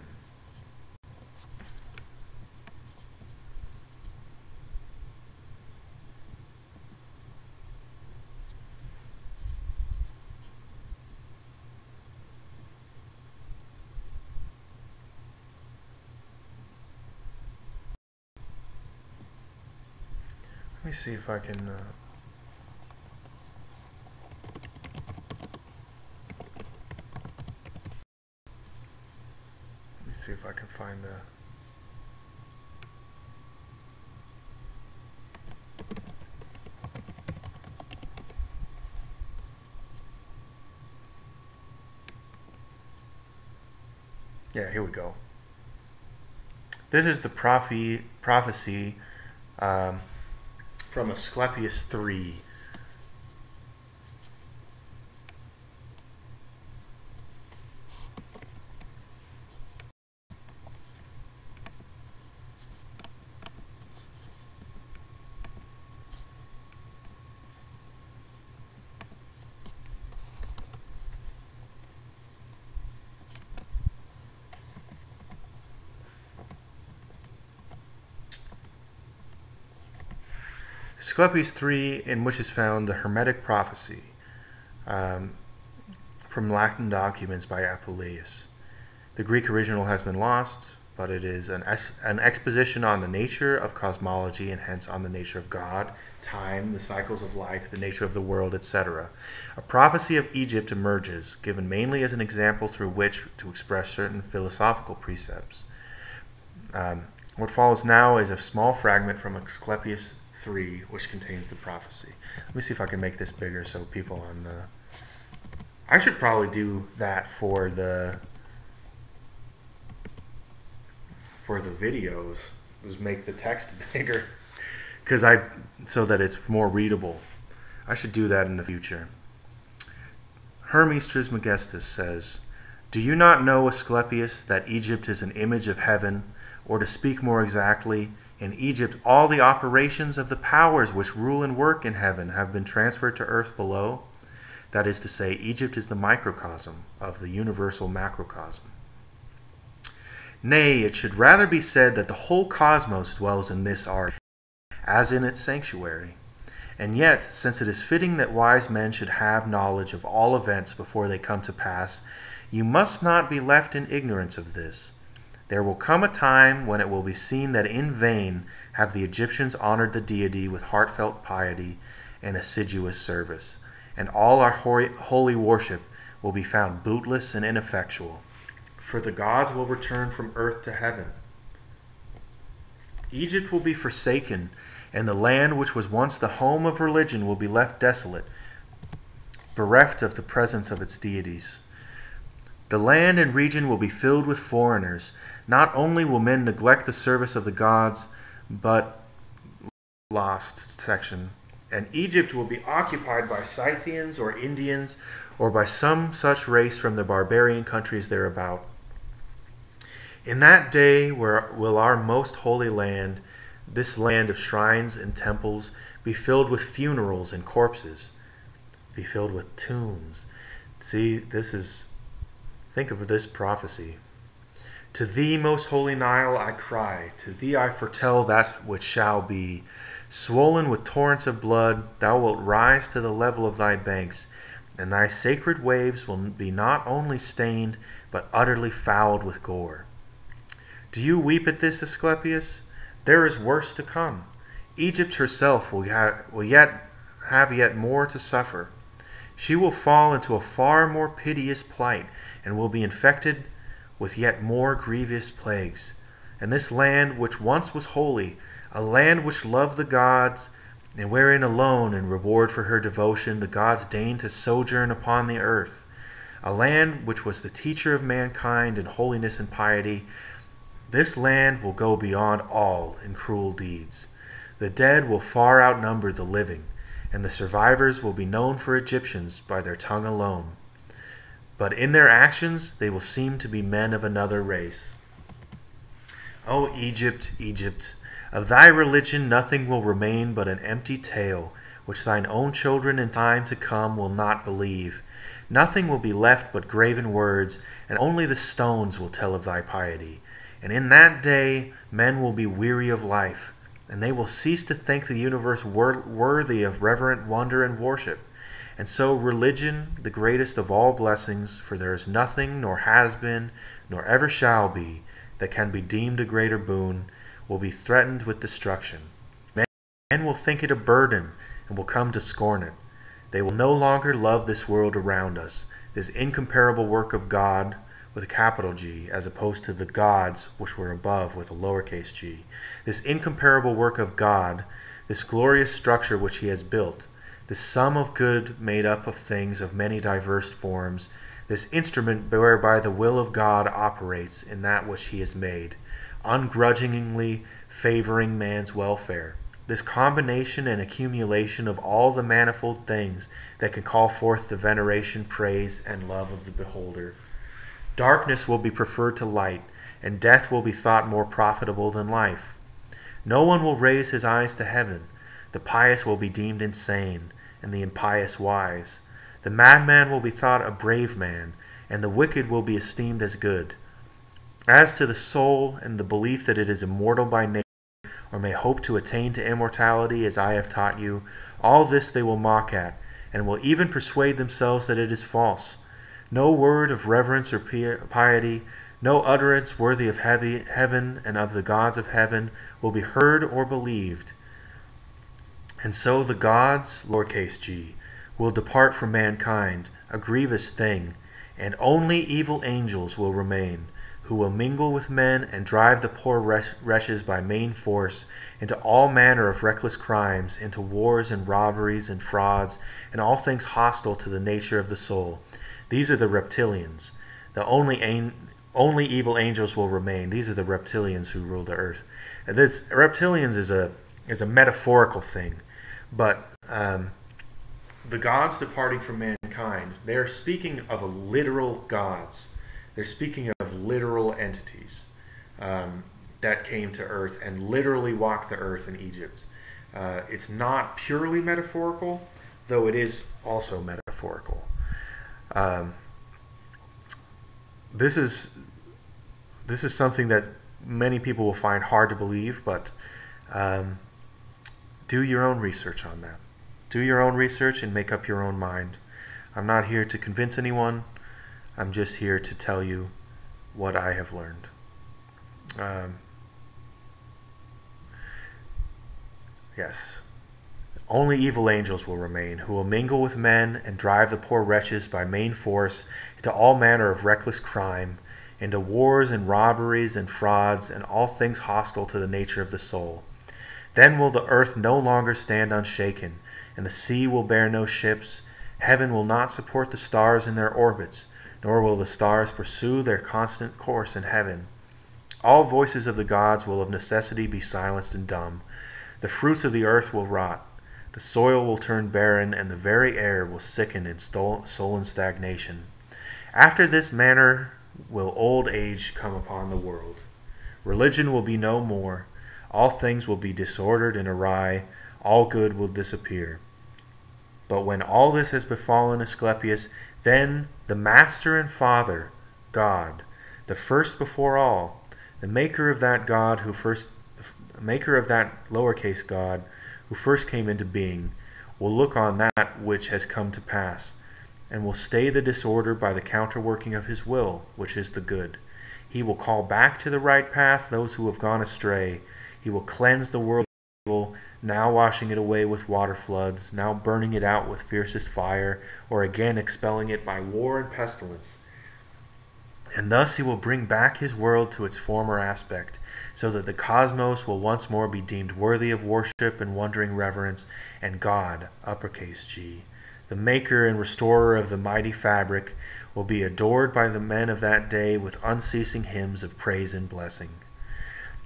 Let me see if I can let me see if I can find the here we go. This is the prophecy from Asclepius 3. Asclepius 3, in which is found the Hermetic Prophecy from Latin documents by Apuleius. The Greek original has been lost, but it is an exposition on the nature of cosmology and hence on the nature of God, time, the cycles of life, the nature of the world, etc. A prophecy of Egypt emerges, given mainly as an example through which to express certain philosophical precepts. What follows now is a small fragment from Asclepius 3, which contains the prophecy. Let me see if I can make this bigger so people on the... I should probably do that for the videos, is make the text bigger, so that it's more readable. I should do that in the future. Hermes Trismegistus says, "Do you not know, Asclepius, that Egypt is an image of heaven, or to speak more exactly, in Egypt all the operations of the powers which rule and work in heaven have been transferred to earth below? That is to say, Egypt is the microcosm of the universal macrocosm. Nay, it should rather be said that the whole cosmos dwells in this art, as in its sanctuary. And yet, since it is fitting that wise men should have knowledge of all events before they come to pass, you must not be left in ignorance of this. There will come a time when it will be seen that in vain have the Egyptians honored the deity with heartfelt piety and assiduous service, and all our holy worship will be found bootless and ineffectual. For the gods will return from earth to heaven. Egypt will be forsaken, and the land which was once the home of religion will be left desolate, bereft of the presence of its deities. The land and region will be filled with foreigners. Not only will men neglect the service of the gods, but lost section. And Egypt will be occupied by Scythians or Indians, or by some such race from the barbarian countries thereabout. In that day will our most holy land, this land of shrines and temples, be filled with funerals and corpses, be filled with tombs." See, think of this prophecy. "To thee, most holy Nile, I cry. To thee I foretell that which shall be. Swollen with torrents of blood, thou wilt rise to the level of thy banks, and thy sacred waves will be not only stained, but utterly fouled with gore. Do you weep at this, Asclepius? There is worse to come. Egypt herself will have yet more to suffer. She will fall into a far more piteous plight, and will be infected with yet more grievous plagues. And this land which once was holy, a land which loved the gods, and wherein alone in reward for her devotion the gods deigned to sojourn upon the earth, a land which was the teacher of mankind in holiness and piety, this land will go beyond all in cruel deeds. The dead will far outnumber the living, and the survivors will be known for Egyptians by their tongue alone. But in their actions they will seem to be men of another race. O Egypt, Egypt, of thy religion nothing will remain but an empty tale, which thine own children in time to come will not believe. Nothing will be left but graven words, and only the stones will tell of thy piety. And in that day men will be weary of life, and they will cease to think the universe worthy of reverent wonder and worship. And so religion, the greatest of all blessings, for there is nothing, nor has been, nor ever shall be, that can be deemed a greater boon, will be threatened with destruction. Men will think it a burden, and will come to scorn it. They will no longer love this world around us, this incomparable work of God, with a capital G, as opposed to the gods which were above with a lowercase g. This incomparable work of God, this glorious structure which he has built, this sum of good made up of things of many diverse forms, this instrument whereby the will of God operates in that which he has made, ungrudgingly favoring man's welfare, this combination and accumulation of all the manifold things that can call forth the veneration, praise, and love of the beholder. Darkness will be preferred to light, and death will be thought more profitable than life. No one will raise his eyes to heaven. The pious will be deemed insane, and the impious wise. The madman will be thought a brave man, and the wicked will be esteemed as good. As to the soul and the belief that it is immortal by nature, or may hope to attain to immortality as I have taught you, all this they will mock at, and will even persuade themselves that it is false. No word of reverence or piety, no utterance worthy of heaven and of the gods of heaven will be heard or believed. And so the gods, lowercase g, will depart from mankind, a grievous thing, and only evil angels will remain, who will mingle with men and drive the poor wretches by main force into all manner of reckless crimes, into wars and robberies and frauds, and all things hostile to the nature of the soul. These are the reptilians. The only evil angels will remain. These are the reptilians who rule the earth. And this reptilians is a metaphorical thing, but the gods departing from mankind, they are speaking of literal gods. They're speaking of literal entities that came to earth and literally walked the earth in Egypt. It's not purely metaphorical, though it is also metaphorical. This is something that many people will find hard to believe, but do your own research on that. Do your own research and make up your own mind. I'm not here to convince anyone. I'm just here to tell you what I have learned. Yes. Only evil angels will remain, who will mingle with men and drive the poor wretches by main force into all manner of reckless crime, into wars and robberies and frauds, and all things hostile to the nature of the soul. Then will the earth no longer stand unshaken, and the sea will bear no ships. Heaven will not support the stars in their orbits, nor will the stars pursue their constant course in heaven. All voices of the gods will of necessity be silenced and dumb. The fruits of the earth will rot. The soil will turn barren, and the very air will sicken in sullen stagnation. After this manner will old age come upon the world. Religion will be no more. All things will be disordered and awry. All good will disappear. But when all this has befallen Asclepius, then the Master and Father, God, the first before all, the maker of that God who first, maker of that lowercase God who first came into being, will look on that which has come to pass, and will stay the disorder by the counterworking of his will, which is the good. He will call back to the right path those who have gone astray. He will cleanse the world of evil, now washing it away with water floods, now burning it out with fiercest fire, or again expelling it by war and pestilence. And thus he will bring back his world to its former aspect, so that the cosmos will once more be deemed worthy of worship and wondering reverence, and God, uppercase G, the maker and restorer of the mighty fabric, will be adored by the men of that day with unceasing hymns of praise and blessing.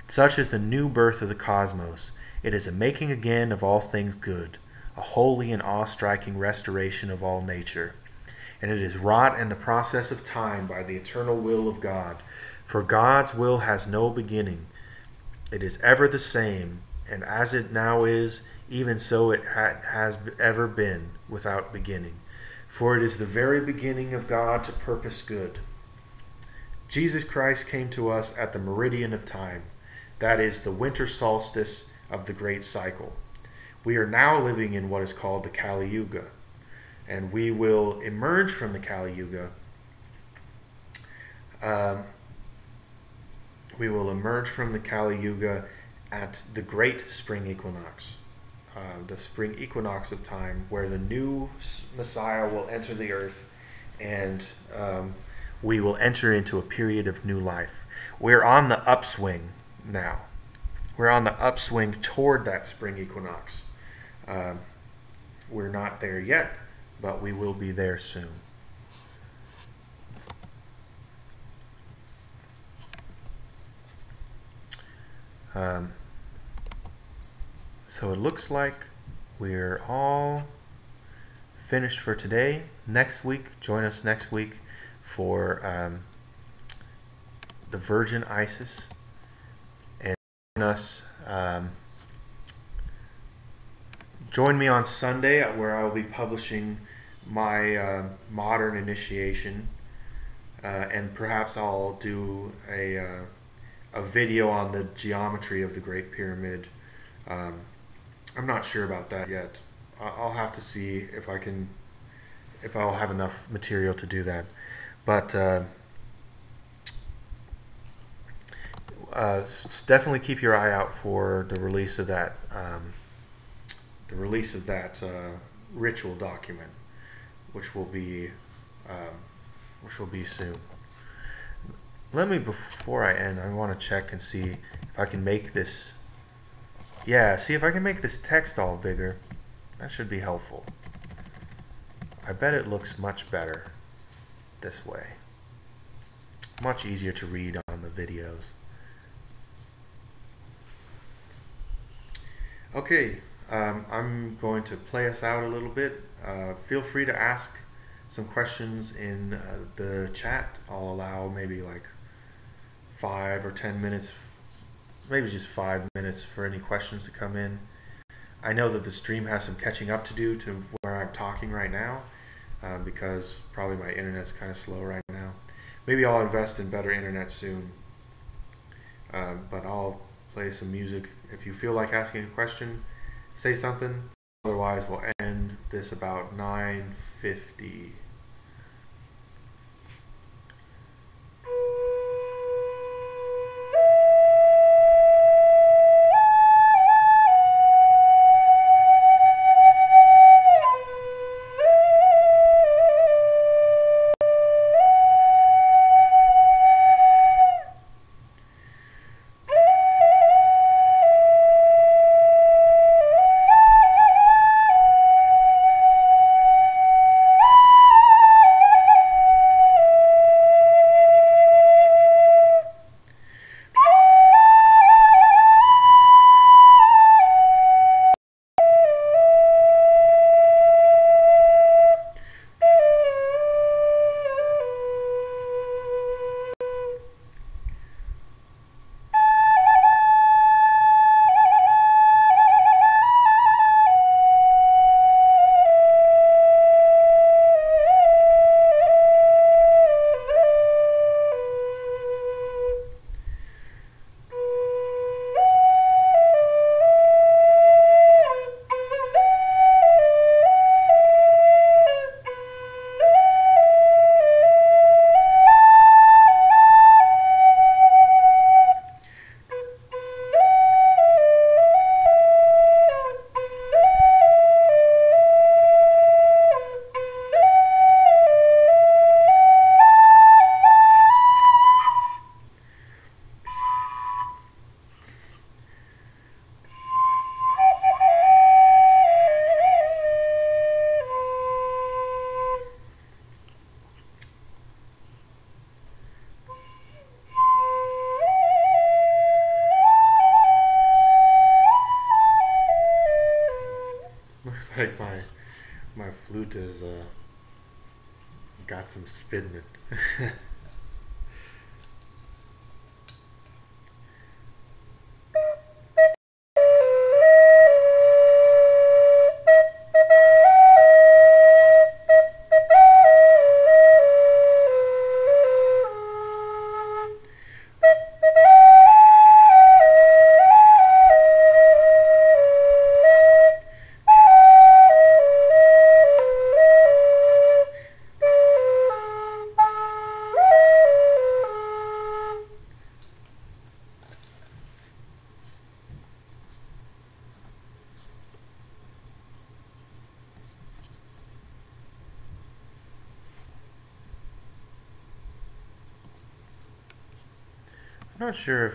Such is the new birth of the cosmos. It is a making again of all things good, a holy and awe-striking restoration of all nature. And it is wrought in the process of time by the eternal will of God. For God's will has no beginning. It is ever the same, and as it now is, even so it has ever been, without beginning. For it is the very beginning of God to purpose good. Jesus Christ came to us at the meridian of time, that is, the winter solstice of the great cycle. We are now living in what is called the Kali Yuga, and we will emerge from the Kali Yuga. We will emerge from the Kali Yuga at the great spring equinox, the spring equinox of time, where the new Messiah will enter the earth, and we will enter into a period of new life. We're on the upswing now. We're on the upswing toward that spring equinox. We're not there yet, but we will be there soon. So it looks like we're all finished for today. Next week, join us next week for the Virgin Isis, and join me on Sunday where I will be publishing my modern initiation, and perhaps I'll do a video on the geometry of the Great Pyramid. I'm not sure about that yet. I'll have to see if I'll have enough material to do that. But definitely keep your eye out for the release of that ritual document, which will be soon. let me, before I end, I want to check and see if I can make this, yeah, see if I can make this text all bigger. That should be helpful. I bet it looks much better this way. Much easier to read on the videos. Okay, I'm going to play us out a little bit. Feel free to ask some questions in the chat. I'll allow maybe like 5 or 10 minutes, maybe just 5 minutes for any questions to come in. I know that the stream has some catching up to do to where I'm talking right now, because probably my internet's kind of slow right now. Maybe I'll invest in better internet soon, but I'll play some music. If you feel like asking a question, say something. Otherwise, we'll end this about 9:50. Looks like my flute has got some spin in it. I'm not sure if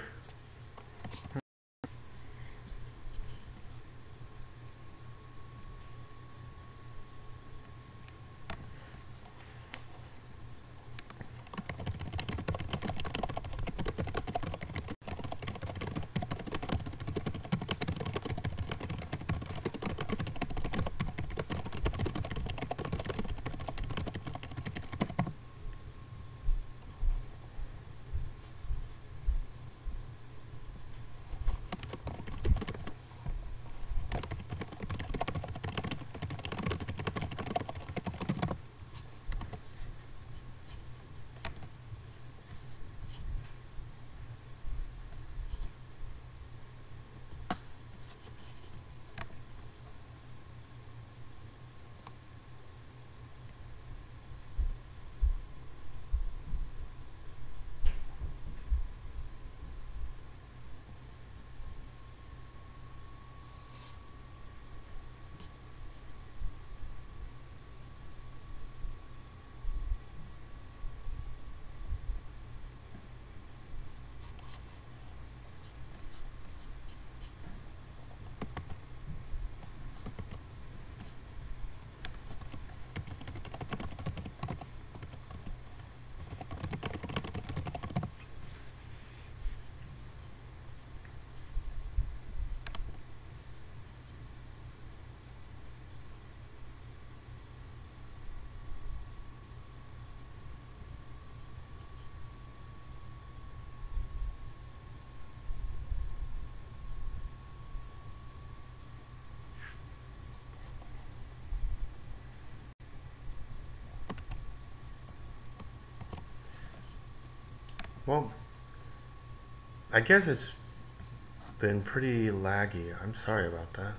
Well, I guess it's been pretty laggy. I'm sorry about that.